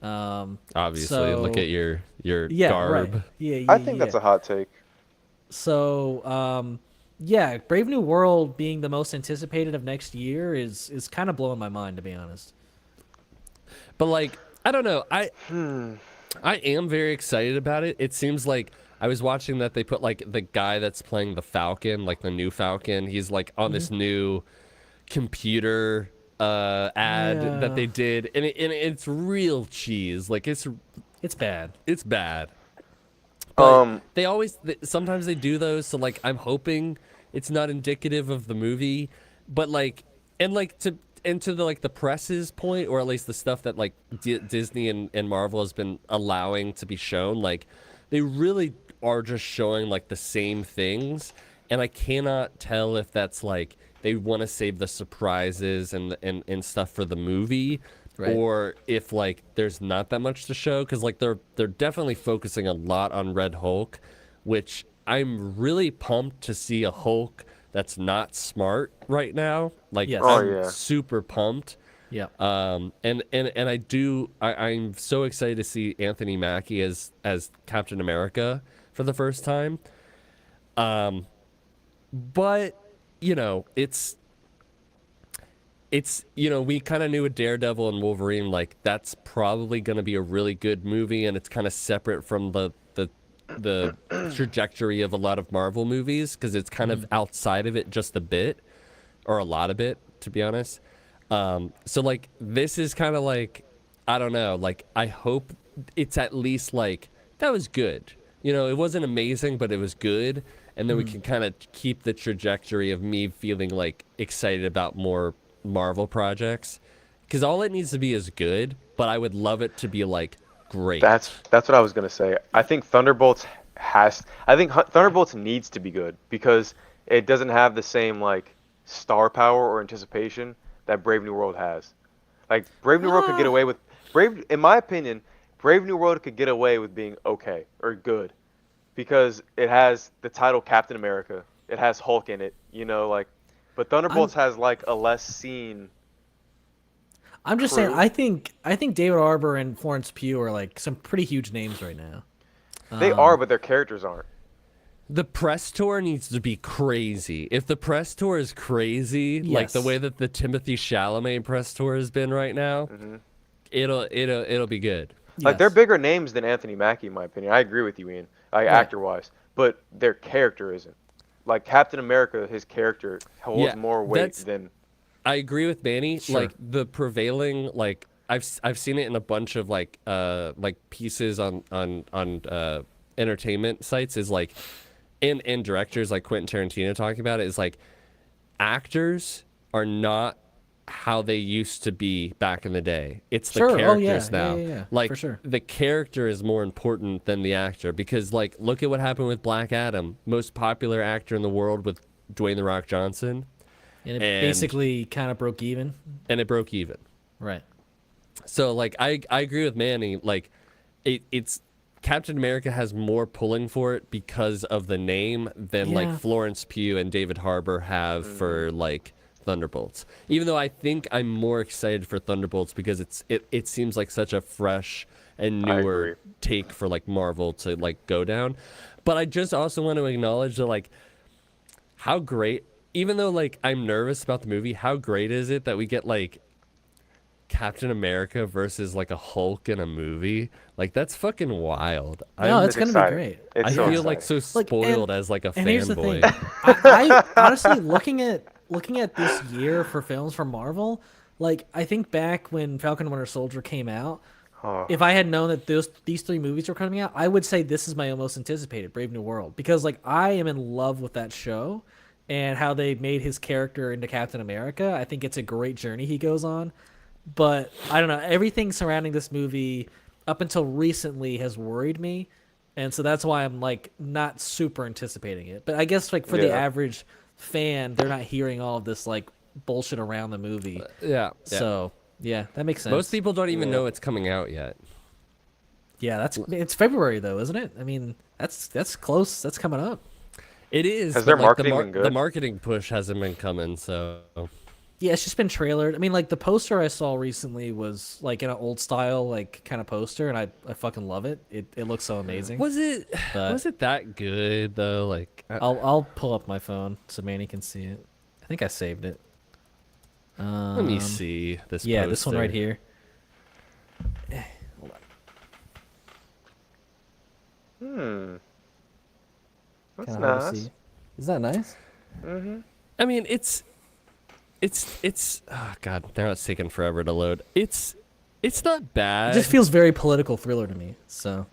Obviously, so- look at your Yeah, garb. right. Yeah, I think that's a hot take. So, yeah, Brave New World being the most anticipated of next year is kind of blowing my mind, to be honest. But like, I don't know. I am very excited about it. It seems like I was watching that they put like the guy that's playing the Falcon, like the new Falcon. He's like on this new computer ad Yeah. that they did, and it's real cheese. Like it's bad. bad. But Um, sometimes they do those, so like I'm hoping it's not indicative of the movie, but like to the like the press's point, or at least the stuff that like Disney and Marvel has been allowing to be shown, like they really are just showing like the same things, and I cannot tell if that's like they want to save the surprises and stuff for the movie. Right. Or if like there's not that much to show, because like they're definitely focusing a lot on Red Hulk, which I'm really pumped to see a Hulk that's not smart right now. Like Yes. Oh, I'm yeah. super pumped. Yeah. And I'm so excited to see Anthony Mackie as Captain America for the first time. But you know, it's we kind of knew with Daredevil and Wolverine, like that's probably going to be a really good movie, and it's kind of separate from the trajectory of a lot of Marvel movies because it's kind of outside of it just a bit, or a lot of it, to be honest. So like this is kind of like, I don't know, like I hope it's at least like that was good. You know, it wasn't amazing, but it was good, and then we can kind of keep the trajectory of me feeling like excited about more Marvel projects, because all it needs to be is good, but I would love it to be like great. that's what I was gonna say. I think Thunderbolts needs to be good because it doesn't have the same like star power or anticipation that Brave New World has. Like Brave New World could get away with in my opinion, Brave New World could get away with being okay or good because it has the title Captain America. It has Hulk in it, you know, like. But Thunderbolts has like a less seen. I'm just Crew. saying. I think David Arbor and Florence Pugh are like some pretty huge names right now. They are, but their characters aren't. The press tour needs to be crazy. If the press tour is crazy, like the Yes. way that the Timothy Chalamet press tour has been right now, it'll be good. Like they're Yes. bigger names than Anthony Mackie, in my opinion. I agree with you, Ian. Like actor-wise, but their character isn't. Like Captain America, his character holds Yeah, more weight that's- than. I agree with Manny. Sure. Like the prevailing, like I've seen it in a bunch of like pieces on entertainment sites, is like and directors like Quentin Tarantino talking about it, is like actors are not how they used to be back in the day. It's the Sure. Oh, yeah. characters Yeah, now. yeah, yeah. Like For sure. the character is more important than the actor, because like look at what happened with Black Adam, most popular actor in the world with Dwayne the Rock Johnson, And it and- basically kind of broke even. and it broke even. Right. So like I agree with Manny. Like it's Captain America has more pulling for it because of the name than Yeah. like Florence Pugh and David Harbour have for like Thunderbolts. Even though I think I'm more excited for Thunderbolts because it seems like such a fresh and I newer agree. take for like Marvel to like go down. But I just also want to acknowledge that like how great, even though like I'm nervous about the movie, how great is it that we get like Captain America versus like a Hulk in a movie? Like that's fucking wild. No, it's It's gonna be exciting. great. It's I so feel like exciting. so Like, spoiled as like a And here's the thing. fanboy. I honestly looking at this year for films from Marvel, like I think back when Falcon and Winter Soldier came out, Oh. if I had known that these 3 movies were coming out, I would say this is my most anticipated, Brave New World, because like I am in love with that show and how they made his character into Captain America. I think it's a great journey he goes on. But I don't know, everything surrounding this movie up until recently has worried me. And so that's why I'm like not super anticipating it. But I guess like for the Yeah. average fan, they're not hearing all of this like bullshit around the movie. Yeah. So yeah, that makes sense. Most people don't even Yeah. know it's coming out yet. Yeah, it's February though, isn't it? I mean, that's close. That's coming up. It is. Has but, their like, marketing been The good? marketing push hasn't been coming, so Yeah, it's just been trailered. I mean, like the poster I saw recently was like in an old style like kind of poster, and I fucking love it. It looks so amazing. was it But- that good though? Like I'll pull up my phone so Manny can see it. I think I saved it. let me see this. Yeah, this one right poster. here. That's Kinda hard to nice. see. Is that nice? I mean, it's oh god, now it's taking forever to load. It's not It bad. just feels very political thriller to me. So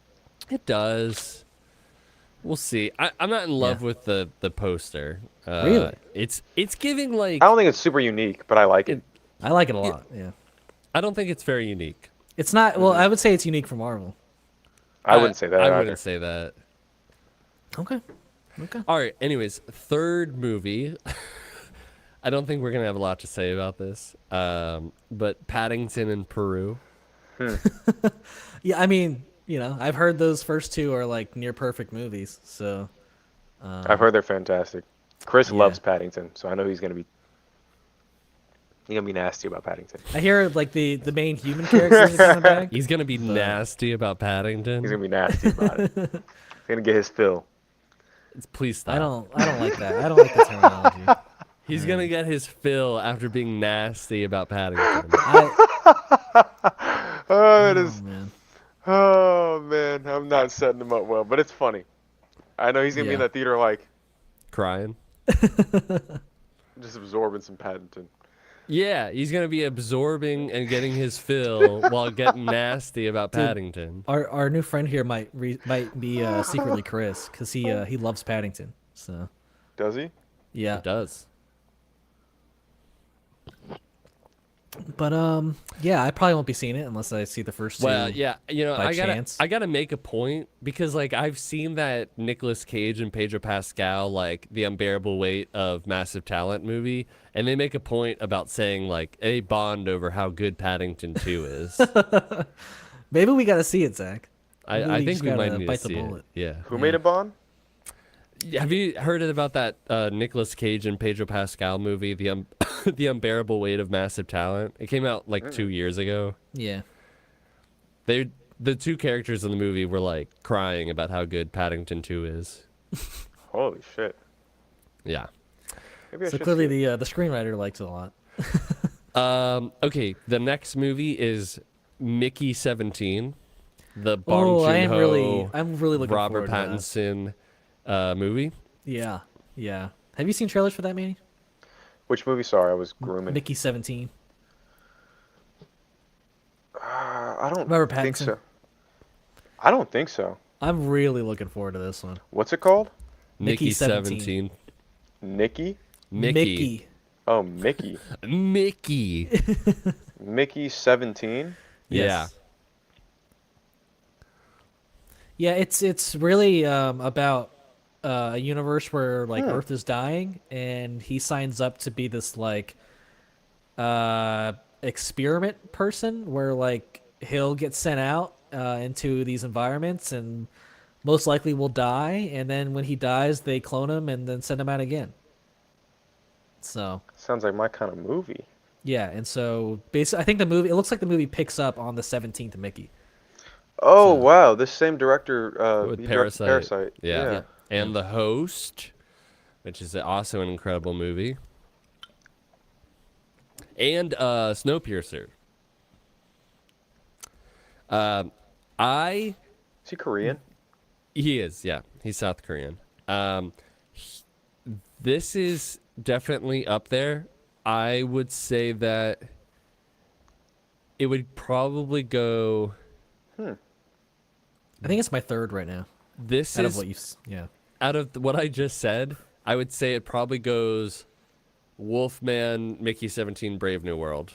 It does. We'll see. I'm not in love Yeah. with the poster. Really? It's giving like I don't think it's super unique, but I like it. I like it a lot. Yeah. I don't think it's very unique. It's not. Well, I would say it's unique for Marvel. I wouldn't say that. I either. wouldn't say that. Okay. Okay. All right. Anyways, third movie. I don't think we're gonna have a lot to say about this. But Paddington in Peru. Yeah, I mean, you know, I've heard those first 2 are like near perfect movies. So I've heard they're fantastic. Chris yeah. loves Paddington, so I know he's gonna be nasty about Paddington. I hear like the main human characters are coming back. He's gonna be nasty about Paddington. He's gonna be nasty about it. He's gonna get his fill. Please stop. I don't like that. I don't like the terminology. He's gonna get his fill after being nasty about Paddington. Oh, that is. Man. Oh man, I'm not setting him up well, but it's funny. I know he's gonna be in Yeah. that theater like Crying. just absorbing some Paddington. Yeah, he's gonna be absorbing and getting his fill while getting nasty about Paddington. Our new friend here might be secretly Chris because he loves Paddington. So Does he? yeah. It does. But yeah, I probably won't be seeing it unless I see the first 2. Well, yeah, you know, by I chance. gotta make a point because like I've seen that Nicolas Cage and Pedro Pascal like The Unbearable Weight of Massive Talent movie, and they make a point about saying like they bond over how good Paddington 2 is. Maybe we got to see it, Zach. Maybe I think just we might gotta need to bite the see it. bullet. Yeah. Who made a Bond? Have you heard about that Nicolas Cage and Pedro Pascal movie, The Unbearable Weight of Massive Talent? It came out like 2 years ago. Yeah. The 2 characters in the movie were like crying about how good Paddington 2 is. Holy shit. Yeah. Maybe I So should clearly see it. the screenwriter likes it a lot. Okay, the next movie is Mickey 17, the Bong Oh, Joon-ho, I'm really looking Robert forward to that. Pattinson movie. Yeah. Yeah. Have you seen trailers for that, Manny? Which movie? Sorry, I was grooming. Mickey 17. I don't Robert think Pattinson? so. I don't think so. I'm really looking forward to this one. What's it called? Mickey Mickey 17. 17. Mickey? Mickey. Oh, Mickey. Mickey. Mickey 17? Yeah. Yes. Yeah, it's really about a universe where like Earth is dying, and he signs up to be this like experiment person where like he'll get sent out into these environments and most likely will die, and then when he dies they clone him and then send him out again. So Sounds like my kind of movie. yeah, and so basically I think the movie, it looks like the movie picks up on the 17th Mickey. Oh So- wow, this same director With he directed Parasite. Parasite. Yeah. Yeah. And The Host, which is also an incredible movie. And Snowpiercer. I Is he Korean? He is, yeah. He's South Korean. This is definitely up there. I would say that it would probably go. I think it's my third right now. This Out is of what you, yeah. out of what I just said. I would say it probably goes Wolfman, Mickey 17, Brave New World.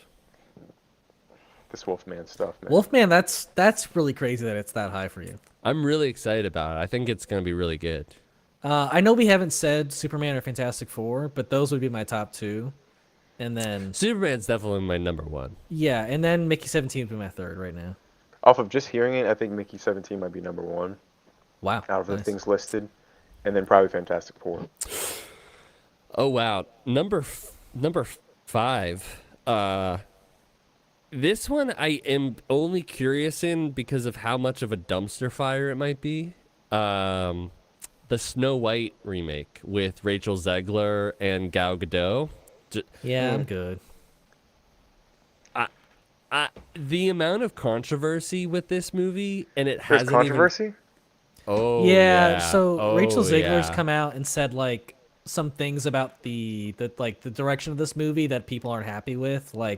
This Wolfman stuff, man. Wolfman, that's really crazy that it's that high for you. I'm really excited about it. I think it's going to be really good. I know we haven't said Superman or Fantastic Four, but those would be my top two. And then, Superman's definitely my number one. yeah, and then Mickey 17 would be my third right now. Off of just hearing it, I think Mickey 17 might be number one Wow. out of the nice. things listed, and then probably Fantastic Four. Oh wow, number 5. This one I am only curious in because of how much of a dumpster fire it might be. The Snow White remake with Rachel Zegler and Gal Gadot. Yeah, I'm good. The amount of controversy with this movie, and it There's hasn't controversy? even. Oh Yeah, yeah. so Oh, Rachel Zegler's yeah. come out and said like some things about the direction of this movie that people aren't happy with. I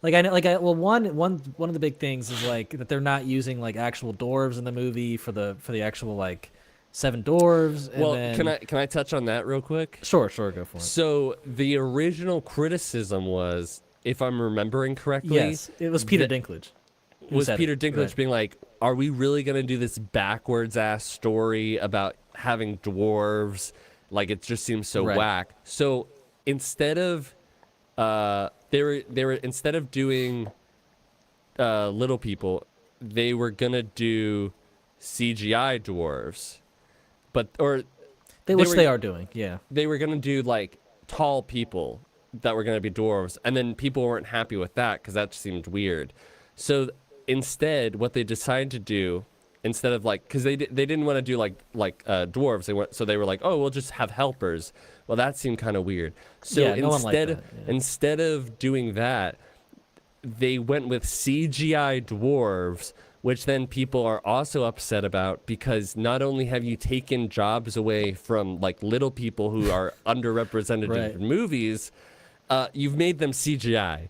know, well, one of the big things is like that they're not using like actual dwarves in the movie for the actual like 7 dwarves. And Well, then, can I touch on that real quick? Sure, go for it. So the original criticism was, if I'm remembering correctly, Yes, it was Peter the- Dinklage. who was said Peter it, Dinklage right. being like, "Are we really gonna do this backwards ass story about having dwarves? Like it just seems so Right. whack." So instead of they were instead of doing little people, they were gonna do CGI dwarves, Which were- they are doing, yeah. they were gonna do like tall people that were gonna be dwarves, and then people weren't happy with that because that seemed weird. So instead, what they decided to do, instead of like, because they didn't want to do like dwarves, they were like, oh, we'll just have helpers. Well, that seemed kind of weird. So Yeah, no one liked that, yeah. instead of doing that, they went with CGI dwarves, which then people are also upset about because not only have you taken jobs away from like little people who are underrepresented Right. in movies, you've made them CGI.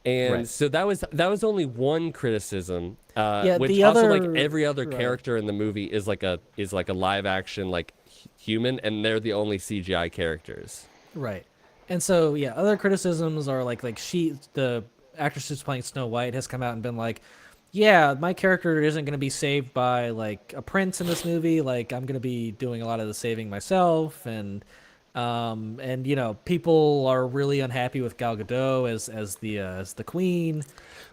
And Right. so that was only one criticism, Yeah, which the also other- like every other right. character in the movie is like a live action like human, and they're the only CGI characters. Right. And so yeah, other criticisms are like the actress who's playing Snow White has come out and been like, yeah, my character isn't going to be saved by like a prince in this movie. Like I'm going to be doing a lot of the saving myself, and you know, people are really unhappy with Gal Gadot as the queen.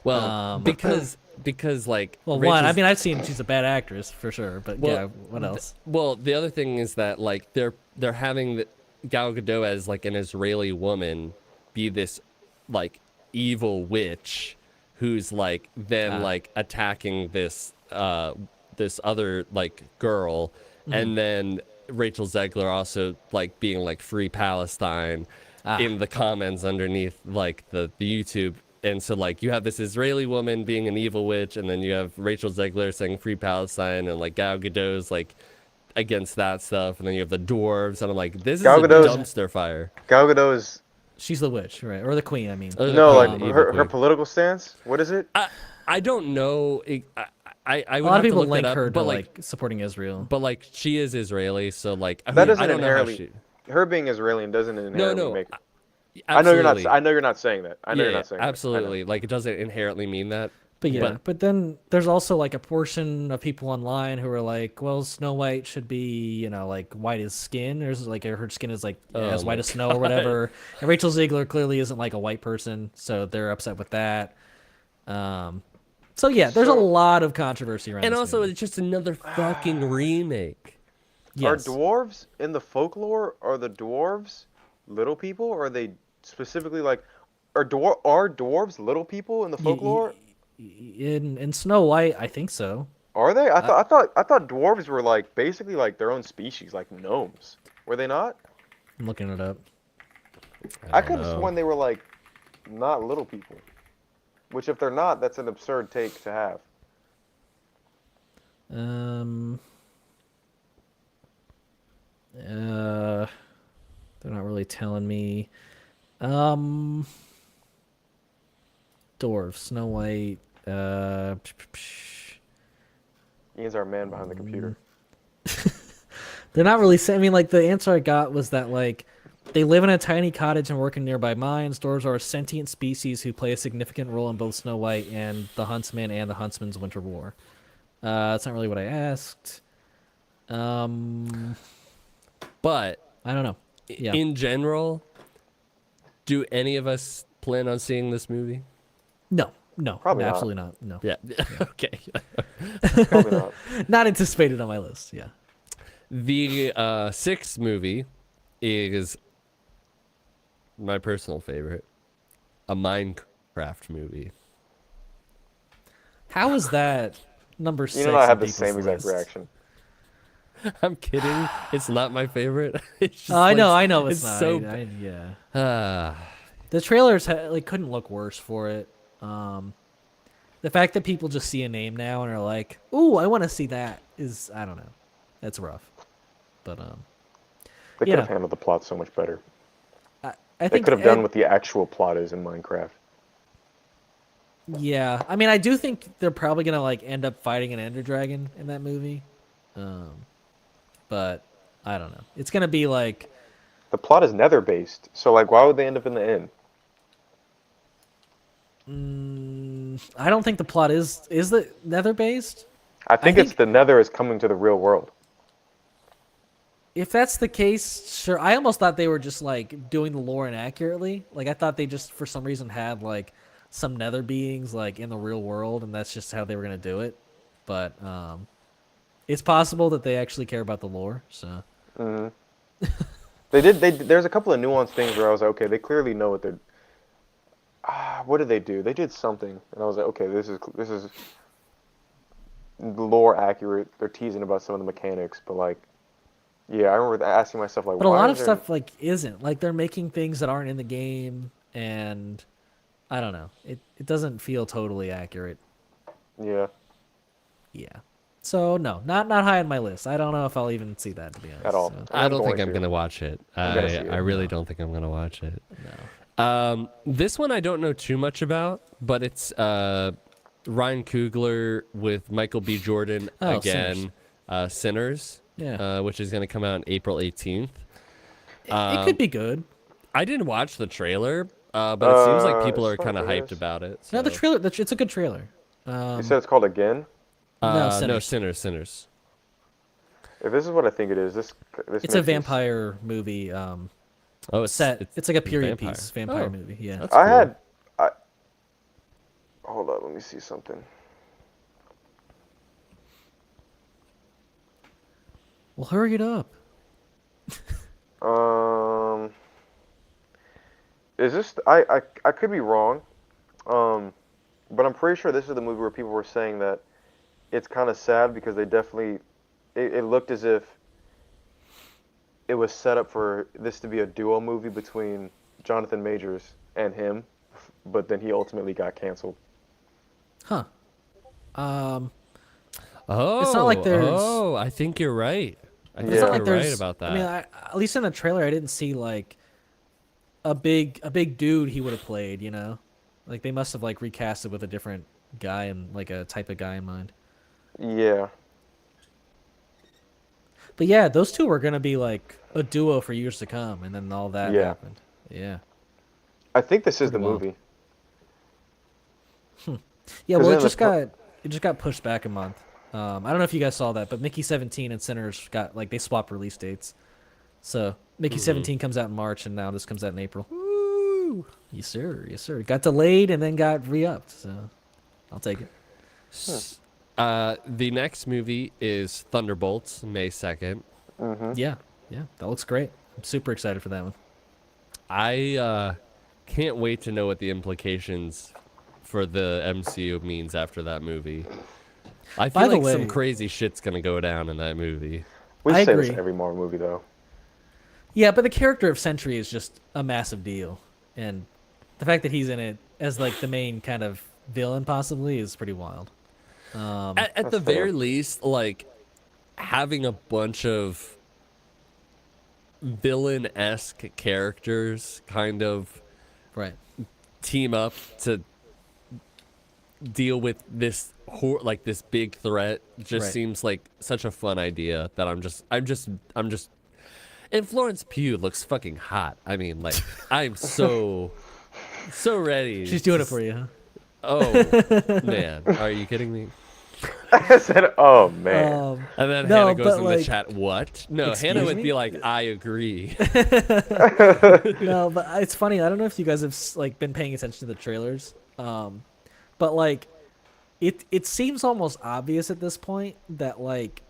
Well, because like Well, Rachel's- I've seen she's a bad actress for sure, but Well, yeah, what else? Well, the other thing is that like they're having Gal Gadot as like an Israeli woman be this like evil witch who's like then like attacking this this other like girl, and then Rachel Zegler also like being like free Palestine in the comments underneath like the YouTube. And so like you have this Israeli woman being an evil witch, and then you have Rachel Zegler saying free Palestine, and like Gal Gadot's like against that stuff, and then you have the dwarves, and I'm like, this Gal is a Gadot's- dumpster fire. Gal Gadot is She's the witch, right? Or the queen, I mean. Or the no queen, like evil her queen. political stance. What is it? I don't know. I A would lot have of people to look link that up, her to but like supporting Israel. but like she is Israeli, so like I That mean, doesn't I don't know how inherently. she. Her being Israeli doesn't inherently No, make. Absolutely. I know you're not saying that. I know Yeah, you're not saying that. I know. absolutely. Like it doesn't inherently mean that. But yeah, But- but then there's also like a portion of people online who are like, well, Snow White should be, like white as skin, or like her skin is like Oh as my white as snow or whatever. And Rachel Ziegler clearly isn't like a white person, so they're upset with that. So yeah, there's a So- lot of controversy around And this also, movie. it's just another fucking remake. Are Yes. dwarves in the folklore? Are the dwarves little people? Or are they specifically like? Are dwarves little people in the folklore? In Snow White, I think so. Are they? I thought dwarves were like basically like their own species, like gnomes. Were they not? I'm looking it up. I don't could have know. sworn they were like not little people. Which, if they're not, that's an absurd take to have. They're not really telling me. Dwarves, Snow White. Ian's our man behind the computer. They're not really saying. I mean, like the answer I got was that like they live in a tiny cottage and work in nearby mines. Dwarves are a sentient species who play a significant role in both Snow White and the Huntsman and the Huntsman's Winter War. That's not really what I asked. But I don't know. Yeah. in general, do any of us plan on seeing this movie? No, Probably not. absolutely not. No, Yeah. Okay. Probably not. not anticipated on my list. Yeah. The sixth movie is my personal favorite, a Minecraft movie. How is that number 6? Ian and I have on the people's same exact list? reaction. I'm kidding. It's not my favorite. It's just Oh, I know, like- I know it's not. so. Yeah. Ah. The trailers couldn't look worse for it. The fact that people just see a name now and are like, "Ooh, I want to see that," is I don't know. That's rough. But They could Yeah. have handled the plot so much better. I They think could have done what the actual plot is in Minecraft. Yeah, I mean, I do think they're probably gonna like end up fighting an Ender Dragon in that movie. But I don't know. It's gonna be like The plot is nether based, so like why would they end up in the inn? I don't think the plot is the Nether based. I think it's think- the nether is coming to the real world. If that's the case, sure. I almost thought they were just like doing the lore inaccurately. Like I thought they just for some reason had like some Nether beings like in the real world, and that's just how they were gonna do it. But it's possible that they actually care about the lore. So They did. There's a couple of nuanced things where I was like, okay, they clearly know what they're. What did they do? They did something, and I was like, okay, this is lore accurate. They're teasing about some of the mechanics, but like, yeah, I remember asking myself like, But a why lot is of there- stuff like isn't like they're making things that aren't in the game, and I don't know. It doesn't feel totally accurate. Yeah, Yeah. So no, not high on my list. I don't know if I'll even see that to be honest. at all. So, I don't think going I'm to. gonna watch it. gonna see it. I really don't think I'm gonna watch it. no. This one I don't know too much about, but it's Ryan Coogler with Michael B. Jordan Oh, again. Sinners. Yeah. Which is gonna come out on April 18th. It could be good. I didn't watch the trailer, but it seems like people are it's not kind of good. hyped about it. No, the so- trailer. It's a good trailer. You said it's called Again. No, no, Sinners. Sinners. If this is what I think it is, this It's a makes me- vampire movie. Oh, it's Set. It's like a period vampire. piece vampire Oh, movie. Yeah. that's I cool. had. Hold up, let me see something. Well, hurry it up. Is this? I could be wrong, but I'm pretty sure this is the movie where people were saying that it's kind of sad because they definitely. It looked as if it was set up for this to be a duo movie between Jonathan Majors and him, but then he ultimately got canceled. Huh. Oh, like there's- Oh, I think you're right. I think It's not you're like right there's- about that. I mean, at least in the trailer, I didn't see like a big dude he would have played. You know, like they must have like recast it with a different guy and like a type of guy in mind. Yeah. But yeah, those two were gonna be like a duo for years to come, and then all that Yeah. happened. Yeah. I think this is the Pretty wild. movie. Yeah, 'Cause well, then it just got pushed back a month. I don't know if you guys saw that, but Mickey 17 and Sinners got like they swapped release dates. So Mickey 17 comes out in March, and now this comes out in April. Woo! Yes, sir. Yes, sir. Got delayed and then got re-upped. So I'll take it. The next movie is Thunderbolts, May 2nd. Yeah, yeah, that looks great. I'm super excited for that one. I can't wait to know what the implications for the MCU means after that movie. I By feel the like some way- crazy shit's gonna go down in that movie. We I say this agree. every Marvel movie though. Yeah, but the character of Sentry is just a massive deal, and the fact that he's in it as like the main kind of villain possibly is pretty wild. At the That's fair. very least, like having a bunch of villain-esque characters kind of Right. team up to deal with this like this big threat just Right. seems like such a fun idea that I'm just and Florence Pugh looks fucking hot. I mean, like I'm so ready. She's doing it for you, huh? Oh man, are you kidding me? I said, "Oh man." And then No, Hannah goes but, in like- the chat, what? No, Excuse Hannah would me? be like, I agree. No, but it's funny. I don't know if you guys have like been paying attention to the trailers, but like, it seems almost obvious at this point that like,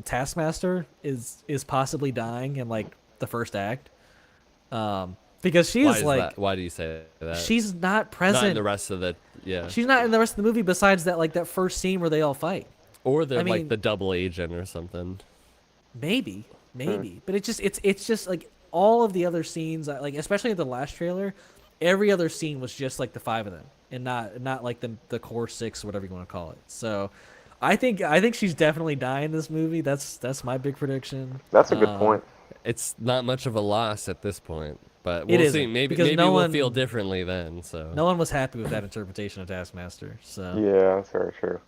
Taskmaster is possibly dying in like the first act, because she Why is is like that? Why do you say that? she's not not present. in the rest of the She's not in the rest of the movie besides that like that first scene where they all fight. or they're I mean- like the double agent or something. Maybe, but it's just like all of the other scenes, like especially in the last trailer, every other scene was just like the five of them, and not like the core six, whatever you want to call it. So, I think she's definitely dying in this movie. That's my big prediction. That's a good point. It's not much of a loss at this point, but It we'll see. isn't, Maybe because no we'll one- feel differently then. So No one was happy with that interpretation of Taskmaster. So Yeah, that's very true.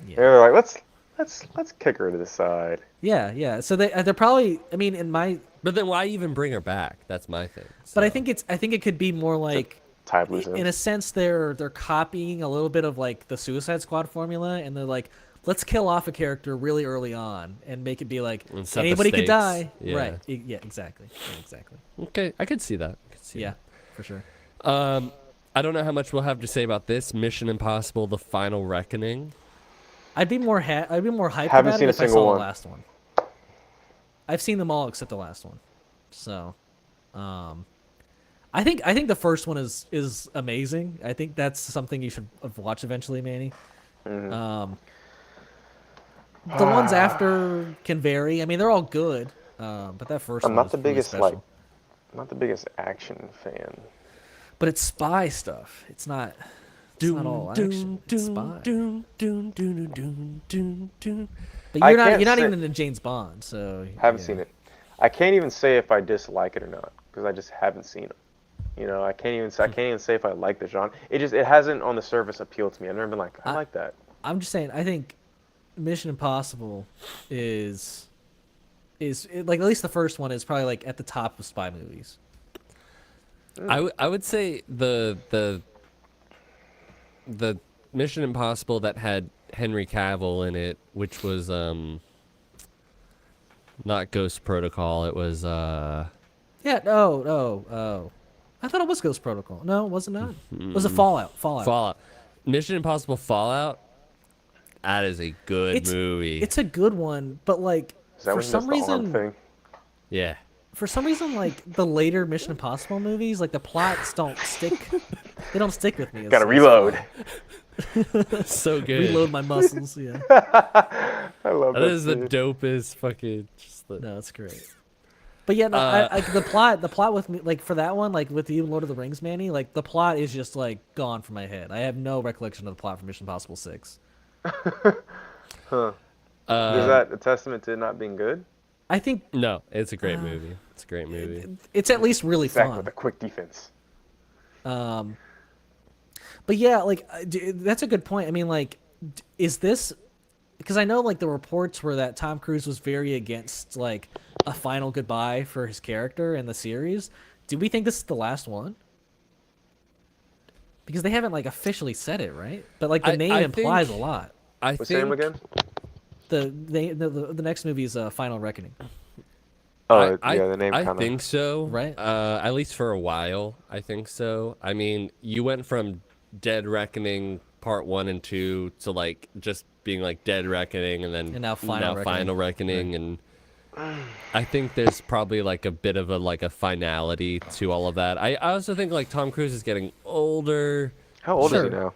yeah, They're like, let's kick her to the side. yeah. So they're probably. I mean, in my. But then why even bring her back? That's my thing. But I So- think it could be more like. Tie loose In a sense, they're copying a little bit of like the Suicide Squad formula, and they're like, let's kill off a character really early on and make it be like And set the anybody could stakes. die. Yeah. Right? Yeah, exactly. Yeah, exactly. Okay, I could see that. Yeah, for sure. I don't know how much we'll have to say about this Mission Impossible: The Final Reckoning. I'd be more hyped Haven't about seen it a if I single saw one. the last one. I've seen them all except the last one. So, I think the first one is amazing. I think that's something you should watch eventually, Manny. Mm-hmm. The ones after can vary. I mean, they're all good, but that first I'm one not is the really biggest special. not the biggest action fan. But it's spy stuff. It's not all action. It's spy. But I you're not can't say- even into James Bond, so Haven't yeah. seen it. I can't even say if I dislike it or not because I just haven't seen it. You know, I can't even say if I like the genre. It hasn't on the surface appealed to me. I've never been like, I like that. I'm just saying. I think Mission Impossible is like at least the first one is probably like at the top of spy movies. I would say the Mission Impossible that had Henry Cavill in it, which was not Ghost Protocol. It was Yeah. Oh. I thought it was Ghost Protocol. No, was it not? Was it Fallout? Fallout. Mission Impossible Fallout. That is a good movie. It's a good one, but like Is that for when some that's the arm reason, thing? like the later Mission Impossible movies, like the plots don't stick. They don't stick with me. Gotta reload. so good. Reload my muscles. Yeah. I love That that. is the scene. dopest fucking. No, it's great. But yeah, no, the plot with me, like for that one, like with you, Lord of the Rings, Manny, like the plot is just like gone from my head. I have no recollection of the plot for Mission Impossible 6. Is that a testament to it not being good? I think No, it's a great movie. It's a great movie. it's at least really Zach fun. with a quick defense. But yeah, like that's a good point. I mean, like, is this because I know like the reports were that Tom Cruise was very against like a final goodbye for his character in the series. Do we think this is the last one? Because they haven't like officially said it, right? But like the name I implies think- a lot. I What's think the name again? The next movie is Final Reckoning, Oh, yeah, the name I kind of. think so. Right? At least for a while, I think so. I mean, you went from Dead Reckoning Part 1 and 2 to like just being like Dead Reckoning and then And now Final Reckoning. Final Reckoning and I think there's probably like a bit of a finality to all of that. I also think like Tom Cruise is getting older. How old is Sure. he now?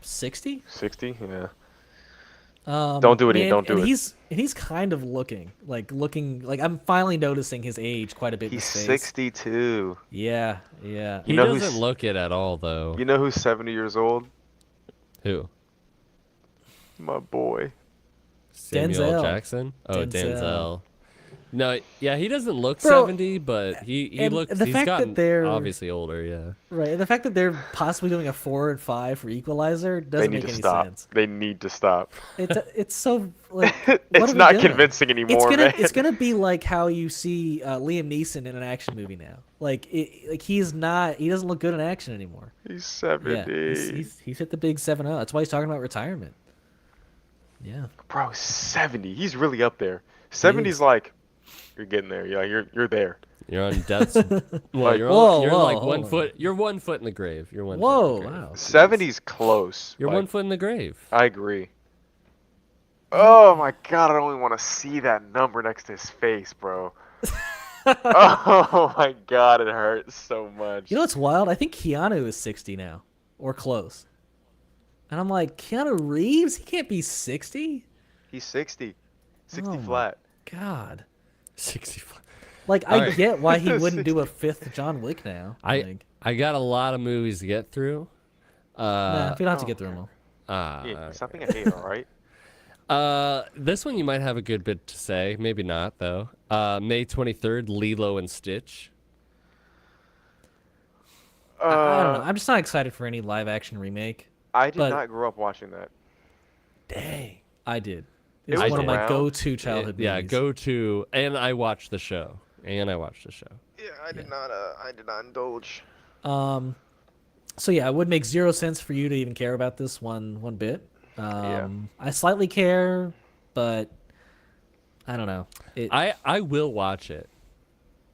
60. 60? Yeah. Don't do it, Ian, don't do it. He's kind of looking like I'm finally noticing his age quite a bit. He's in his face. 62. Yeah, yeah. He know who's- doesn't look it at all though. You know who's 70 years old? Who? My boy. Samuel Denzel. Jackson? Oh, Denzel. Denzel. No, yeah, he doesn't look Bro, 70, but he and looks. the He's fact that gotten they're- obviously older. Yeah. Right. And the fact that they're possibly doing a 4 and 5 for Equalizer They doesn't need make to any stop. sense. They need to stop. It's so like what It's are we not doing? convincing anymore, man. It's gonna be like how you see Liam Neeson in an action movie now. Like he doesn't look good in action anymore. He's 70. Yeah, he's hit the big 7-0. That's why he's talking about retirement. Yeah. Bro, 70. He's really up there. 70's like, you're getting there. Yeah, you're there. You're on death's. Well, Like- you're Whoa, you're whoa, like hold 1 on. foot. You're 1 foot in the grave. You're 1 Whoa, foot in the grave. wow. 70's close. You're Like, 1 foot in the grave. I agree. Oh my god, I don't even want to see that number next to his face, bro. Oh my god, it hurts so much. You know what's wild? I think Keanu is 60 now, or close. And I'm like, Keanu Reeves? He can't be 60? He's 60. 60 Oh my flat. God. 65. Like, I Alright. get why he wouldn't do a 5th John Wick now. I got a lot of movies to get through. Nah, we don't have to oh, get through them all. Yeah, stop being a hater, alright? This one you might have a good bit to say. Maybe not though. May 23rd, Lilo and Stitch. I don't know. I'm just not excited for any live action remake. I did but- not grow up watching that. Dang. I did. It It's was one of my around. go-to childhood Yeah, movies. go to and I watched the show. Yeah, I did not indulge. So yeah, it would make zero sense for you to even care about this one bit. I slightly care, but I don't know. I will watch it.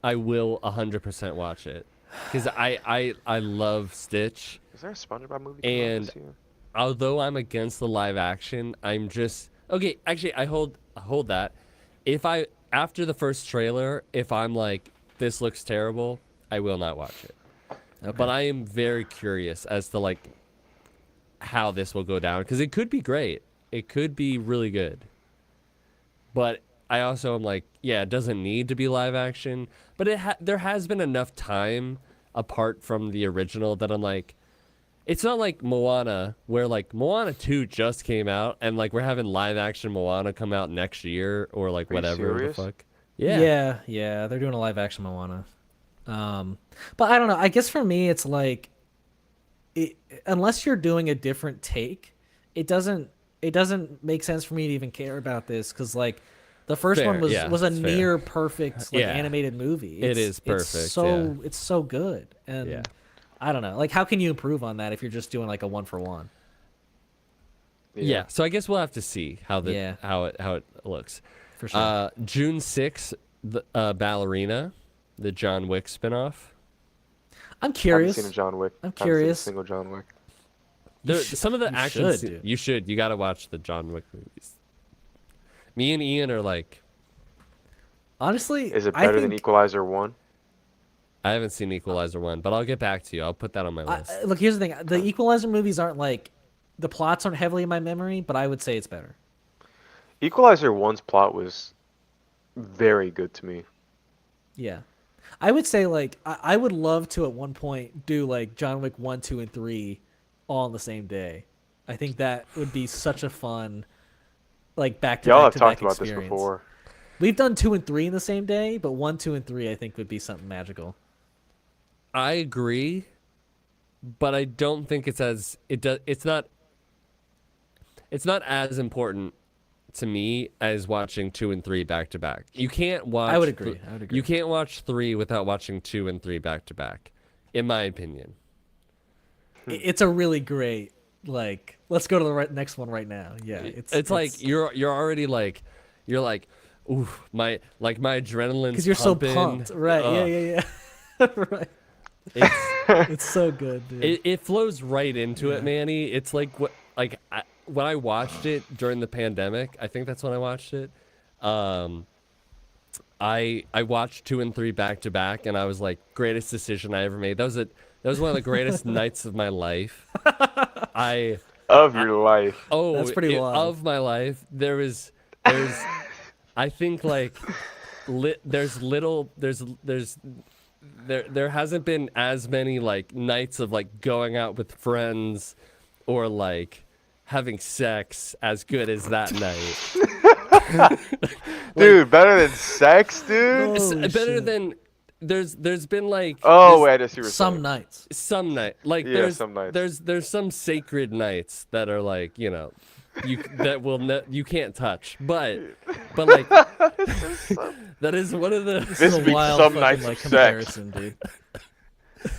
I will 100% watch it because I love Stitch. Is there a SpongeBob movie coming out And this year? although I'm against the live action, I'm just okay. Actually, I hold that. If I after the first trailer, if I'm like this looks terrible, I will not watch it. Okay. But I am very curious as to like how this will go down because it could be great. It could be really good. But I also am like, yeah, it doesn't need to be live action. But there has been enough time apart from the original that I'm like, it's not like Moana where like Moana 2 just came out and like we're having live action Moana come out next year or like Are you whatever the serious? fuck. yeah, they're doing a live action Moana. But I don't know. I guess for me, it's like, unless you're doing a different take, it doesn't make sense for me to even care about this because like the first Fair, one was yeah, was a it's fair. near perfect like Yeah. animated movie. It is perfect, It's so good, and Yeah. I don't know. Like, how can you improve on that if you're just doing like a 1-for-1? Yeah. So I guess we'll have to see how Yeah. how it looks. For sure. June 6th, the Ballerina, the John Wick spinoff. I'm I curious. haven't seen a John Wick. I'm Haven't seen a curious. single John Wick. Some of the you action should, sce- dude. you should. You got to watch the John Wick movies. Me and Ian are like, Honestly, Is it I better than think- Equalizer 1? I haven't seen Equalizer 1, but I'll get back to you. I'll put that on my list. Look, here's the thing: the Equalizer movies aren't like the plots aren't heavily in my memory, but I would say it's better. Equalizer 1's plot was very good to me. Yeah, I would say like I would love to at one point do like John Wick 1, 2, and 3 all on the same day. I think that would be such a fun like back to Y'all back have to talked back about experience. this before. We've done 2 and 3 in the same day, but 1, 2, and 3 I think would be something magical. I agree, but I don't think it's as it's not as important to me as watching 2 and 3 back to back. You can't watch I would agree. I would agree. You can't watch 3 without watching 2 and 3 back to back, in my opinion. it's a really great like. Let's go to the next one right now. Yeah, It's like you're already like you're like, ooh, my adrenaline's because you're so pumping. pumped, right? Ugh. Yeah. Right. It's It's so good, dude. it flows right into it, Manny. It's like when I watched it during the pandemic. I think that's when I watched it. I watched 2 and 3 back to back, and I was like, greatest decision I ever made. That was one of the greatest nights of my life. Of your life. Oh, That's pretty wild. Of my life. There's I think like there hasn't been as many like nights of like going out with friends or like having sex as good as that night. Dude, better than sex, dude? It's Holy better shit. than there's been like Oh, wait, I just see what you're Some saying. nights. some night like Yeah, there's some nights. there's some sacred nights that are like, you know, you can't touch, but like that is one of the This It's a beats wild some fucking, nights like, of sex. comparison, dude. That's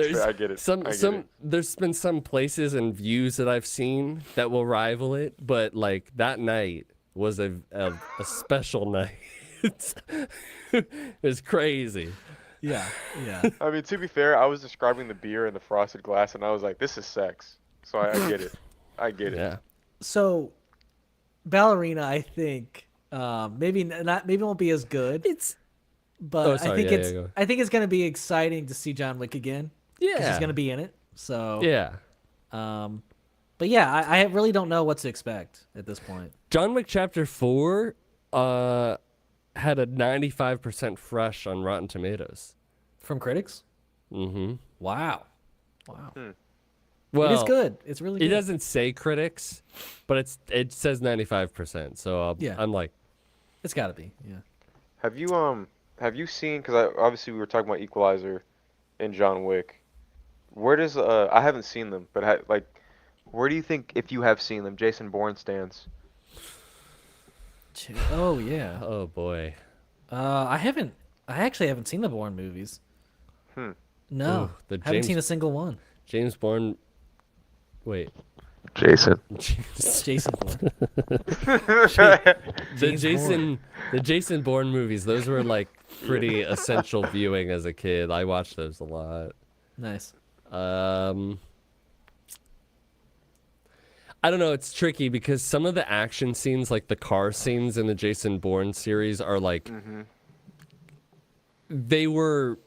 there's fair, I get it. some I get some it. there's been some places and views that I've seen that will rival it, but like that night was a special night. It was crazy. Yeah. I mean, to be fair, I was describing the beer and the frosted glass, and I was like, this is sex. So I get it. I get it. Yeah. So, Ballerina, I think maybe not. Maybe won't be as good. But Oh, sorry, I think yeah, it's. yeah, go. I think it's gonna be exciting to see John Wick again. 'Cause Yeah. he's gonna be in it. So. Yeah. But yeah, I really don't know what to expect at this point. John Wick Chapter 4 had a 95% fresh on Rotten Tomatoes. From critics. Mm-hmm. Wow. Well, It is good. It's really It good. doesn't say critics, but it says 95%. So Yeah. I'm like, It's got to be. Yeah. Have you seen? Because obviously we were talking about Equalizer and John Wick. Where does I haven't seen them, but like, where do you think, if you have seen them, Jason Bourne stands? Oh yeah. oh boy. I haven't. I actually haven't seen the Bourne movies. No, Ooh, the haven't James- seen a single one. James Bourne. Wait. Jason. It's Jason Bourne. The James the Jason Bourne movies, those were like pretty essential viewing as a kid. I watched those a lot. Nice. I don't know, it's tricky because some of the action scenes, like the car scenes in the Jason Bourne series, are like they were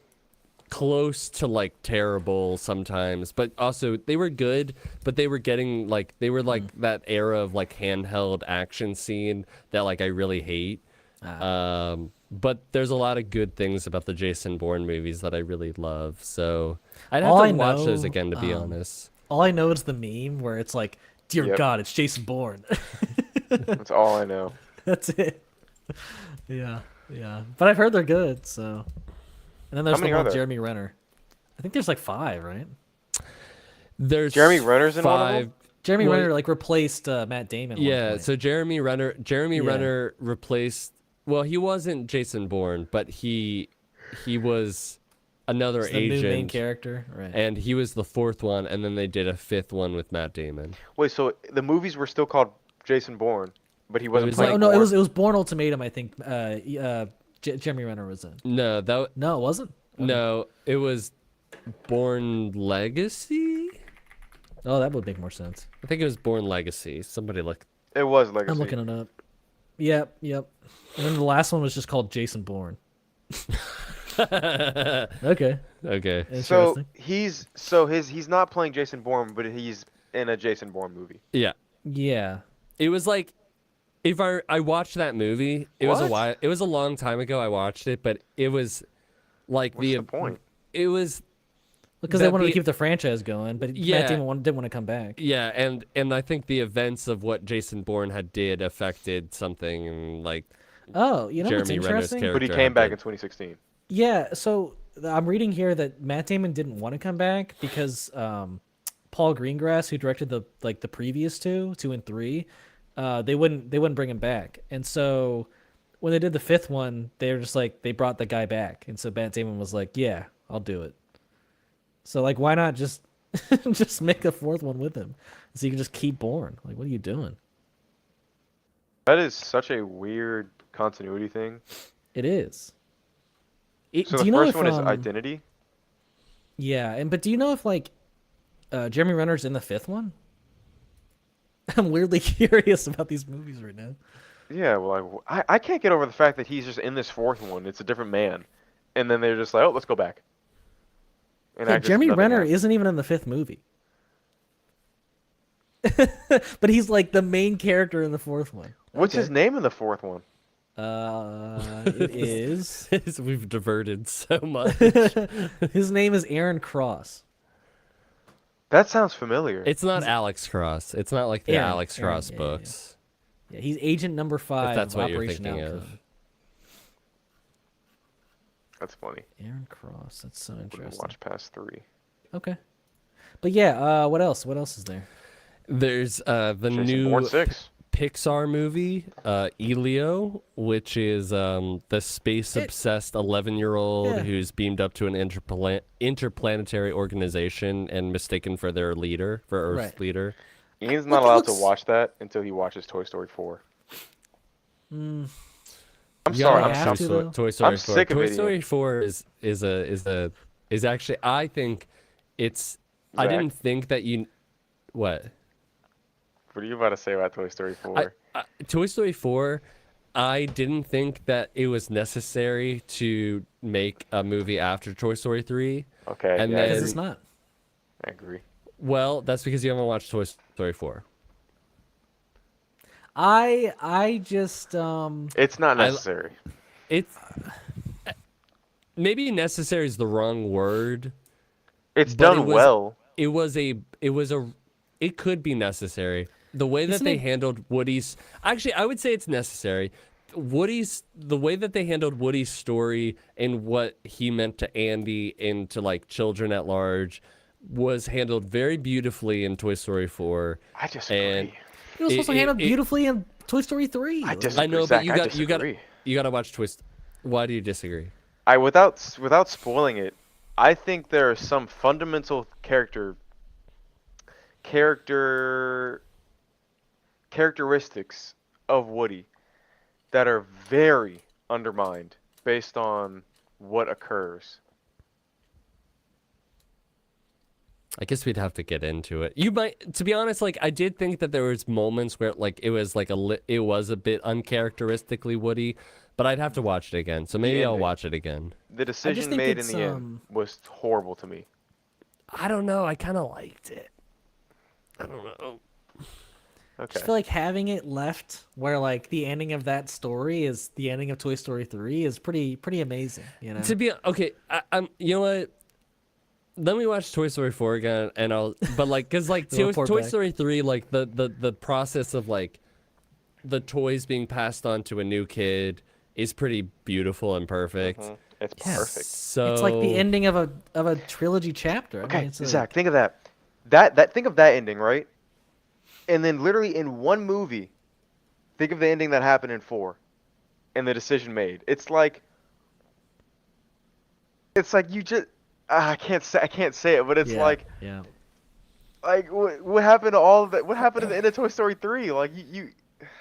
close to like terrible sometimes, but also they were good, but they were getting like that era of like handheld action scene that like I really hate. But there's a lot of good things about the Jason Bourne movies that I really love. So I'd have All to I watch know, those again, to be honest. All I know is the meme where it's like, "Dear Yep. God, it's Jason Bourne." That's all I know. That's it. Yeah. But I've heard they're good. So, and then there's many the are one with there? Jeremy Renner. I think there's like 5, right? There's Jeremy Renner's in one of 5. them? Jeremy Well, Renner like replaced Matt Damon. At one Yeah, point. so Jeremy Renner replaced. Well, he wasn't Jason Bourne, but he was another It's the new main agent, character, right? and he was the 4th one, and then they did a 5th one with Matt Damon. Wait, so the movies were still called Jason Bourne, but he wasn't was playing Oh no, Bourne? it was Bourne Ultimatum. I think Jeremy Renner was in. No, No, it wasn't. no, it was Bourne Legacy. Oh, that would make more sense. I think it was Bourne Legacy. Somebody look. It was Legacy. I'm looking it up. Yep. And then the last one was just called Jason Bourne. Okay. Okay. So Interesting. he's not playing Jason Bourne, but he's in a Jason Bourne movie. Yeah. Yeah. It was like, if I watched that movie, it was a What? while. It was a long time ago. I watched it, but it was like What's the point? It was Because they That wanted to be- keep the franchise going, but Yeah. Matt Damon didn't want to come back. yeah, and I think the events of what Jason Bourne had did affected something like Oh, you know what's Jeremy Renner's interesting? character. But he came back in had 2016. Yeah, so I'm reading here that Matt Damon didn't want to come back because Paul Greengrass, who directed the previous 2 and 3, they wouldn't bring him back. And so when they did the 5th one, they were just like, they brought the guy back. And so Matt Damon was like, "Yeah, I'll do it." So like, why not just Just make a fourth one with him, so you can just keep born. Like, what are you doing? That is such a weird continuity thing. It is. So Do the you know first if one is Identity. Yeah, but do you know if like Jeremy Renner's in the fifth one? I'm weirdly curious about these movies right now. Yeah, well, I can't get over the fact that he's just in this fourth one. It's a different man, and then they're just like, oh, let's go back. And Yeah, act as if Jeremy nothing Renner happened. isn't even in the fifth movie. But he's like the main character in the fourth one. What's his name in the fourth one? It is. We've diverted so much. His name is Aaron Cross. That sounds familiar. It's not Alex Cross. It's not like the Aaron, Alex Aaron, Cross yeah. books. Yeah, he's Agent Number 5 that's of what you're Operation thinking of. Outcome. That's funny. Aaron Cross. That's so Wouldn't interesting. watch past 3. Okay. But yeah, what else? What else is there? There's the Jason new Bourne 6. Pixar movie, Elio, which is the space-obsessed 11-year-old Yeah. who's beamed up to an interplanetary organization and mistaken for their leader, for Earth's Right. leader. Ian's Look, not it allowed looks- to watch that until he watches Toy Story 4. I'm You sorry. gotta I I'm have watch to, Toy- though. Toy Story I'm 4. sick of Toy it, Story Ian. 4 is actually, I think it's. I Zach. didn't think that you. What? What are you about to say about Toy Story 4? Toy Story 4, I didn't think that it was necessary to make a movie after Toy Story 3. Okay, and yeah, then- Because it's not. I agree. Well, that's because you haven't watched Toy Story 4. I just It's not necessary. It's maybe necessary is the wrong word. It's but done well. It could be necessary. The way that Isn't they it- handled Woody's, actually, I would say it's necessary. The way that they handled Woody's story and what he meant to Andy and to like children at large was handled very beautifully in Toy Story 4. I disagree. And it was supposed to it- handle it- beautifully in Toy Story 3. I Like, disagree. I know, Zach, but you I got disagree. you got to watch Twist. Why do you disagree? Without spoiling it, I think there are some fundamental characteristics of Woody that are very undermined based on what occurs. I guess we'd have to get into it. You might, to be honest, like I did think that there was moments where like it was like it was a bit uncharacteristically Woody, but I'd have to watch it again. So maybe I'll ending. watch it again. The decision think made in it's, the end was horrible to me. I don't know. I kind of liked it. I don't know. I Okay. just feel like having it left where like the ending of that story is the ending of Toy Story 3 is pretty amazing, you know. To be okay, I'm. You know what? Let me watch Toy Story 4 again, and I'll. But like, cause like We'll Toy, report Toy back. Story 3, like the process of like the toys being passed on to a new kid is pretty beautiful and perfect. It's Yes. perfect. So It's like the ending of a trilogy chapter. I mean, Okay, it's a- Zach, think of that. Think of that ending, right? And then literally in one movie, think of the ending that happened in 4 and the decision made. It's like you just I can't say it, but it's yeah, like yeah. what happened to all of that? What happened at the end of Toy Story 3? Like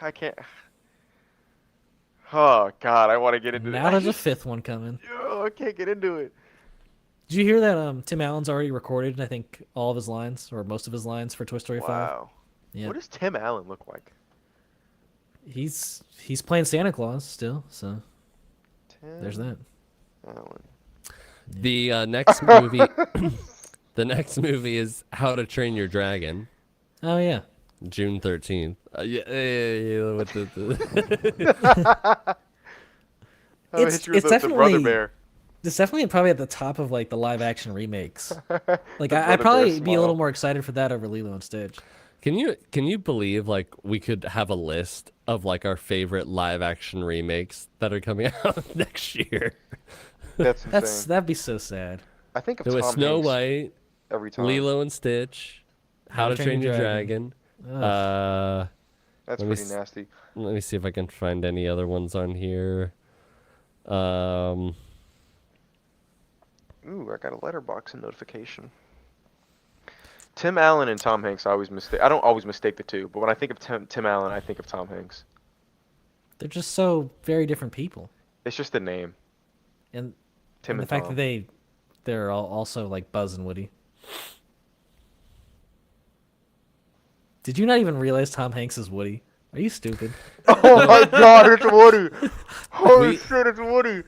I can't. Oh God, I want to get into Now there's a fifth one coming. I can't get into it. Did you hear that Tim Allen's already recorded, I think, all of his lines or most of his lines for Toy Story 5? Wow. Yeah. What does Tim Allen look like? He's playing Santa Claus still, so Tim there's that. Allen. the next movie, the next movie is How to Train Your Dragon, Oh yeah. June 13th. With the Oh, It's- hit you with it's the brother definitely- bear. It's definitely probably at the top of like the live action remakes. Like The I'd brother probably bear be a little smile. more excited for that over Lilo and Stitch. Can you believe like we could have a list of like our favorite live action remakes that are coming out next year? That's insane. That'd be so sad. I think of There was Tom Snow Hanks White, every time. Lilo and Stitch, How to Train Your Dragon. Ugh. That's let me pretty s- nasty. Let me see if I can find any other ones on here. Ooh, I got a letterbox notification. Tim Allen and Tom Hanks, I don't always mistake the two, but when I think of Tim Allen, I think of Tom Hanks. They're just so very different people, It's just the name, and Tim and the and fact Tom. that they're all also like Buzz and Woody. Did you not even realize Tom Hanks is Woody? Are you stupid? Oh my God, it's Woody! Holy We- shit, it's Woody!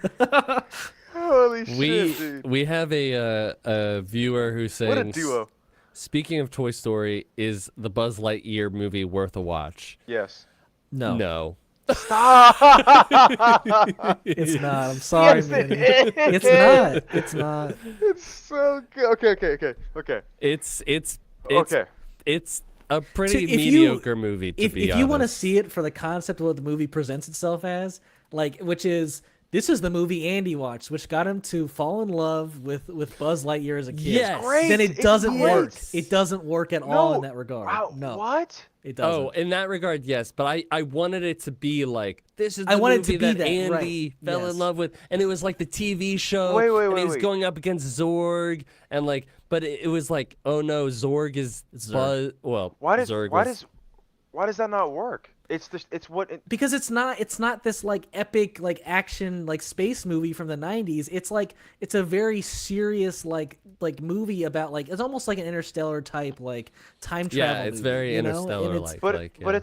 Holy We shit, dude! we have a viewer who's saying, What a duo! Speaking of Toy Story, is the Buzz Lightyear movie worth a watch? Yes. No, No. Stop! it's not. I'm sorry, Yes, it Manny. is. It's not. It's not. It's so good. Okay. It's Okay. it's a pretty if you- mediocre movie, to be If you want to honest. see it for the concept of what the movie presents itself as, like, which is this is the movie Andy watched, which got him to fall in love with Buzz Lightyear as a kid. Yes. Great. Then it It's doesn't work. great. It doesn't work at all in that regard. Wow. No, What? it doesn't. Oh, in that regard, yes. But I wanted it to be like, this is the I wanted it movie to be that that, Andy right. fell Yes. in love with. And it was like the TV show. Wait, and he was wait. going up against Zorg. And like, but it was like, oh no, Zorg is Buzz. Well, Zorg Why does that not work? It's what Because it's not this like epic like action like space movie from the 90s. It's a very serious like movie about like it's almost like an Interstellar type like time travel Yeah, it's movie, very you know? Interstellar And it's- like. but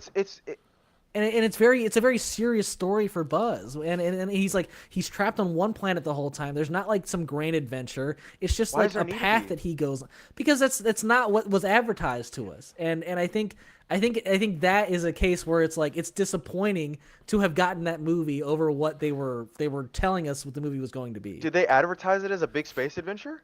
it's a very serious story for Buzz, and he's trapped on one planet the whole time. There's not like some grand adventure. It's just Why like does there a need to path be? that he goes because that's not what was advertised to us. And I think that is a case where it's like it's disappointing to have gotten that movie over what they were telling us what the movie was going to be. did they advertise it as a big space adventure?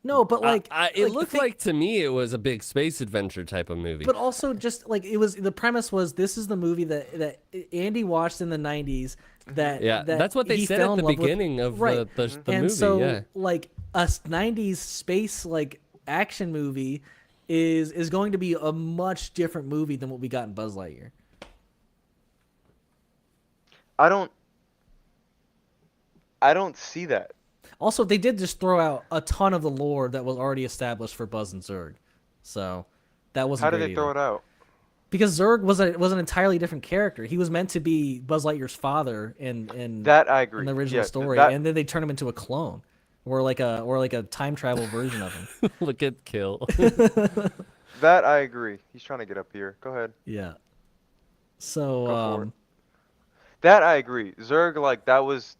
No, but like it looked like to me it was a big space adventure type of movie. But also, just like it was, the premise was this is the movie that Andy watched in the 90s. That that's what they he said fell at in the love with. beginning of Right. the And movie. so, Yeah. like a 90s space like action movie is going to be a much different movie than what we got in Buzz Lightyear. I don't see that. Also, they did just throw out a ton of the lore that was already established for Buzz and Zurg, so that wasn't. How did great they throw either. it out? Because Zurg was an entirely different character. He was meant to be Buzz Lightyear's father in That I agree. in the original Yeah, story, that- and then they turn him into a clone, or like a time travel version of him. Look at Kill. That I agree. He's trying to get up here. Go ahead. Yeah. So Go for it. That I agree. Zurg, like that was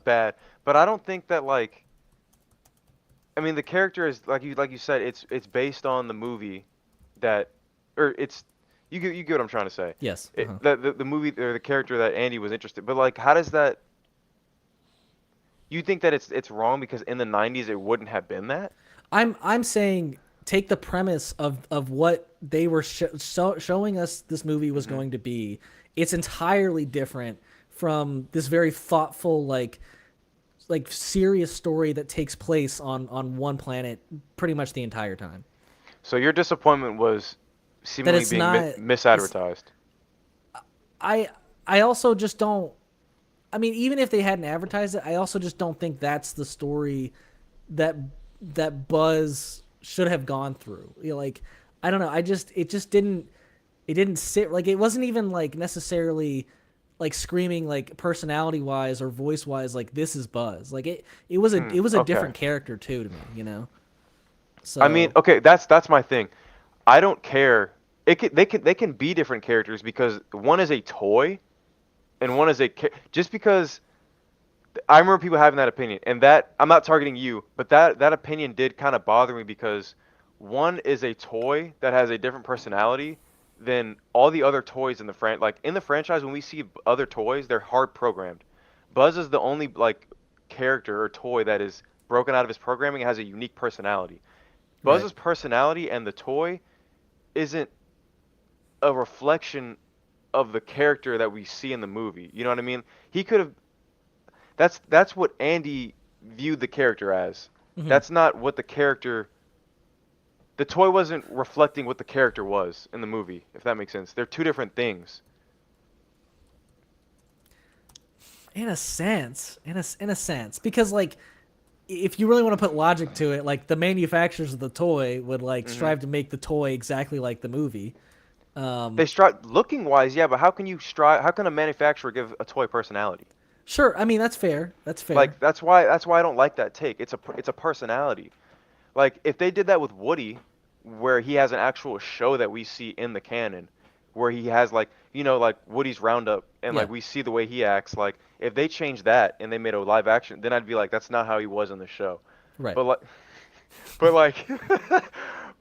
bad, but I don't think that like. I mean, the character is like you said. It's based on the movie, that, or it's you get what I'm trying to say. yes. It, the movie or the character that Andy was interested, but like, how does that? You think that it's wrong because in the 90s it wouldn't have been that? I'm saying take the premise of what they were showing us this movie was going to be. It's entirely different from this very thoughtful like serious story that takes place on one planet pretty much the entire time. So your disappointment was seemingly it's being not- misadvertised. I also just don't. I mean, even if they hadn't advertised it, I also just don't think that's the story that Buzz should have gone through. You know, like I don't know. It just didn't sit like it wasn't even like necessarily like screaming like personality wise or voice wise like this is Buzz. Like it was a okay. different character too to me. You know. So I mean, okay, that's my thing. I don't care. They can be different characters because one is a toy, and one is just because. I remember people having that opinion, and that I'm not targeting you, but that opinion did kind of bother me because one is a toy that has a different personality than all the other toys in the franchise. When we see other toys, they're hard programmed. Buzz is the only like character or toy that is broken out of his programming and has a unique personality. Buzz's personality and the toy isn't a reflection of the character that we see in the movie. You know what I mean? He could have. That's what Andy viewed the character as. Mhm. That's not what the character. The toy wasn't reflecting what the character was in the movie, if that makes sense. They're two different things. in a sense, because like if you really want to put logic to it, like the manufacturers of the toy would like Hmm. strive to make the toy exactly like the movie. They strive looking wise, yeah, but how can you strive? How can a manufacturer give a toy personality? Sure, I mean that's fair. That's fair. Like that's why I don't like that take. It's a personality. Like if they did that with Woody, where he has an actual show that we see in the canon, where he has like like Woody's Roundup, and Yeah, like we see the way he acts. Like if they changed that and they made a live action, then I'd be like, that's not how he was in the show. right. But like, but like,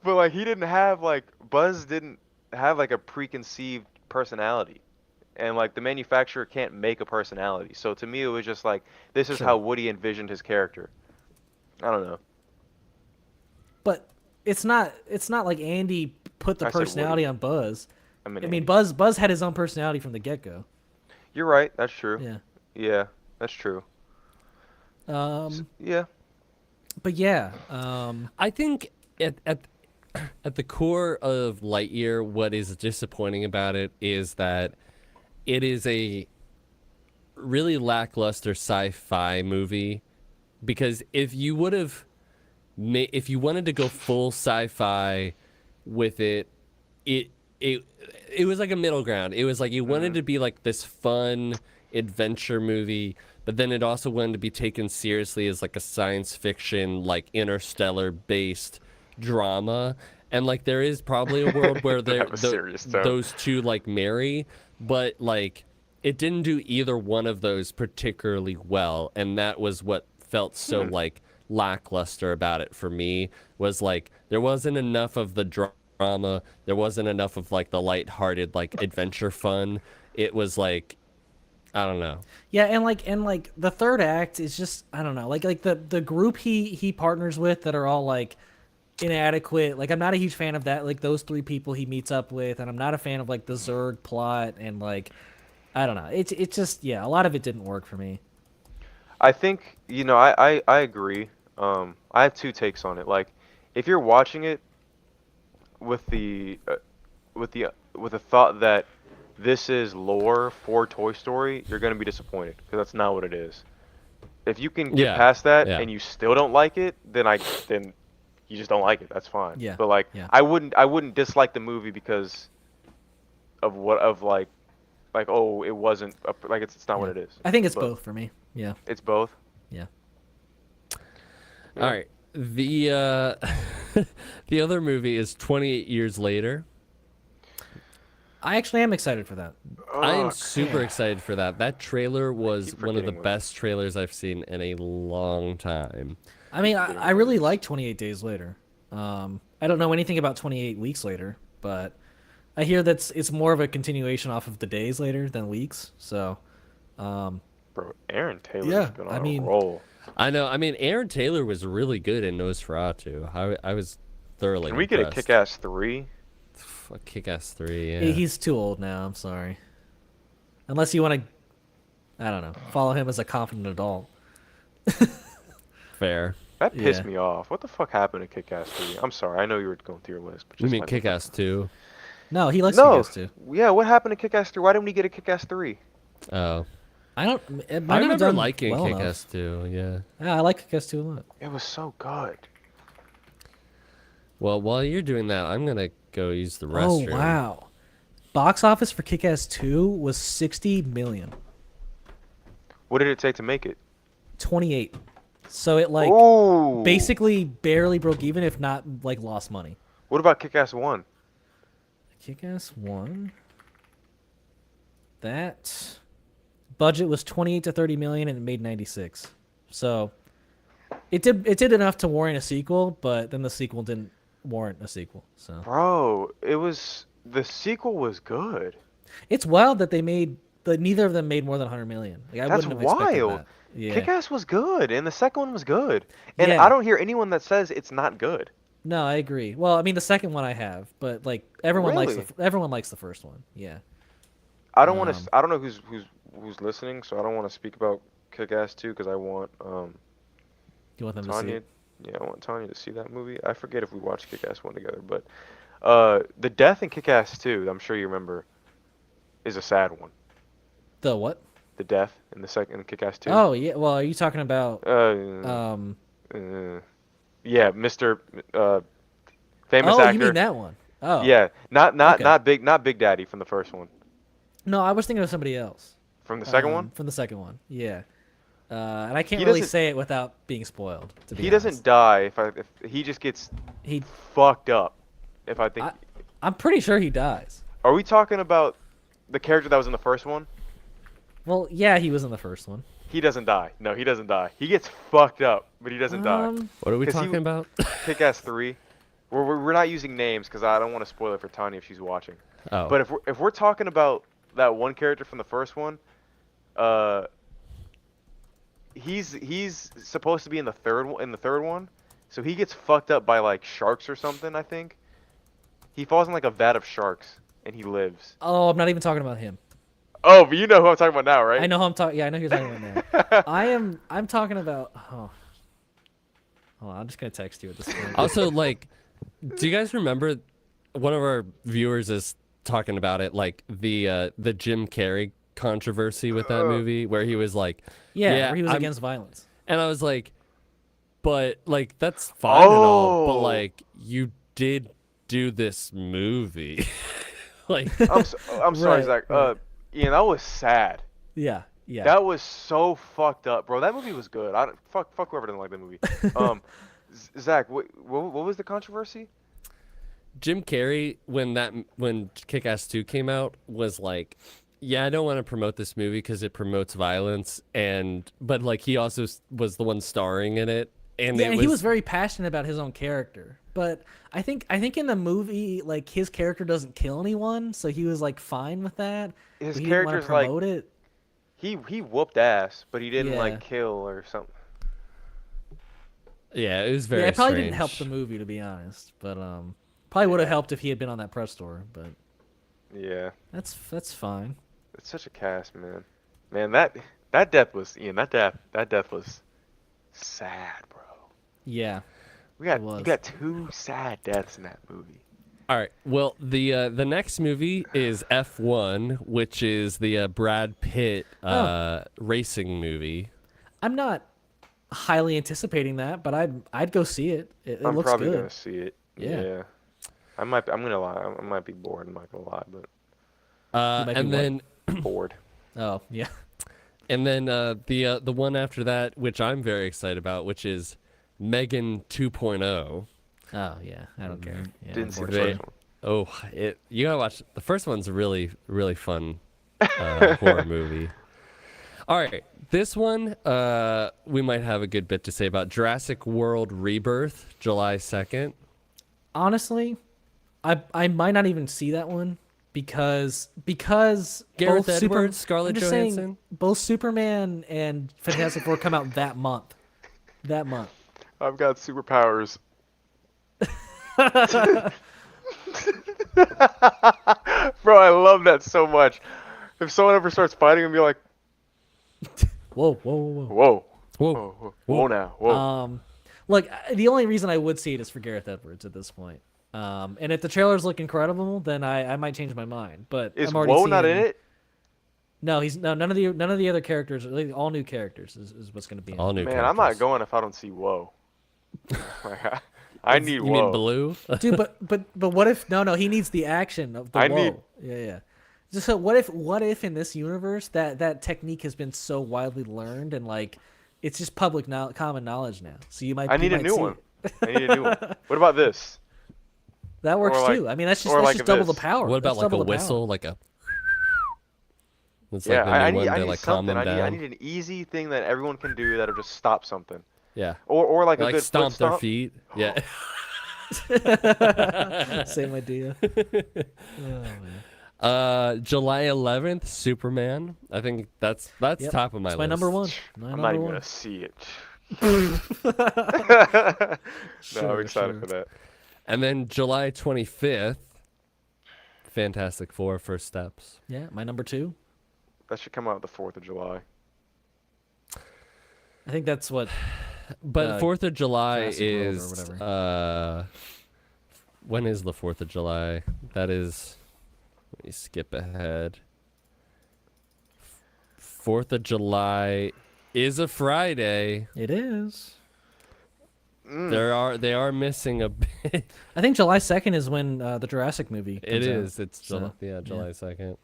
but like he didn't have like Buzz didn't have like a preconceived personality. And like the manufacturer can't make a personality. So to me it was just like this is Sure. how Woody envisioned his character. I don't know. But it's not like Andy put the I said personality Woody. on Buzz. I mean I mean Andy. Buzz had his own personality from the get-go. You're right. That's true. Yeah. Yeah, that's true. Um Yeah. but yeah, I think at the core of Lightyear, what is disappointing about it is that it is a really lackluster sci-fi movie. Because if you would have if you wanted to go full sci-fi with it, it it it was like a middle ground. It was like you wanted Mhm. to be like this fun adventure movie, but then it also wanted to be taken seriously as like a science fiction, like interstellar based drama. And like there is probably a world where It did have a serious tone. those two like marry, but like it didn't do either one of those particularly well, and that was what felt so like lackluster about it for me. Was like there wasn't enough of the drama, there wasn't enough of like the lighthearted like adventure fun. It was like I don't know. yeah, and like the third act is just I don't know, like the group he partners with that are all like inadequate. Like I'm not a huge fan of that. Like those three people he meets up with, and I'm not a fan of like the Zurg plot and like I don't know. It's just yeah, a lot of it didn't work for me. I think, I agree. I have two takes on it. Like, if you're watching it with the thought that this is lore for Toy Story, you're gonna be disappointed because that's not what it is. If you can get Yeah, past that yeah. and you still don't like it, then you just don't like it. That's fine. Yeah, But like, yeah. I wouldn't dislike the movie because of like oh it wasn't like it's not Yeah. what it is. I think it's But both for me. Yeah, it's both. yeah. All right. The the other movie is 28 Years Later. I actually am excited for that. I am Ugh. super excited for that. That trailer was keep one of the forgetting what- best trailers I've seen in a long time. I mean, I really like 28 Days Later. I don't know anything about 28 Weeks Later, but I hear it's more of a continuation off of the days later than weeks. So, Bro, Aaron Taylor's Yeah, been I on mean- a roll. I know. I mean, Aaron Taylor was really good in Nosferatu. I was thoroughly Can we get a impressed. Kick-Ass 3? Fuck, Kick-Ass 3, yeah. he's too old now. I'm sorry. Unless you want to, I don't know, follow him as a confident adult. Fair. That pissed Yeah. me off. What the fuck happened to Kick-Ass 3? I'm sorry. I know you were going through your list, but You just mean let me know. Kick-Ass 2? No, he likes No. Kick-Ass too. Yeah, what happened to Kick-Ass 3? Why didn't we get a Kick-Ass 3? Oh. I don't. It might I not have remember done liking well Kick-Ass 2, yeah. enough. Yeah, I like Kick-Ass 2 a lot. It was so good. Well, while you're doing that, I'm going to go use the Oh restroom. wow! Box office for Kick-Ass 2 was 60 million. What did it take to make it? 28. So it like Ooh. basically barely broke even, if not like lost money. What about Kick-Ass 1? Kick-Ass 1. That budget was 28 to 30 million and it made 96. So it did enough to warrant a sequel, but then the sequel didn't warrant a sequel. So Bro, the sequel was good. it's wild that neither of them made more than 100 million. Like, I That's wouldn't have expected wild. that. Yeah. Kick-Ass was good, and the second one was good. And Yeah. I don't hear anyone that says it's not good. No, I agree. Well, I mean the second one I have, but like everyone Really? likes the first one. Yeah. I don't want Um, to. I don't know who's listening, so I don't want to speak about Kick-Ass 2 because I want You want them to see Tanya. it? Yeah, I want Tanya to see that movie. I forget if we watched Kick-Ass 1 together, but the death in Kick-Ass 2, I'm sure you remember, is a sad one. The what? The death in the second Kick-Ass 2. Oh yeah. Well, are you talking about Uh, Yeah, Mr. Famous Oh, actor. you mean that one? Oh. Yeah, not Okay. not Big Daddy from the first one. No, I was thinking of somebody else. From the second one, From the second one. Yeah. And I can't he really doesn't say it without being spoiled, to be he doesn't honest. die if he just gets He, fucked up. If I think, I'm pretty sure he dies. are we talking about the character that was in the first one? Well, yeah, he was in the first one. He doesn't die. No, he doesn't die. He gets fucked up, but he doesn't die. What are we 'Cause he talking about? Kick-Ass 3. We're not using names because I don't want to spoil it for Tanya if she's watching. Oh. But if we're talking about that one character from the first one, he's supposed to be in the third one, so he gets fucked up by like sharks or something. I think he falls in like a vat of sharks and he lives. Oh, I'm not even talking about him. Oh, but you know who I'm talking about now, right? I know who I'm talking. Yeah, I know who you're talking about now. I'm talking about. Oh. Hold on, I'm just gonna text you at this point. Also, like, do you guys remember one of our viewers is talking about it, like the Jim Carrey controversy with that movie, where he was like, Yeah, where he was I'm- against violence. and I was like, but like that's fine and all, but Oh. like you did do this movie, like I'm sorry, Right, Zach. right. Ian, that was sad. Yeah, yeah. That was so fucked up, bro. That movie was good. I don't, fuck whoever didn't like that movie. Zach, what was the controversy? Jim Carrey when Kick-Ass 2 came out was like, yeah, I don't want to promote this movie because it promotes violence, but like he also was the one starring in it, and Yeah, it he was very passionate about his own character. But I think in the movie, like his character doesn't kill anyone, so he was like fine with that. His but he didn't want character's to like promote it. he whooped ass, but he didn't Yeah. like kill or something. yeah, it was very Yeah, it probably strange. didn't help the movie, to be honest. But probably would have helped if he had been on that press tour. But Yeah, that's fine. it's such a cast, man. Man, that death was Ian. That death was sad, bro. Yeah. You was. got two sad deaths in that movie. All right. Well, the next movie is F1, which is the Brad Pitt racing movie. I'm not highly anticipating that, but I'd go see it. It I'm looks probably good. gonna see it. Yeah. I'm gonna lie. I might be bored. I'm not gonna lie, but might be And then bored. Oh, yeah. the one after that, which I'm very excited about, which is Megan 2.0. Oh, yeah. I don't care. Yeah, Didn't see the unfortunately. first one. Oh, you gotta watch. The first one's a really, really fun horror movie. All right, this one we might have a good bit to say about. Jurassic World Rebirth, July 2nd. Honestly, I might not even see that one because Gareth both Edwards, Scarlett I'm just saying, Johansson? both Superman and Fantastic Four come out that month. That month. I've got superpowers. Bro, I love that so much. If someone ever starts fighting and be like, Whoa, whoa, whoa, whoa, Whoa. whoa now, whoa. whoa. Look, the only reason I would see it is for Gareth Edwards at this point. And if the trailers look incredible, then I might change my mind. But Is I'm already Woe not in seeing- it? No, none of the other characters. Like, all new characters is what's going to be in it. All new. Man, I'm not characters. going if I don't see Woe. Like, I need You Woe. mean Blue? Dude, but what if no he needs the action of the I whoa. need- Yeah. Just so what if in this universe that technique has been so widely learned and like it's just common knowledge now. So you might I need you a might new see one. it. I need a new one. What about this? That works Or like- too. I mean that's or like just double this. the power. What about That's like a double the power. whistle, like a? It's Yeah, like the I new need one to like calm something. them down. I need an easy thing that everyone can do that'll just stop something. Yeah. Or like a Like good stomp foot their stomp. feet. Yeah. Same idea. Oh, man. July 11th, Superman. I think that's Yep. top of my It's list. my number one. I'm not even gonna see it. No, Sure, I'm excited sure. for that. And then July 25th, Fantastic Four: First Steps. Yeah, my number 2. That should come out the 4th of July. I think that's what. But 4th of July Jurassic World or is whatever. when is the 4th of July? That is, let me skip ahead. 4th of July is a Friday. It is. They are missing a bit. I think July 2nd is when the Jurassic movie It comes out. is. It's So, July 2nd.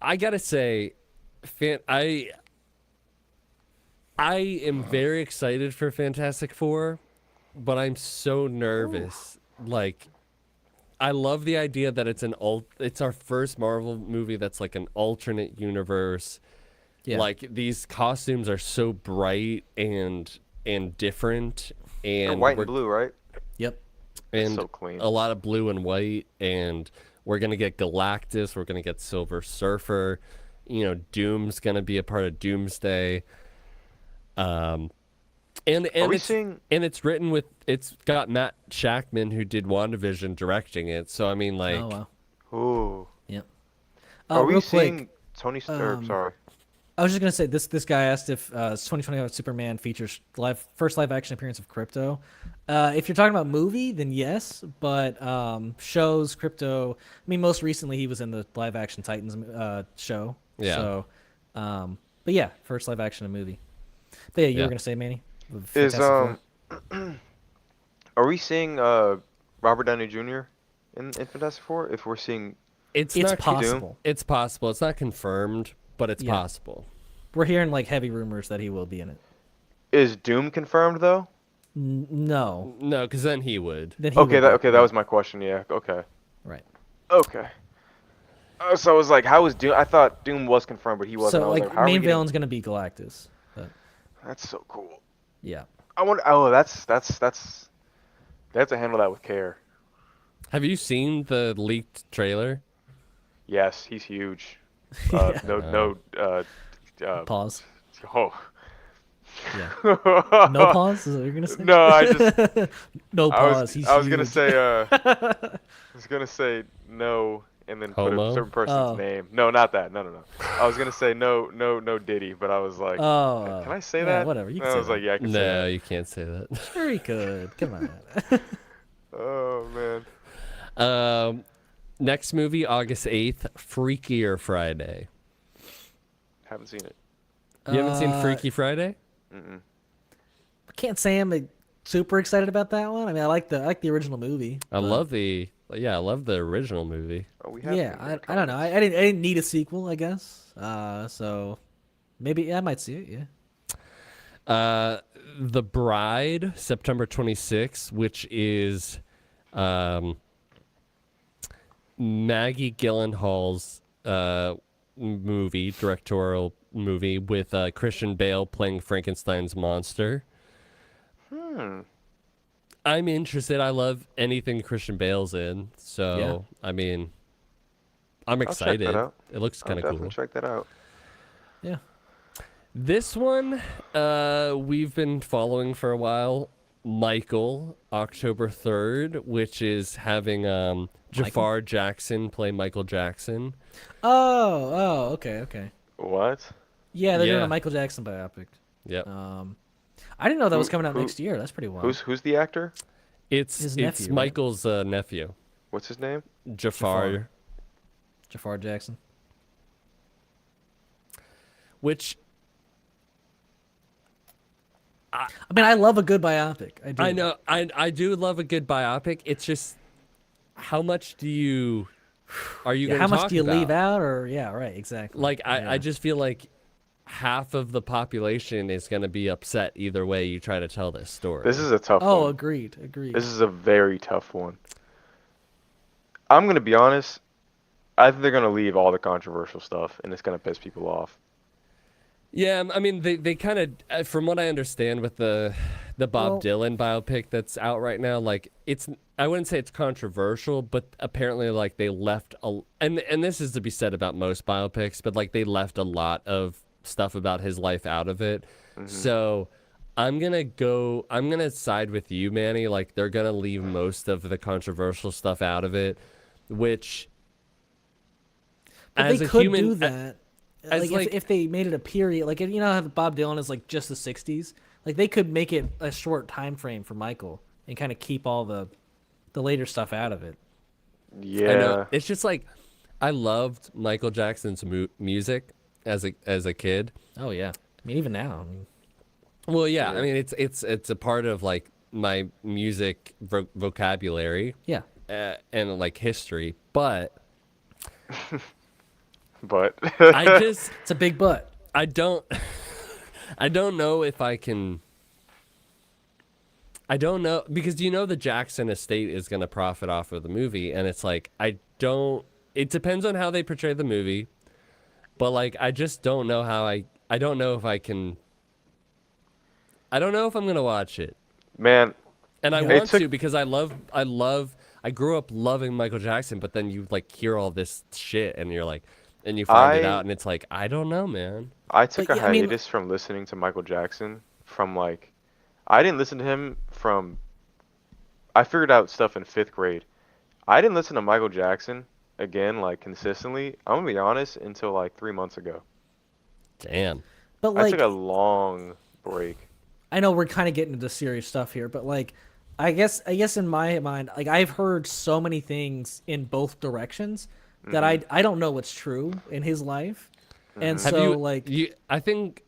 I gotta say, I am very excited for Fantastic Four, but I'm so nervous. Like, I love the idea that it's our first Marvel movie that's like an alternate universe. Yeah. Like, these costumes are so bright and different, They're and white and blue, right? Yep. and So clean. a lot of blue and white, and we're gonna get Galactus, we're gonna get Silver Surfer, Doom's gonna be a part of Doomsday. And Are we it's seeing? it's written with, it's got Matt Shackman, who did WandaVision, directing it. So I mean, like, Oh wow. Ooh. Yep. Are we Real seeing quick, Tony Stark? Sorry. I was just gonna say this guy asked if 2025 Superman features first live action appearance of Crypto. If you're talking about movie, then yes, but shows Crypto. I mean, most recently he was in the live action Titans show. Yeah. So, but yeah, first live action movie. But yeah, you were gonna say, Manny? With Is Fantastic Four? Are we seeing Robert Downey Jr. in Fantastic Four? If we're seeing, it's It's not possible. It's possible. It's not confirmed, but it's Yeah. possible. We're hearing like heavy rumors that he will be in it. is Doom confirmed though? No. No, because then he would. Then he Okay, will be. that was my question. Yeah. Okay. Right. Okay. So I was like, how was Doom? I thought Doom was confirmed, but he wasn't. So I was like how are we main getting- villain's gonna be Galactus. But That's so cool. yeah. I wonder. Oh, that's. They have to handle that with care. Have you seen the leaked trailer? Yes, he's huge. Yeah. Pause. Oh. Yeah. No pause? Is that what you're gonna say? No, I just. No I pause. was, He's I was gonna huge. say. I was gonna say no, and then put Homo? a certain person's Oh. name. No, not that. No. I was gonna say no, Diddy, but I was like, Oh. can I say yeah, that? Whatever. You And can I say was that. like, yeah, I can say No, that. you can't say that. Sure he could. Come on. Oh man. Next movie, August 8th, Freakier Friday. Haven't seen it. You haven't seen Uh, Freaky Friday? Mm-mm. I can't say I'm super excited about that one. I mean, I like the original movie. I but- love the original movie. Oh, we have. Yeah, I don't know. I didn't need a sequel, I guess. So maybe I might see it. Yeah. The Bride, September 26th, which is Maggie Gyllenhaal's directorial movie with Christian Bale playing Frankenstein's monster. I'm interested. I love anything Christian Bale's in, so Yeah. I mean, I'm I'll check that excited. out. It looks I'll kind of definitely cool. check that out. Yeah. This one, we've been following for a while. Michael, October 3rd, which is having Jafar Jackson play Michael Jackson. Oh, okay. What? Yeah, they're doing Yeah. a Michael Jackson biopic. Yep. I didn't know that was Who- coming out who- next year. That's pretty wild. Who's the actor? It's his it's nephew, right? Michael's nephew, What's his name? Jafar, Jafar Jackson. which I mean, I love a good biopic. I do. I know I do love a good biopic. It's just how much are you Yeah, going how to much talk do you leave about? out? Or yeah, right, exactly. Like Yeah. I just feel like half of the population is going to be upset either way you try to tell this story. This is a tough Oh, one. agreed. This is a very tough one. I'm gonna be honest. I think they're gonna leave all the controversial stuff, and it's gonna piss people off. Yeah, I mean they kind of, from what I understand with the Bob Well- Dylan biopic that's out right now, like I wouldn't say it's controversial, but apparently like they left and this is to be said about most biopics, but like they left a lot of stuff about his life out of it. So I'm gonna side with you, Manny. Like they're gonna leave most of the controversial stuff out of it, which But as they a could human, do that. as Like, if they made it a period, like you know how Bob Dylan is like just the '60s. Like they could make it a short time frame for Michael and kind of keep all the later stuff out of it. Yeah. I know. It's just like I loved Michael Jackson's music as a kid. Oh yeah. I mean, even now. I mean, Well, yeah. Yeah. I mean, it's a part of like my music vocabulary Yeah. and like history, but But I just It's a big butt. I don't I don't know if I can. I don't know because the Jackson estate is going to profit off of the movie, and it's like I don't. It depends on how they portray the movie, but like I just don't know how I don't know if I can. I don't know if I'm gonna watch it, man, and I Yeah. want took- to because I grew up loving Michael Jackson, but then you like hear all this shit, and you're like, and you find it I out, and it's like I don't know, man. I took But, a yeah, I mean- hiatus from listening to Michael Jackson from like I didn't listen to him from I figured out stuff in 5th grade. I didn't listen to Michael Jackson again like consistently. I'm gonna be honest until like 3 months ago. Damn. But I like, took a long break. I know we're kind of getting into serious stuff here, but like, I guess in my mind, like I've heard so many things in both directions that I don't know what's true in his life, and Have so you like, I think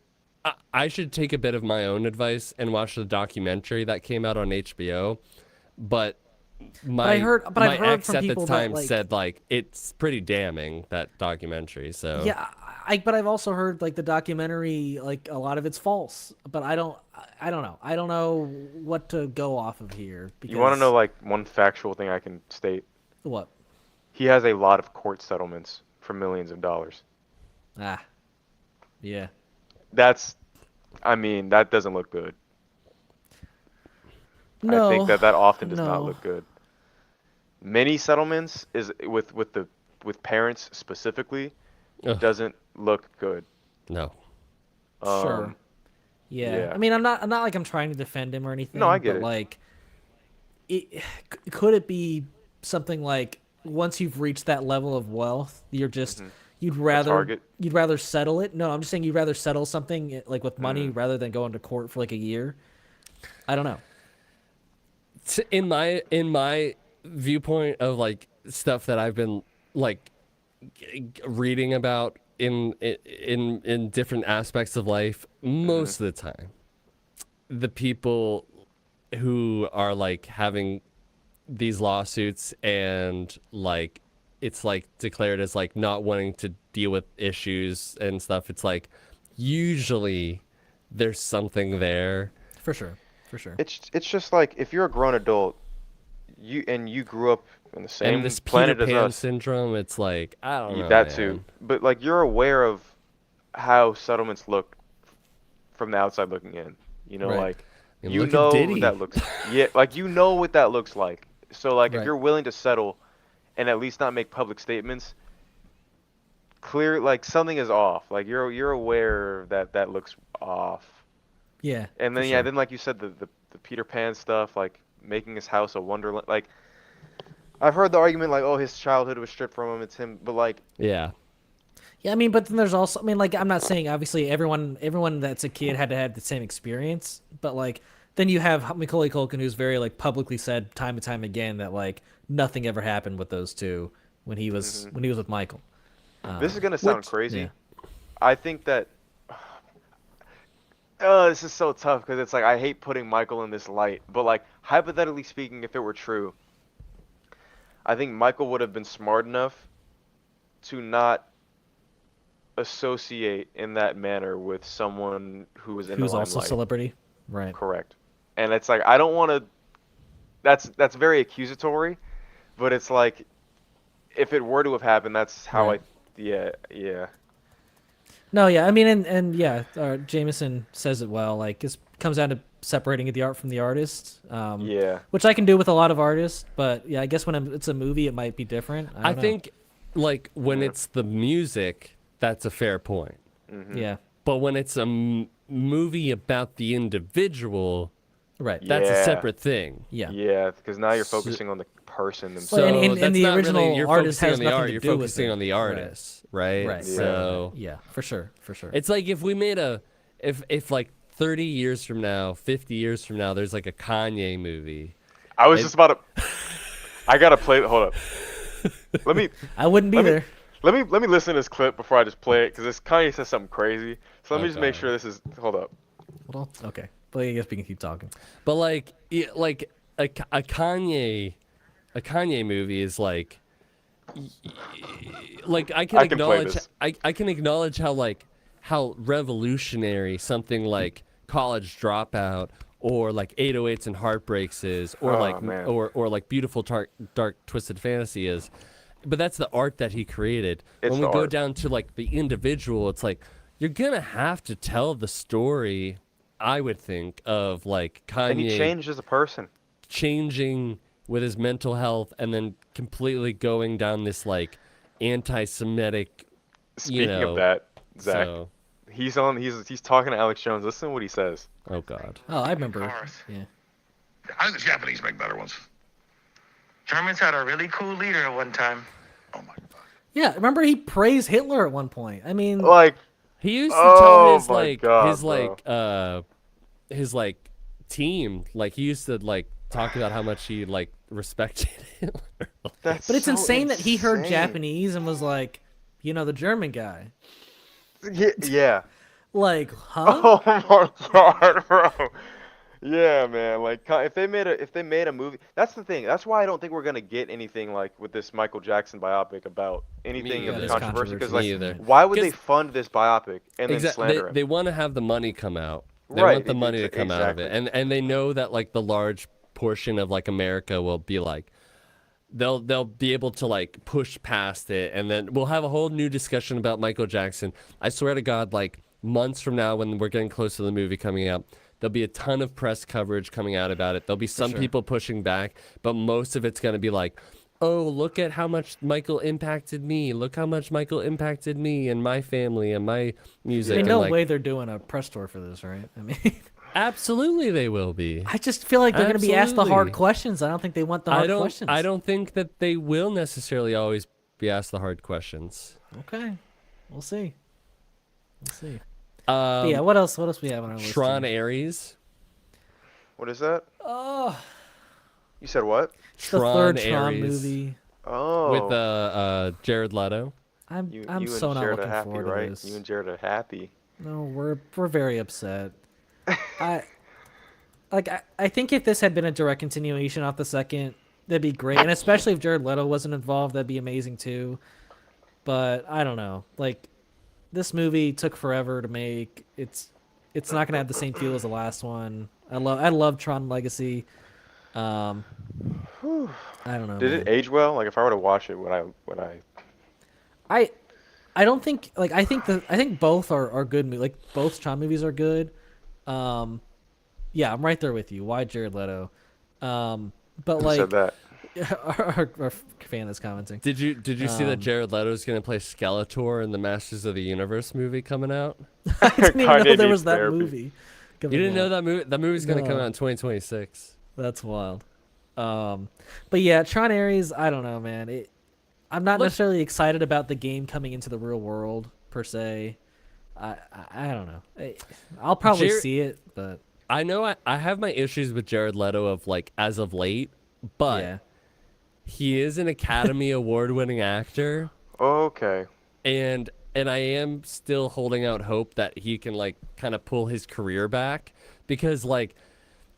I should take a bit of my own advice and watch the documentary that came out on HBO. But I've heard my from ex at the people that, time like- said like it's pretty damning, that documentary. So yeah, but I've also heard like the documentary, like a lot of it's false, but I don't know. I don't know what to go off of here. Because, You want to know like one factual thing I can state? what? He has a lot of court settlements for millions of dollars. Ah, yeah. I mean, that doesn't look good. No, I think that often does no. not look good. Many settlements is with parents specifically Ugh. doesn't look good. no. Sure. Um, Yeah. yeah. I mean, I'm not like I'm trying to defend him or anything. No, I get but it. like, could it be something like once you've reached that level of wealth, you're just you'd rather target? settle it? No, I'm just saying you'd rather settle something like with money Mm-hmm. rather than go into court for like a year. I don't know. In my viewpoint of like stuff that I've been like reading about in different aspects of life, most of the time the people who are like having these lawsuits and like it's like declared as like not wanting to deal with issues and stuff, it's like usually there's something there. For sure. For sure. It's just like if you're a grown adult, you grew up in the same And this Peter planet as Pan us. syndrome, it's like I don't know, That man. too. But like you're aware of how settlements look from the outside looking in. You know, Right. like And you look at know Diddy. what that looks. Yeah, like you know what that looks like. So like if Right. you're willing to settle and at least not make public statements, clear like something is off. Like you're aware that that looks off. Yeah. And for then sure. then like you said the Peter Pan stuff, like making his house a wonderland. Like I've heard the argument like, oh, his childhood was stripped from him. It's him, but like Yeah. Yeah, I mean, but then there's also, I mean, like, I'm not saying obviously everyone that's a kid had to have the same experience, but like, then you have Macaulay Culkin, who's very like publicly said time and time again that like nothing ever happened with those two when he was with Michael. this is gonna sound which- crazy. yeah. I think that. This is so tough because it's like I hate putting Michael in this light, but like hypothetically speaking, if it were true, I think Michael would have been smart enough to not associate in that manner with someone who was in Who's the also a limelight. celebrity, right? Correct. And it's like I don't want to. That's very accusatory, but it's like if it were to have happened, that's how Right. yeah. No, yeah, I mean, and yeah, Jameson says it well. Like, it comes down to separating the art from the artist. Yeah. Which I can do with a lot of artists, but yeah, I guess when it's a movie, it might be different. I I don't know. think like when it's the music, that's a fair point. Yeah. But when it's a movie about the individual, Right. that's a Yeah. separate thing. Yeah. Yeah, because now you're focusing on the person Well, themselves. and- So that's the not original really, you're artist focusing has on the nothing art, to you're do with focusing it. on the Right. artist, right? Right. So Yeah, for sure. For sure. it's like if we made if like 30 years from now, 50 years from now, there's like a Kanye movie. I was just about to. I gotta play. Hold up. Let me I wouldn't be Let me- there. let me listen to this clip before I just play it because this Kanye says something crazy. So let me just make Okay. sure this is. Hold up. What else? Okay, but I guess we can keep talking. But like like a Kanye movie is like I can I can play acknowledge this. I can acknowledge how revolutionary something like College Dropout or like 808s and Heartbreaks is, or Oh man. or like Beautiful Dark Twisted Fantasy is. But that's the art that he created. It's When the we go art. down to like the individual, it's like you're gonna have to tell the story, I would think, of like And he Kanye changed as a person. changing with his mental health and then completely going down this like anti-Semitic, Speaking of that, Zach, so he's talking to Alex Jones. Listen to what he says. oh god. Oh, I remember. Cars. Yeah. I think the Japanese make better ones. Germans had a really cool leader at one time. Oh my god. Yeah, remember he praised Hitler at one point. I mean, Like, He used to Oh tell his my like God, his like team, like he used to like talk about how much he like respected Hitler. that's but it's so insane that he heard insane. Japanese and was like, the German guy. Yeah. Like, huh? Oh my god, bro. Yeah, man. Like, if they made a movie, that's the thing. That's why I don't think we're gonna get anything like with this Michael Jackson biopic about anything of either. controversy. Because Me like, either. why would they 'Cause- fund this biopic and then slander him? They want to have the money come out. They Right, want the money to come out of it, exactly. and they know that like the large portion of like America will be like, they'll be able to like push past it, and then we'll have a whole new discussion about Michael Jackson. I swear to God, like months from now, when we're getting close to the movie coming out, there'll be a ton of press coverage coming out about it. There'll be some sure. people pushing back, but most of it's going to be like, oh, look at how much Michael impacted me. Look how much Michael impacted me and my family and my music. There's and no like, way they're doing a press tour for this, right? I mean, absolutely they will be. I just feel like they're going to be asked the hard Absolutely. questions. I don't think they want the hard questions. I don't think that they will necessarily always be asked the hard questions. Okay, we'll see. We'll see. Um, Yeah, what else? What else we have on our list? Tron here? Ares. What is that? Oh, You said what? it's the third Tron Ares movie. Oh. with Jared Leto. I'm you so and not Jared looking are happy, forward right? to this. You and Jared are happy. No, we're very upset. I think if this had been a direct continuation off the second, that'd be great, and especially if Jared Leto wasn't involved, that'd be amazing too. But I don't know. Like, this movie took forever to make. It's not gonna have the same feel as the last one. I love Tron Legacy. I don't know. Did man. it age well? Like, if I were to watch it, would I? I don't think like I think both are good movies. Like, both Tron movies are good. Yeah, I'm right there with you. Why Jared Leto? But Who like said that? our fan is commenting. Did you see that Jared Leto is going to play Skeletor in the Masters of the Universe movie coming out? I didn't even know Kanye there was needs that therapy. movie. You coming didn't know out. that movie? That movie's going to come No. out in 2026. That's wild. But yeah, Tron Ares. I don't know, man. I'm not necessarily excited about the game coming into the real world per se. I don't know. I'll probably see it, but I know I have my issues with Jared Leto of like as of late, but yeah. he is an Academy Award winning actor, Okay. and I am still holding out hope that he can like kind of pull his career back, because like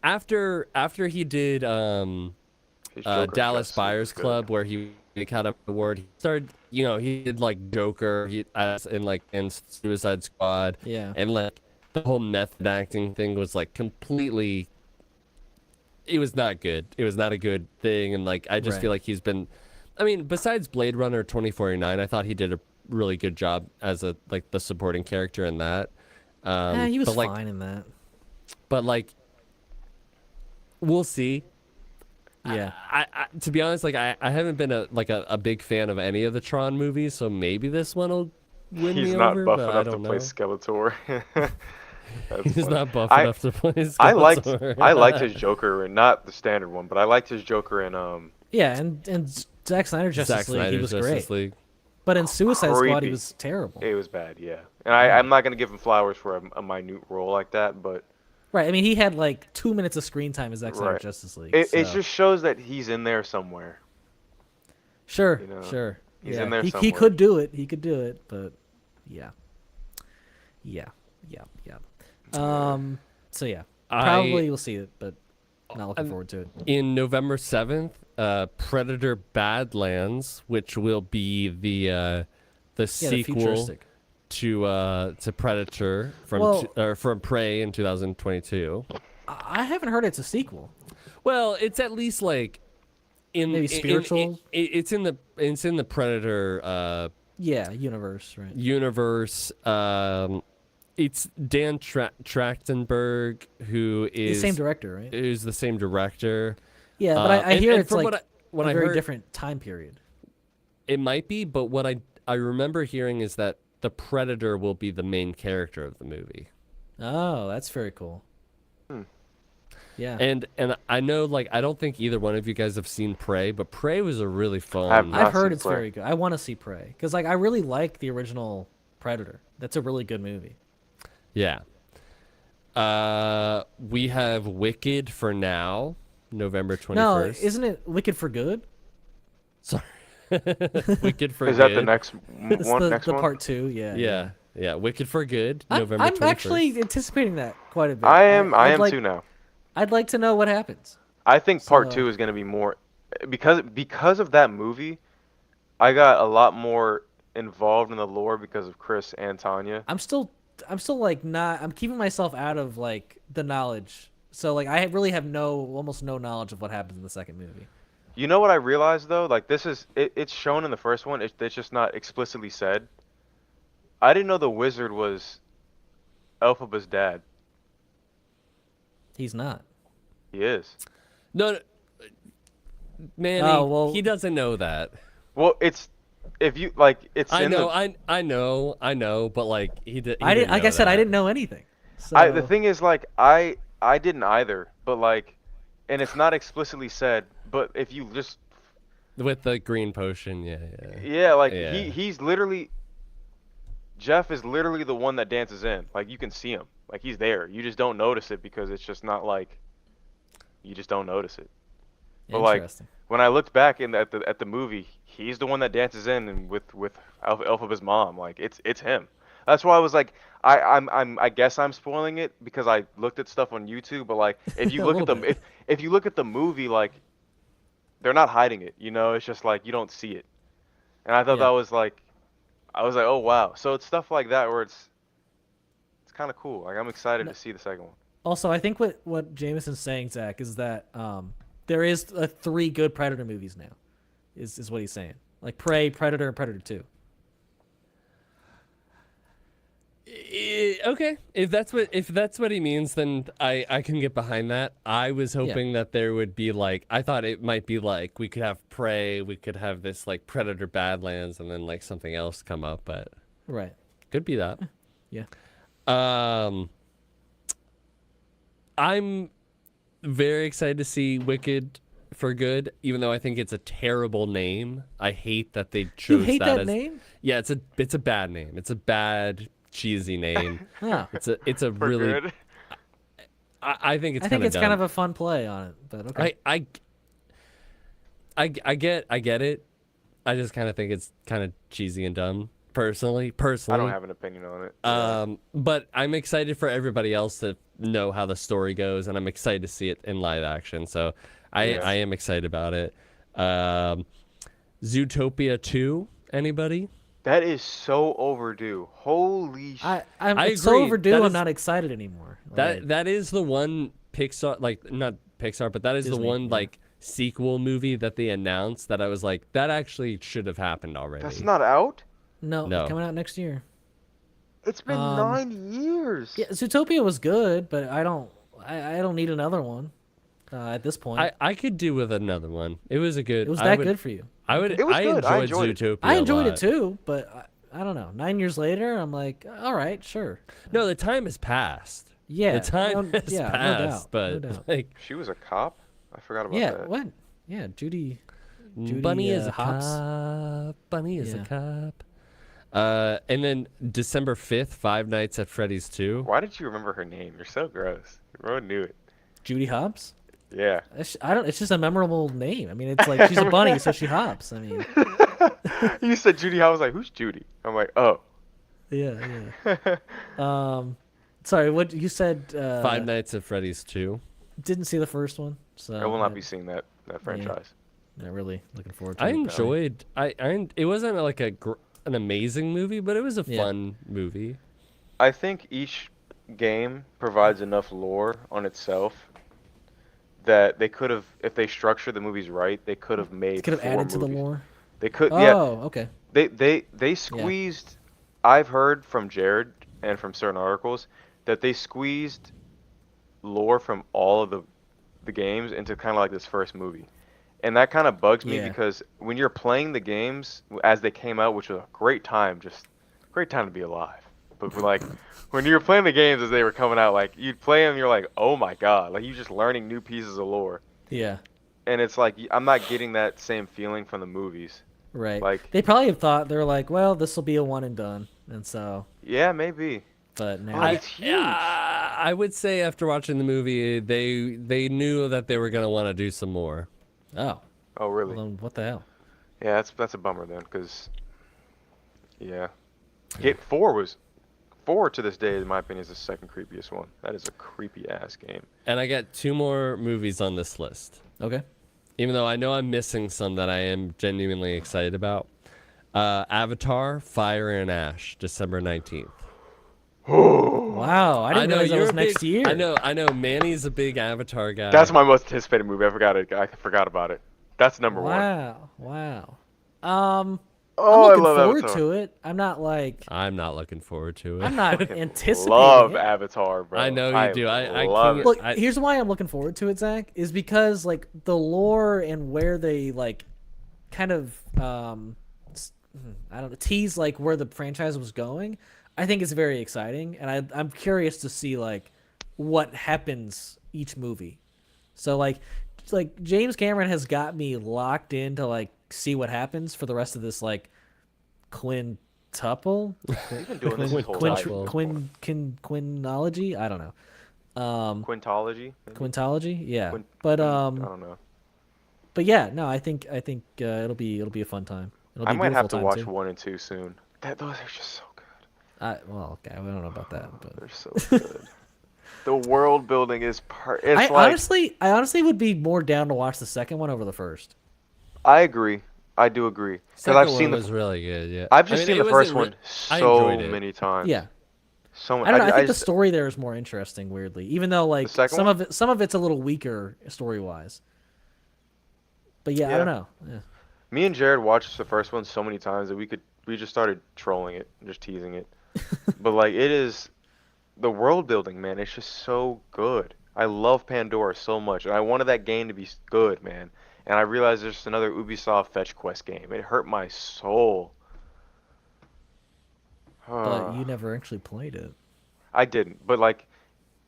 after he did His Joker Dallas Justice Buyers is good. Club, where he got an award, he started, he did like Joker, in Suicide Squad, Yeah. and like the whole method acting thing was like completely, it was not good. It was not a good thing, and like I just Right. feel like he's been, I mean, besides Blade Runner 2049, I thought he did a really good job as a like the supporting character in that. Yeah, he was but, like, fine in that. But like, we'll see. Yeah. I to be honest, like I haven't been a big fan of any of the Tron movies, so maybe this one will win He's me not over, buff but I enough to don't play know. Skeletor. That's He's funny. not buff I- enough to play Skeletor. I liked his Joker, and not the standard one, but I liked his Joker in Yeah, and Zack Snyder Justice Zack League, he Snyder's was Justice great. League. But in Suicide Squad, he Creepy. was terrible. It was bad, yeah. And I'm not gonna give him flowers for a minute role like that, but Right. I mean, he had like 2 minutes of screen time as Zack Snyder Right. Justice League. it so. just shows that he's in there somewhere. Sure, you know, sure. he's yeah. in there he somewhere. could do it. He could do it, but yeah. Yeah. So yeah, I- probably we'll see it, but not looking forward to it. In November 7th, Predator Badlands, which will be the Yeah, the sequel futuristic. to Predator from Prey in 2022. I haven't heard it's a sequel. Well, it's at least like Maybe spiritual? It's in the Predator Yeah, universe, right? universe. It's Dan Trachtenberg, who is The same director, right? Is the same director. Yeah, but I and- hear and it's from like what a I very heard, different time period. it might be, but what I remember hearing is that the Predator will be the main character of the movie. Oh, that's very cool. Yeah. And I know, like, I don't think either one of you guys have seen Prey, but Prey was a really fun. I've not I've heard seen it's Prey. very good. I want to see Prey because like I really like the original Predator. That's a really good movie. Yeah. We have Wicked for now, November 21st. No, isn't it Wicked for Good? Sorry. Wicked for Is Good. that the next It's one? the, Next the one? part 2. Yeah. Yeah. Wicked for Good, November I'm 21st. actually anticipating that quite a bit. I am I'd like, too now. I'd like to know what happens. I think part So- 2 is going to be more because of that movie. I got a lot more involved in the lore because of Chris and Tanya. I'm still like not. I'm keeping myself out of like the knowledge. So like I really have almost no knowledge of what happens in the second movie. You know what I realized though? Like it's shown in the first one. It's just not explicitly said. I didn't know the wizard was Elphaba's dad. He's not. He is. No, Manny, Oh, well- he doesn't know that. Well, it's if you like it's I in know, the, I know, but like he did. I didn't. Like I said, I that. didn't know anything. So the thing is like I didn't either, but like and it's not explicitly said, but if you just With the green potion, yeah. yeah, like Yeah. he's literally Jeff is literally the one that dances in. Like you can see him. Like he's there. You just don't notice it because it's just not like you just don't notice it. But like interesting. when I looked back at the movie, he's the one that dances in and with Elphaba's mom. Like it's him. That's why I was like I guess I'm spoiling it because I looked at stuff on YouTube, but like if you A look at little the bit. if you look at the movie, like they're not hiding it, you know, it's just like you don't see it. And I thought Yeah. that was like I was like, "Oh wow." So it's stuff like that where it's kind of cool. Like I'm excited to see the second one. Also, I think what Jameson's saying, Zach, is that there is 3 good Predator movies now. Is what he's saying. Like Prey, Predator, and Predator 2. Okay, if that's what he means, then I can get behind that. I was hoping that there would be like I thought it might be like we could have Prey, we could have this like Predator Badlands, and then like something else come up, but Right. could be that. Yeah. I'm very excited to see Wicked for Good, even though I think it's a terrible name. I hate that they chose You hate that that as name? Yeah, it's a bad name. It's a bad cheesy name. Huh. It's a For really good. I think it's I think it's dumb. kind of a fun play on it, but okay. I get it. I just kind of think it's kind of cheesy and dumb. Personally, I don't have an opinion on it. but I'm excited for everybody else to know how the story goes, and I'm excited to see it in live action. So I am excited about it. Zootopia 2, anybody? That is so overdue. Holy shit. It's so agree. overdue. That I'm is- not excited anymore. That is the one Pixar, like not Pixar, but that is Disney, the one yeah. like sequel movie that they announced that I was like, that actually should have happened already. That's not out? no, No. coming out next year. It's been 9 years. Yeah, Zootopia was good, but I don't need another one at this point. I could do with another one. It was a good. it was I that would- good for you. I would. It was I good. I enjoyed enjoyed it. Zootopia. I a enjoyed it lot. too, but I don't know. 9 years later, I'm like, all right, sure. No, the time has passed. Yeah, The time has yeah, passed, no doubt, but no doubt. like She was a cop? I forgot about Yeah, that. what? Yeah, Judy Bunny is a Hopps. cop. Bunny is a Yeah. cop. And then December 5th, Five Nights at Freddy's 2. Why did you remember her name? You're so gross. Everyone knew it. Judy Hobbs. Yeah. I don't. It's just a memorable name. I mean, it's like she's a bunny, so she hops. I mean, You said Judy. I was like, who's Judy? I'm like, oh. yeah, yeah. Sorry, what you said? Five Nights at Freddy's 2. Didn't see the first one, so I will not be seeing that franchise. Not really looking forward to I it. enjoyed. It wasn't like an amazing movie, but it was a Yeah. fun movie. I think each game provides enough lore on itself that they could have, if they structured the movies right, they could have made Could have 4 added to the movies. lore. They could, Oh, yeah. okay. They squeezed. I've heard from Jared and from certain articles that they squeezed lore from all of the games into kind of like this first movie, and that kind of bugs me Yeah. because when you're playing the games as they came out, which was a great time, just great time to be alive. But like when you were playing the games as they were coming out, like you'd play them, you're like, oh my god, like you're just learning new pieces of lore, Yeah. and it's like I'm not getting that same feeling from the movies. Right. Like- they probably have thought they were like, well, this will be a one and done, and so. Yeah, maybe. But now, It's huge. I would say after watching the movie, they knew that they were gonna want to do some more. oh, Oh really? well, then what the hell? Yeah, that's a bummer then, because yeah, Gate 4 to this day, in my opinion, is the second creepiest one. That is a creepy ass game. And I got 2 more movies on this list. Okay. Even though I know I'm missing some that I am genuinely excited about. Avatar: Fire and Ash, December 19th. Wow, I didn't realize that you're was a next big, year. I know. Manny's a big Avatar guy. That's my most anticipated movie. I forgot about it. That's number one. Wow. Oh, I I'm looking love forward Avatar. to it. I'm not like I'm not looking forward to it. I'm not anticipating Love it. Avatar, bro. I know you do. I love can't- it. Look, I- here's why I'm looking forward to it, Zach, is because like the lore and where they like kind of I don't know, tease like where the franchise was going. I think it's very exciting, and I'm curious to see like what happens each movie. So like James Cameron has got me locked in to like see what happens for the rest of this like quintuple. He's been doing this his whole life. Quinology. I don't know. Quintology. maybe? Quintology. Yeah, Quin- but I don't know. But yeah, no, I think it'll be a fun time. It'll be I a might have to beautiful watch time, too. 1 and 2 soon. Those are just so good. Well, okay, I don't know about that, but They're so good. The world building is it's I like honestly would be more down to watch the second one over the first. I agree. I do agree. Because Second I've one seen was really good. Yeah, I've just I mean, seen it the first wasn't one I so enjoyed it. many times. Yeah, So I don't know. I think the just- story there is more interesting, weirdly, even though like second some one? of it's a little weaker story wise. But yeah, I Yeah. don't know. Yeah. Me and Jared watched the first one so many times that we just started trolling it, just teasing it. But like it is the world building, man, it's just so good. I love Pandora so much, and I wanted that game to be good, man. And I realized there's just another Ubisoft Fetch Quest game. It hurt my soul. But you never actually played it. I didn't, but like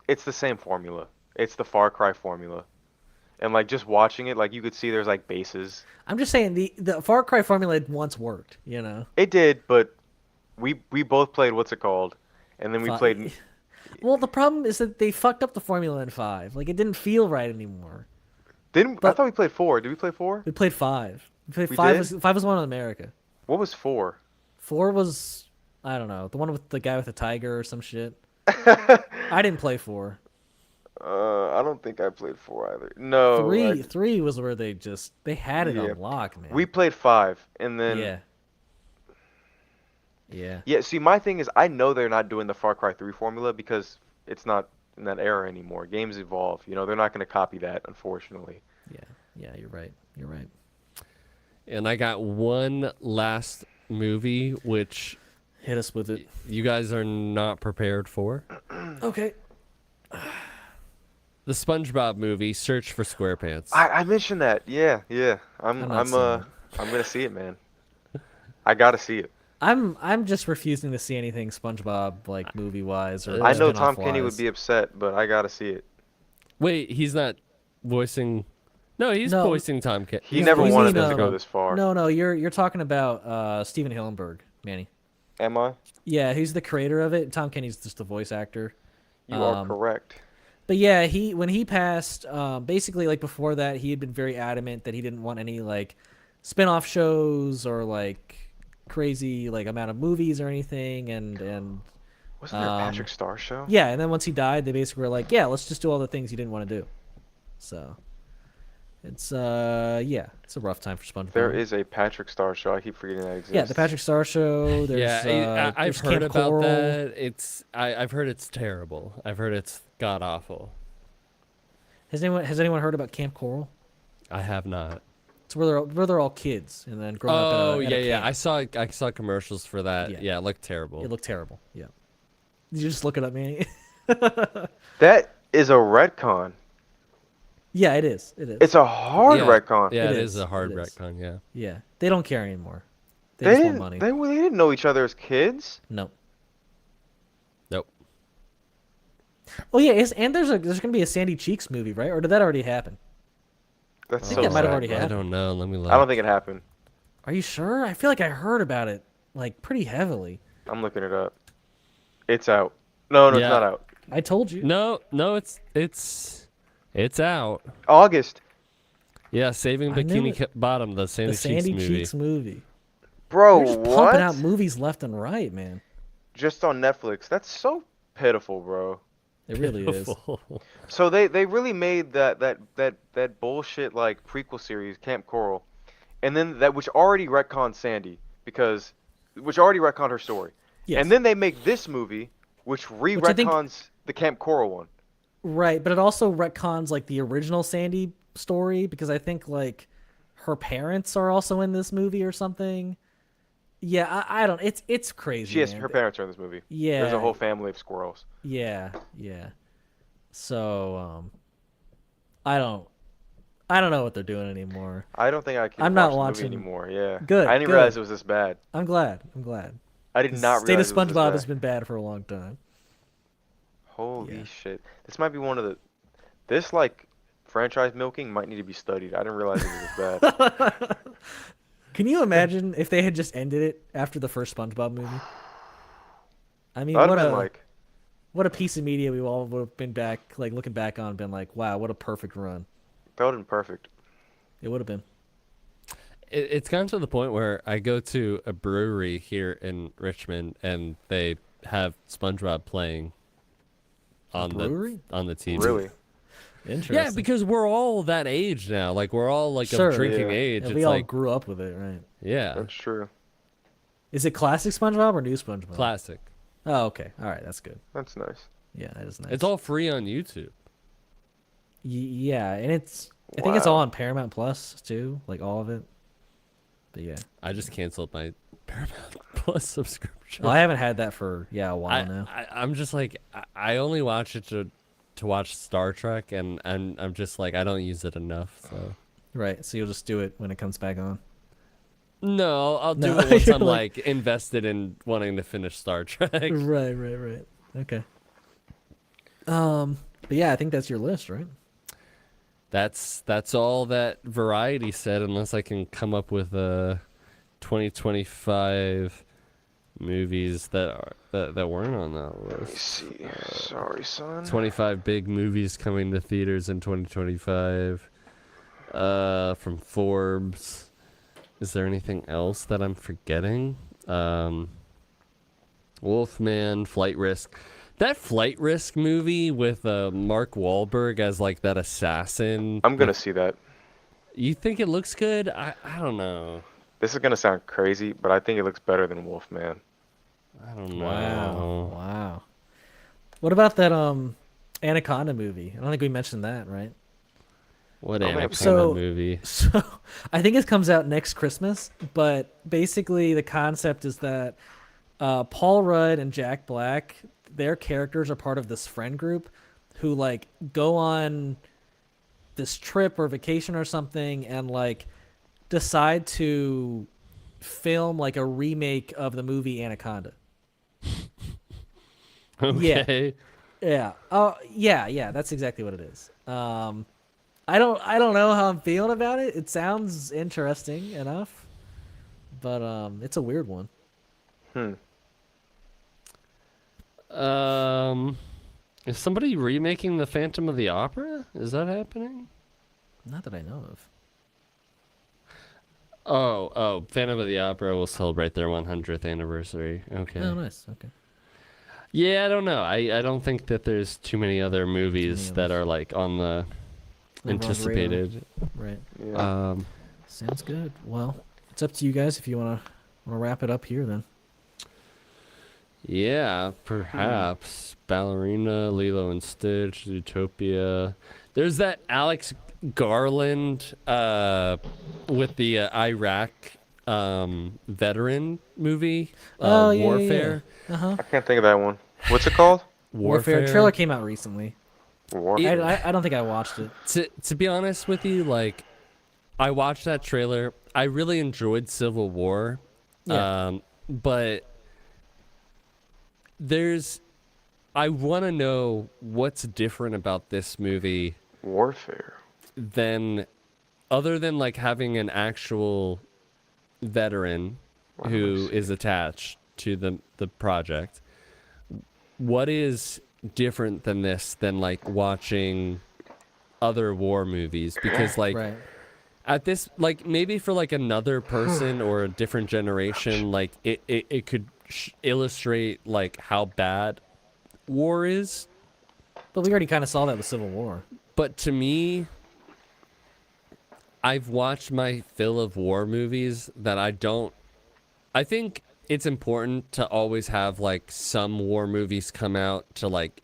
it's the same formula. It's the Far Cry formula. And like just watching it, like you could see there's like bases. I'm just saying the Far Cry formula had once worked, you know. It did, but we both played what's it called? And then we Fi- played Well, the problem is that they fucked up the formula in 5. Like it didn't feel right anymore. I but- thought we played 4. Did we play 4? We played 5. We played We 5 did? 5 was one in America. What was 4? 4 was I don't know, the one with the guy with the tiger or some shit. I didn't play 4. I don't think I played 4 either. No. 3 was where they had it Yeah. on lock, man. We played 5 and then yeah. Yeah. Yeah, see my thing is I know they're not doing the Far Cry 3 formula because it's not in that era anymore. Games evolve, you know, they're not going to copy that unfortunately. Yeah, you're right. You're right. And I got one last movie which Hit us with it. you guys are not prepared for. Okay. The SpongeBob movie, Search for SquarePants. I mentioned that. Yeah. I'm not I'm seeing I'm going to see it, man. I got to see it. I'm just refusing to see anything SpongeBob like movie wise or I know spin-off Tom Kenny would wise. be upset, but I got to see it. Wait, he's not voicing. No, he's No. voicing Tom Kenny. He never you wanted mean, it to go this far. No, you're talking about Steven Hillenburg, Manny. Am I? Yeah, he's the creator of it. Tom Kenny's just the voice actor. You are correct. But yeah, when he passed, basically like before that, he had been very adamant that he didn't want any like spin-off shows or like crazy like amount of movies or anything, and Wasn't there a Patrick Star show? Yeah, and then once he died, they basically were like, yeah, let's just do all the things you didn't want to do. So it's yeah, it's a rough time for SpongeBob. There is a Patrick Star show. I keep forgetting that exists. Yeah, the Patrick Star Show. There's, Yeah, I've there's heard Camp about Coral. that. I've heard it's terrible. I've heard it's god awful. Has anyone heard about Camp Coral? I have not. It's where they're all kids and then grown up. Oh At a yeah. camp. I saw commercials for that. Yeah. Yeah, it looked terrible. It looked terrible. Yeah. Did you just look it up, Manny? That is a retcon. Yeah, it is. It is. It's a hard yeah, retcon. Yeah, It it is. is a hard It is. retcon. Yeah. Yeah, they don't care anymore. They They just want didn't. money. They didn't know each other as kids. No. Nope. Oh yeah, and there's gonna be a Sandy Cheeks movie, right? Or did that already happen? That's think so that might have sad, already bro. I happened. don't know. Let me look. I don't think it happened. Are you sure? I feel like I heard about it like pretty heavily. I'm looking it up. It's out. No, Yeah. it's not out. I told you. No, it's out. August. Yeah, Saving I knew Bikini Bottom, the Sandy, the Sandy Cheeks movie. Cheeks movie. Bro, They're just what? pumping out movies left and right, man. Just on Netflix. That's so pitiful, bro. It really is. So they really made that bullshit like prequel series, Camp Coral, and then that which already retconned Sandy which already retconned her story. Yes. And then they make this movie which I think- retcons the Camp Coral one. Right, but it also retcons like the original Sandy story because I think like her parents are also in this movie or something. Yeah, I don't. It's crazy. She has man. her parents are in this movie. Yeah. There's a whole family of squirrels. Yeah, yeah. So I don't know what they're doing anymore. I don't think I can I'm watch not the watching- movie anymore. Yeah. Good, I didn't good. realize it was this bad. I'm glad. I did The not State of realize it was this SpongeBob bad. has been bad for a long time. Holy Yeah. shit. This might be one of the this like franchise milking might need to be studied. I didn't realize it was this bad. Can you imagine if they had just ended it after the first SpongeBob movie? I mean, I'd what have a been like, what a piece of media we all would have been back, like looking back on, been like, wow, what a perfect run. that would have been perfect. It would have been. It's gotten to the point where I go to a brewery here in Richmond and they have SpongeBob playing on brewery? the TV. Really? Interesting. Yeah, because we're all that age now. Like we're all like Sure, of drinking yeah. age. And It's we all like grew up with it, right? yeah, That's true. Is it classic SpongeBob or new SpongeBob? classic. Oh, okay. All right, that's good. That's nice. Yeah, that is nice. It's all free on YouTube. Yeah, and I think it's all Wow. on Paramount Plus too, like all of it. But yeah, I just canceled my Paramount Plus subscription. well, I haven't had that for a while now. I'm just like I only watch it to watch Star Trek, and I'm just like I don't use it enough. So Right, so you'll just do it when it comes back on. no, I'll do No, it once you're I'm like- like invested in wanting to finish Star Trek. Right. Okay. But yeah, I think that's your list, right? That's all that Variety said, unless I can come up with 2025 movies that weren't on that Let me list. see. Sorry, son. 25 big movies coming to theaters in 2025 from Forbes. Is there anything else that I'm forgetting? Wolfman, Flight Risk. That Flight Risk movie with Mark Wahlberg as like that assassin. I'm gonna see that. You think it looks good? I don't know. This is gonna sound crazy, but I think it looks better than Wolfman. I don't know. Wow. What about that Anaconda movie? I don't think we mentioned that, right? What man. Anaconda So- movie? So I think it comes out next Christmas, but basically the concept is that Paul Rudd and Jack Black, their characters are part of this friend group who like go on this trip or vacation or something and like decide to film like a remake of the movie Anaconda. Okay. Yeah. Oh, yeah. That's exactly what it is. I don't know how I'm feeling about it. It sounds interesting enough, but it's a weird one. Is somebody remaking the Phantom of the Opera? Is that happening? Not that I know of. Oh, Phantom of the Opera will celebrate their 100th anniversary. Okay. Oh, nice. Okay. Yeah, I don't know. I don't think that there's too many other movies that are like on the Everyone's radar. anticipated. Right. Yeah. Sounds good. Well, it's up to you guys if you wanna wrap it up here then. Yeah, perhaps Ballerina, Lilo and Stitch, Zootopia. There's that Alex Garland with the Iraq veteran movie, Oh, yeah, yeah, Warfare. Uh huh. I can't think of that one. What's it called? Warfare trailer came out recently. Warfare. I don't think I watched it. To be honest with you, like I watched that trailer. I really enjoyed Civil War. Yeah. But I want to know what's different about this movie Warfare. than other than like having an actual veteran who is attached to the project. What is different than this than like watching other war movies? Because like Right. at this, like maybe for like another person or a different generation, like it could illustrate like how bad war is. But we already kind of saw that with Civil War. But to me, I've watched my fill of war movies that I think it's important to always have like some war movies come out to like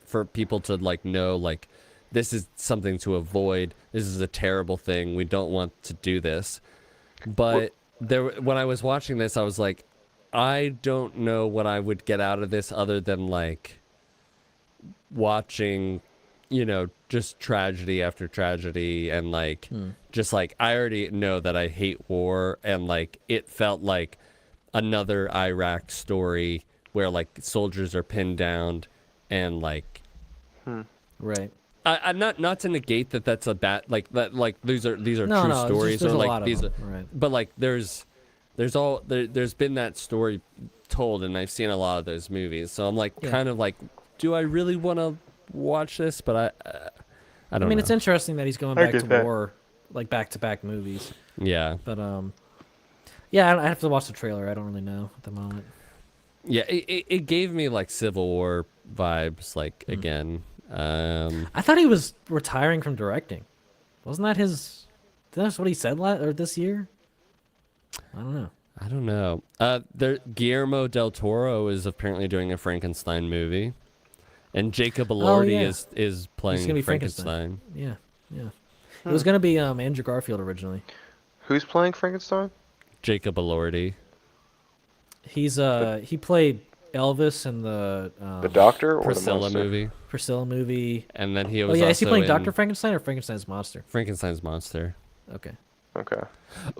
for people to like know like this is something to avoid. This is a terrible thing. We don't want to do this. But when I was watching this, I was like, I don't know what I would get out of this other than like watching, just tragedy after tragedy and like just like I already know that I hate war and like it felt like another Iraq story where like soldiers are pinned down and like Right. I'm not to negate that that's a bad like that like these are No, true no, it's just- stories there's or a like lot of these them, are, right. but like there's been that story told and I've seen a lot of those movies, so I'm like kind of like, do I really want to watch this? But I don't I mean, know. it's interesting that he's going I back get to that. war, like back-to-back movies. Yeah, But yeah, I have to watch the trailer. I don't really know at the moment. yeah, it gave me like Civil War vibes like again. I thought he was retiring from directing. Wasn't that his? That's what he said this year. I don't know. I don't know. Guillermo del Toro is apparently doing a Frankenstein movie, and Jacob Elordi yeah. is playing gonna be Frankenstein. Yeah, yeah. It was gonna be Andrew Garfield originally. Who's playing Frankenstein? Jacob Elordi. He's he played Elvis in the The Doctor or Priscilla the monster? movie, Priscilla movie. and then he Oh was yeah, is he also playing in Dr. Frankenstein or Frankenstein's monster? Frankenstein's monster. Okay. Okay.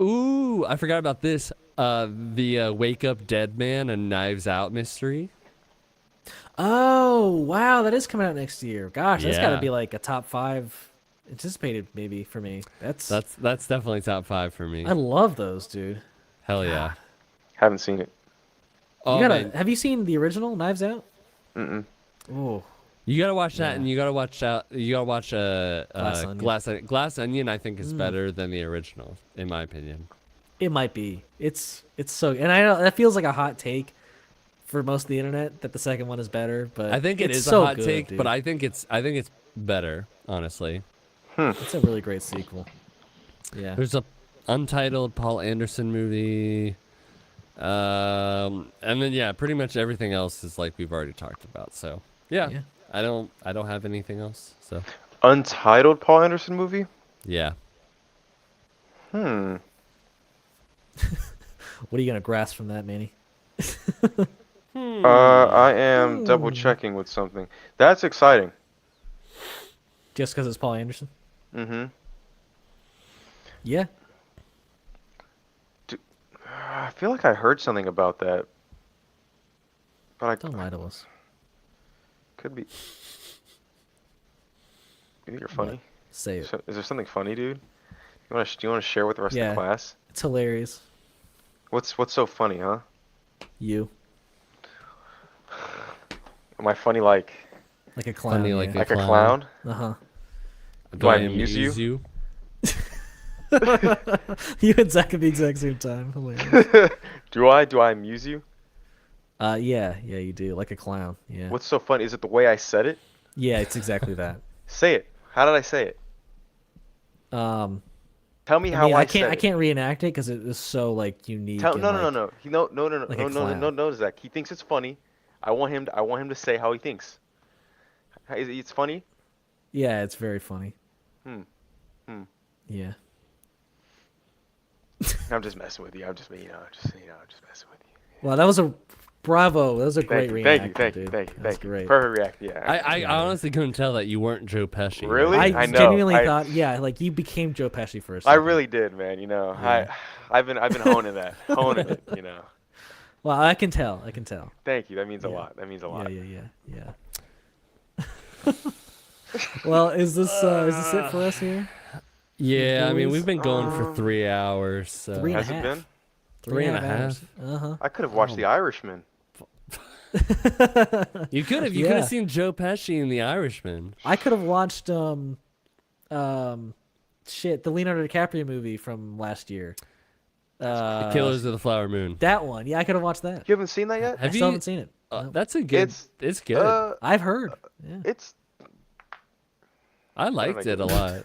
Ooh, I forgot about this. The Wake Up Dead Man and Knives Out mystery. Oh wow, that is coming out next year. Gosh, that's got to Yeah. be like a top 5 anticipated maybe for me. That's That's definitely top 5 for me. I love those, dude. Hell yeah. Haven't seen it. Oh, You gotta man. have you seen the original Knives Out? Mm-mm. Oh, You gotta watch that, Yeah. and you gotta watch Glass Onion. Glass Onion. I think is better than the original, in my opinion. it might be. It's so, and I know that feels like a hot take for most of the internet that the second one is better, but I think it it's is so a hot good, take, dude. but I think it's better, honestly. It's a really great sequel. Yeah. There's a untitled Paul Anderson movie, and then yeah, pretty much everything else is like we've already talked about. So yeah, Yeah. I don't have anything else. So Untitled Paul Anderson movie? yeah. Hmm. What are you gonna grasp from that, Manny? I am double checking with something. That's exciting. Just because it's Paul Anderson? Mm-hmm. Yeah. I feel like I heard something about that. But I Don't lie to us. could be. You think you're funny? Say it. Is there something funny, dude? Do you want to share with the rest of Yeah. the class? It's hilarious. What's so funny, huh? You. Am I funny like Like a clown. Funny like a clown. clown? Uh-huh. Do I amuse you? You and Zach at the exact same time. Hilarious. Do I amuse you? Yeah, you do, like a clown. Yeah. What's so funny? Is it the way I said it? Yeah, it's exactly that. Say it. How did I say it? Um, Tell me I how mean, I I can't said I it. can't reenact it because it is so like unique. Tell And, no no no like, no. He no like a clown. no Zach. He thinks it's funny. I want him to say how he thinks. It's funny. Yeah, it's very funny. Hmm. Hmm. Yeah. I'm just messing with you. I'm just just messing with you. Well, that was a bravo. That was a great Thank you, dude. thank you. That's great. Perfect react. Yeah. I honestly couldn't tell that you weren't Joe Pesci. Really? I I know. genuinely I- thought, yeah, like you became Joe Pesci for a I second. really did, man. You know, Yeah. I've been honing honing it. You know. Well, I can tell. Thank you. That means a Yeah. lot. That means a lot. Yeah. Well, is this it for us here? Yeah, I mean, Boys? we've been going for 3 hours. So. 3 and a Has it half. been? Three and a hours. Uh I could have watched The Irishman. huh. You could have. You could Yeah. have seen Joe Pesci in The Irishman. I could have watched shit, the Leonardo DiCaprio movie from last year. The Killers of the Flower Moon. That one. Yeah, I could have watched that. You haven't seen that yet? I Have still you? haven't seen it. No. That's a good. It's good. I've heard. Yeah. It's I liked it a lot.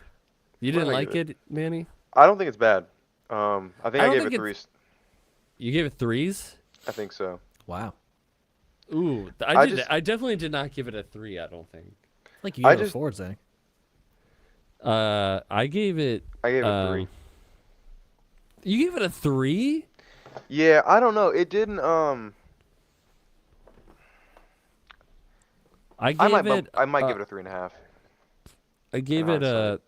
You didn't I like give it, Manny? I don't think it's bad. I think I I don't gave think it three. You gave it threes? I think so. Wow. Ooh, I I just- definitely did not give it a 3. I don't think. Like you I gave it just- 4, Zach. I gave it. I gave it 3. You gave it a 3? Yeah, I don't know. It didn't. I gave it. I might give it a 3.5. I gave in it a.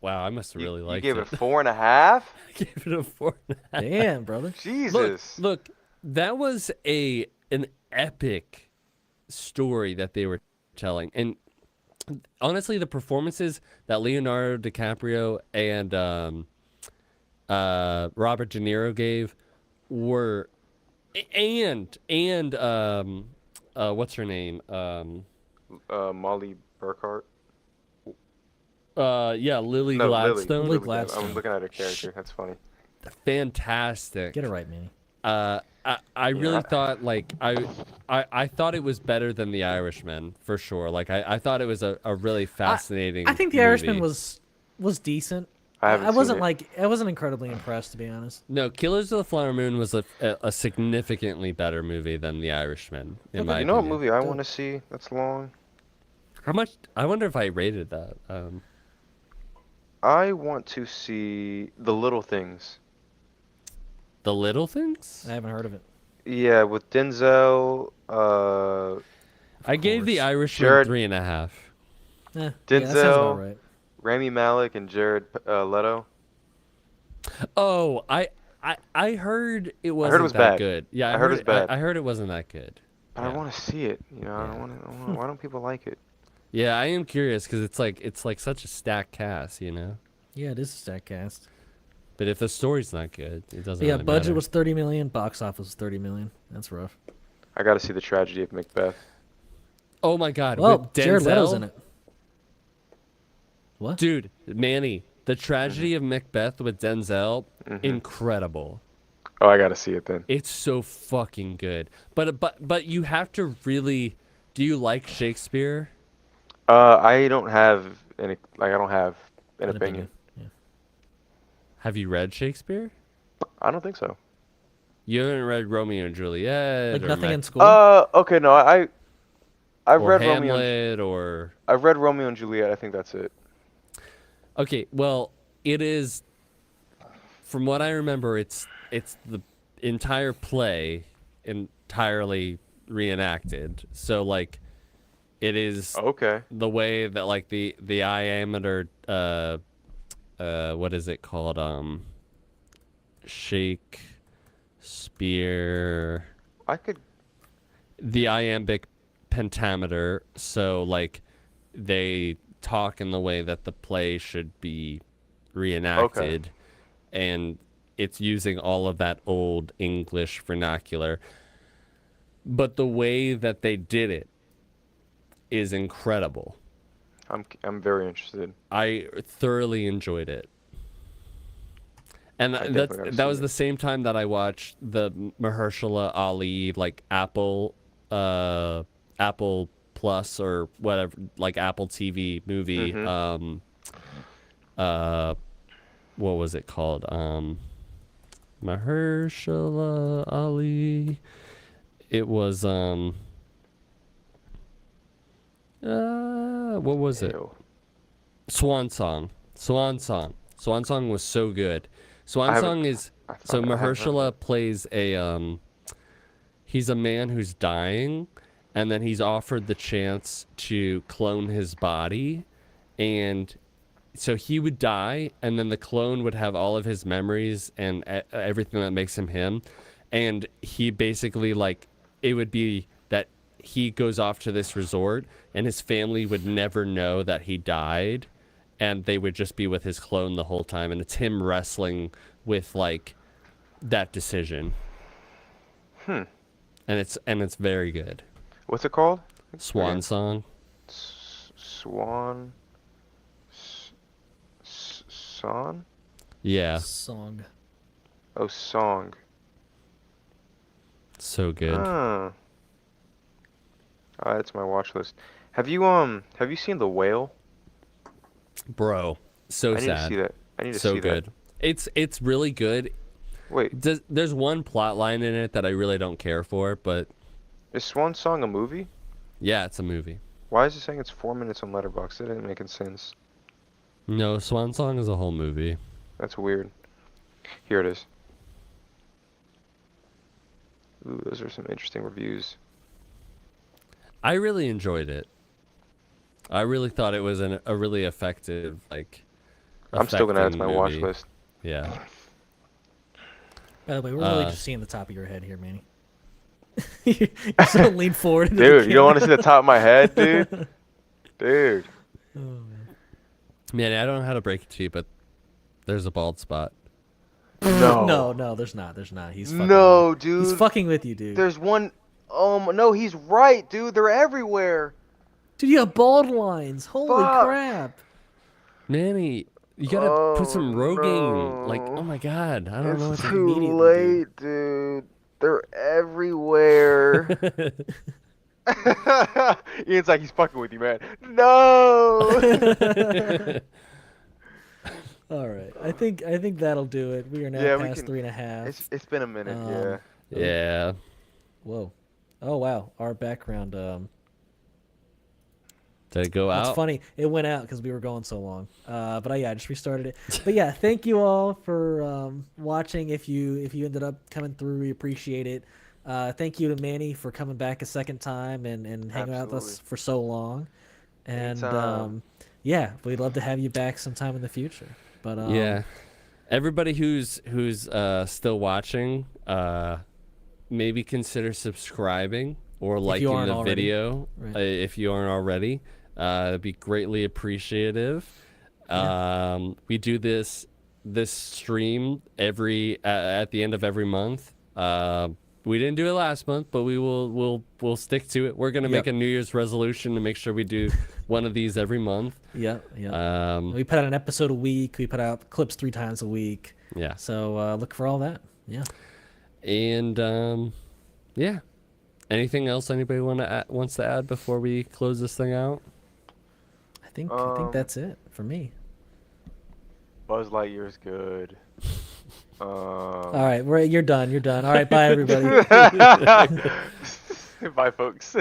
Wow, I must have really You liked gave it. it a 4.5. I gave it a 4. Damn, brother. Jesus. Look, that was an epic story that they were telling, and honestly, the performances that Leonardo DiCaprio and Robert De Niro gave were, and what's her name? Molly Burkhart. Yeah, Lily No, Gladstone. Lily Gladstone. I'm looking at her character. That's funny. Fantastic. Get it right, Manny. I really thought like I thought it was better than The Irishman for sure. Like I thought it was a really fascinating. I think The movie. Irishman was decent. I wasn't I wasn't incredibly impressed, to be honest. No, Killers of the Flower Moon was a significantly better movie than The Irishman. In my You know what opinion. movie I want to see that's long? How much? I wonder if I rated that. I want to see The Little Things. The Little Things. I haven't heard of it. Yeah, with Denzel, I gave The course. Irishman Jared- 3.5. Yeah, that sounds about Denzel. right. Rami Malek and Jared Leto. Oh, I heard it wasn't was that bad. good. Yeah, I heard it was bad. I heard it wasn't that good. But Yeah. I want to see it. You know, I want. Why don't people like it? Yeah, I am curious because it's like such a stacked cast, you know. Yeah, it is a stack cast. But if the story's not good, it doesn't. But yeah, really budget matter. was 30 million, box office was 30 million. That's rough. I got to see the tragedy of Macbeth. Oh my God! Well, with Jared Leto's Denzel? in it. What? Dude, Manny, the tragedy of Macbeth with Denzel, incredible. Oh, I got to see it then. It's so fucking good. But you have to really. Do you like Shakespeare? I don't have any. Like, I don't have an An opinion. Yeah. Have you read Shakespeare? I don't think so. You haven't read Romeo and Juliet? Like or nothing Mac- in school. Okay, no, I've or read Romeo. Hamlet or. I've read Romeo and Juliet. I think that's it. Okay, well, it is. From what I remember, it's the entire play entirely reenacted. So like, it is Okay. the way that like the iambic what is it called? Shakespeare. I could. The iambic pentameter. So like, they talk in the way that the play should be reenacted, and it's using all of that old English vernacular. But the way that they did it is incredible. I'm very interested. I thoroughly enjoyed it. And I definitely gotta that see was it. the same time that I watched the Mahershala Ali like Apple Plus or whatever, like Apple TV movie. Mhm. Uh, what was it called? Mahershala Ali. It was what was it? Ew. Swan Song. Swan Song. Swan Song was so good. Swan I haven't. Song is I so thought I haven't heard of Mahershala it. plays a he's a man who's dying, and then he's offered the chance to clone his body, and so he would die, and then the clone would have all of his memories and everything that makes him him, and he basically like it would be that he goes off to this resort, and his family would never know that he died, and they would just be with his clone the whole time, and it's him wrestling with like that decision, Hmm. and it's very good. What's it called? Swan Again? Song. Swan. Song? Yeah, Song. Oh, song. so good. Ah. That's my watch list. Have you seen The Whale? Bro, so I need to sad. see that. I need to So see good. It's really good. that. Wait, There's one plot line in it that I really don't care for, but is Swan Song a movie? yeah, it's a movie. Why is it saying it's 4 minutes on Letterboxd? That didn't make any sense. No, Swan Song is a whole movie. That's weird. Here it is. Ooh, those are some interesting reviews. I really enjoyed it. I really thought it was a really effective, like. I'm still gonna add it to my affecting watch movie. list. Yeah. By the way, we're really Uh, just seeing the top of your head here, Manny. You just don't lean forward. Into Dude, the you don't want to see camera. the top of my head, dude? Dude. Oh, man. Man, I don't know how to break it to you, but there's a bald spot. No. No, there's not. There's not. He's fucking No, with you. He's dude. fucking with you, dude. There's one. No, he's right, dude. They're everywhere. Dude, you have bald lines. Holy Fuck. crap. Manny, you gotta put some Rogaine. Like, no. oh my god, I don't know what It's to too immediately, late, dude. They're everywhere. Ian's like, he's fucking with you, man. No. All right. I think that'll do it. We are now Yeah, we past can- 3.5. It's been a minute, yeah. Yeah. Whoa. Oh wow. Our background. Did it go It's out? funny. It went out because we were going so long. But I just restarted it. But yeah, thank you all for watching. If you ended up coming through, we appreciate it. Thank you to Manny for coming back a second time and hanging out with us Absolutely. for so long. And Anytime. yeah, we'd love to have you back sometime in the future. But Yeah. Everybody who's still watching, maybe consider subscribing or liking aren't the already. video Right. if you aren't already. It'd be greatly appreciative. We do this stream every at the end of every month. We didn't do it last month, but we'll stick to it. We're gonna make Yep. a New Year's resolution to make sure we do one of these every month. yeah. Um, We put out an episode a week. We put out clips 3 times a week. yeah. So look for all that. Yeah. And yeah. Anything else anybody wants to add before we close this thing out? I think that's it for me. Buzz Lightyear's good. All right, you're done. You're done. All right, bye everybody. Bye, folks.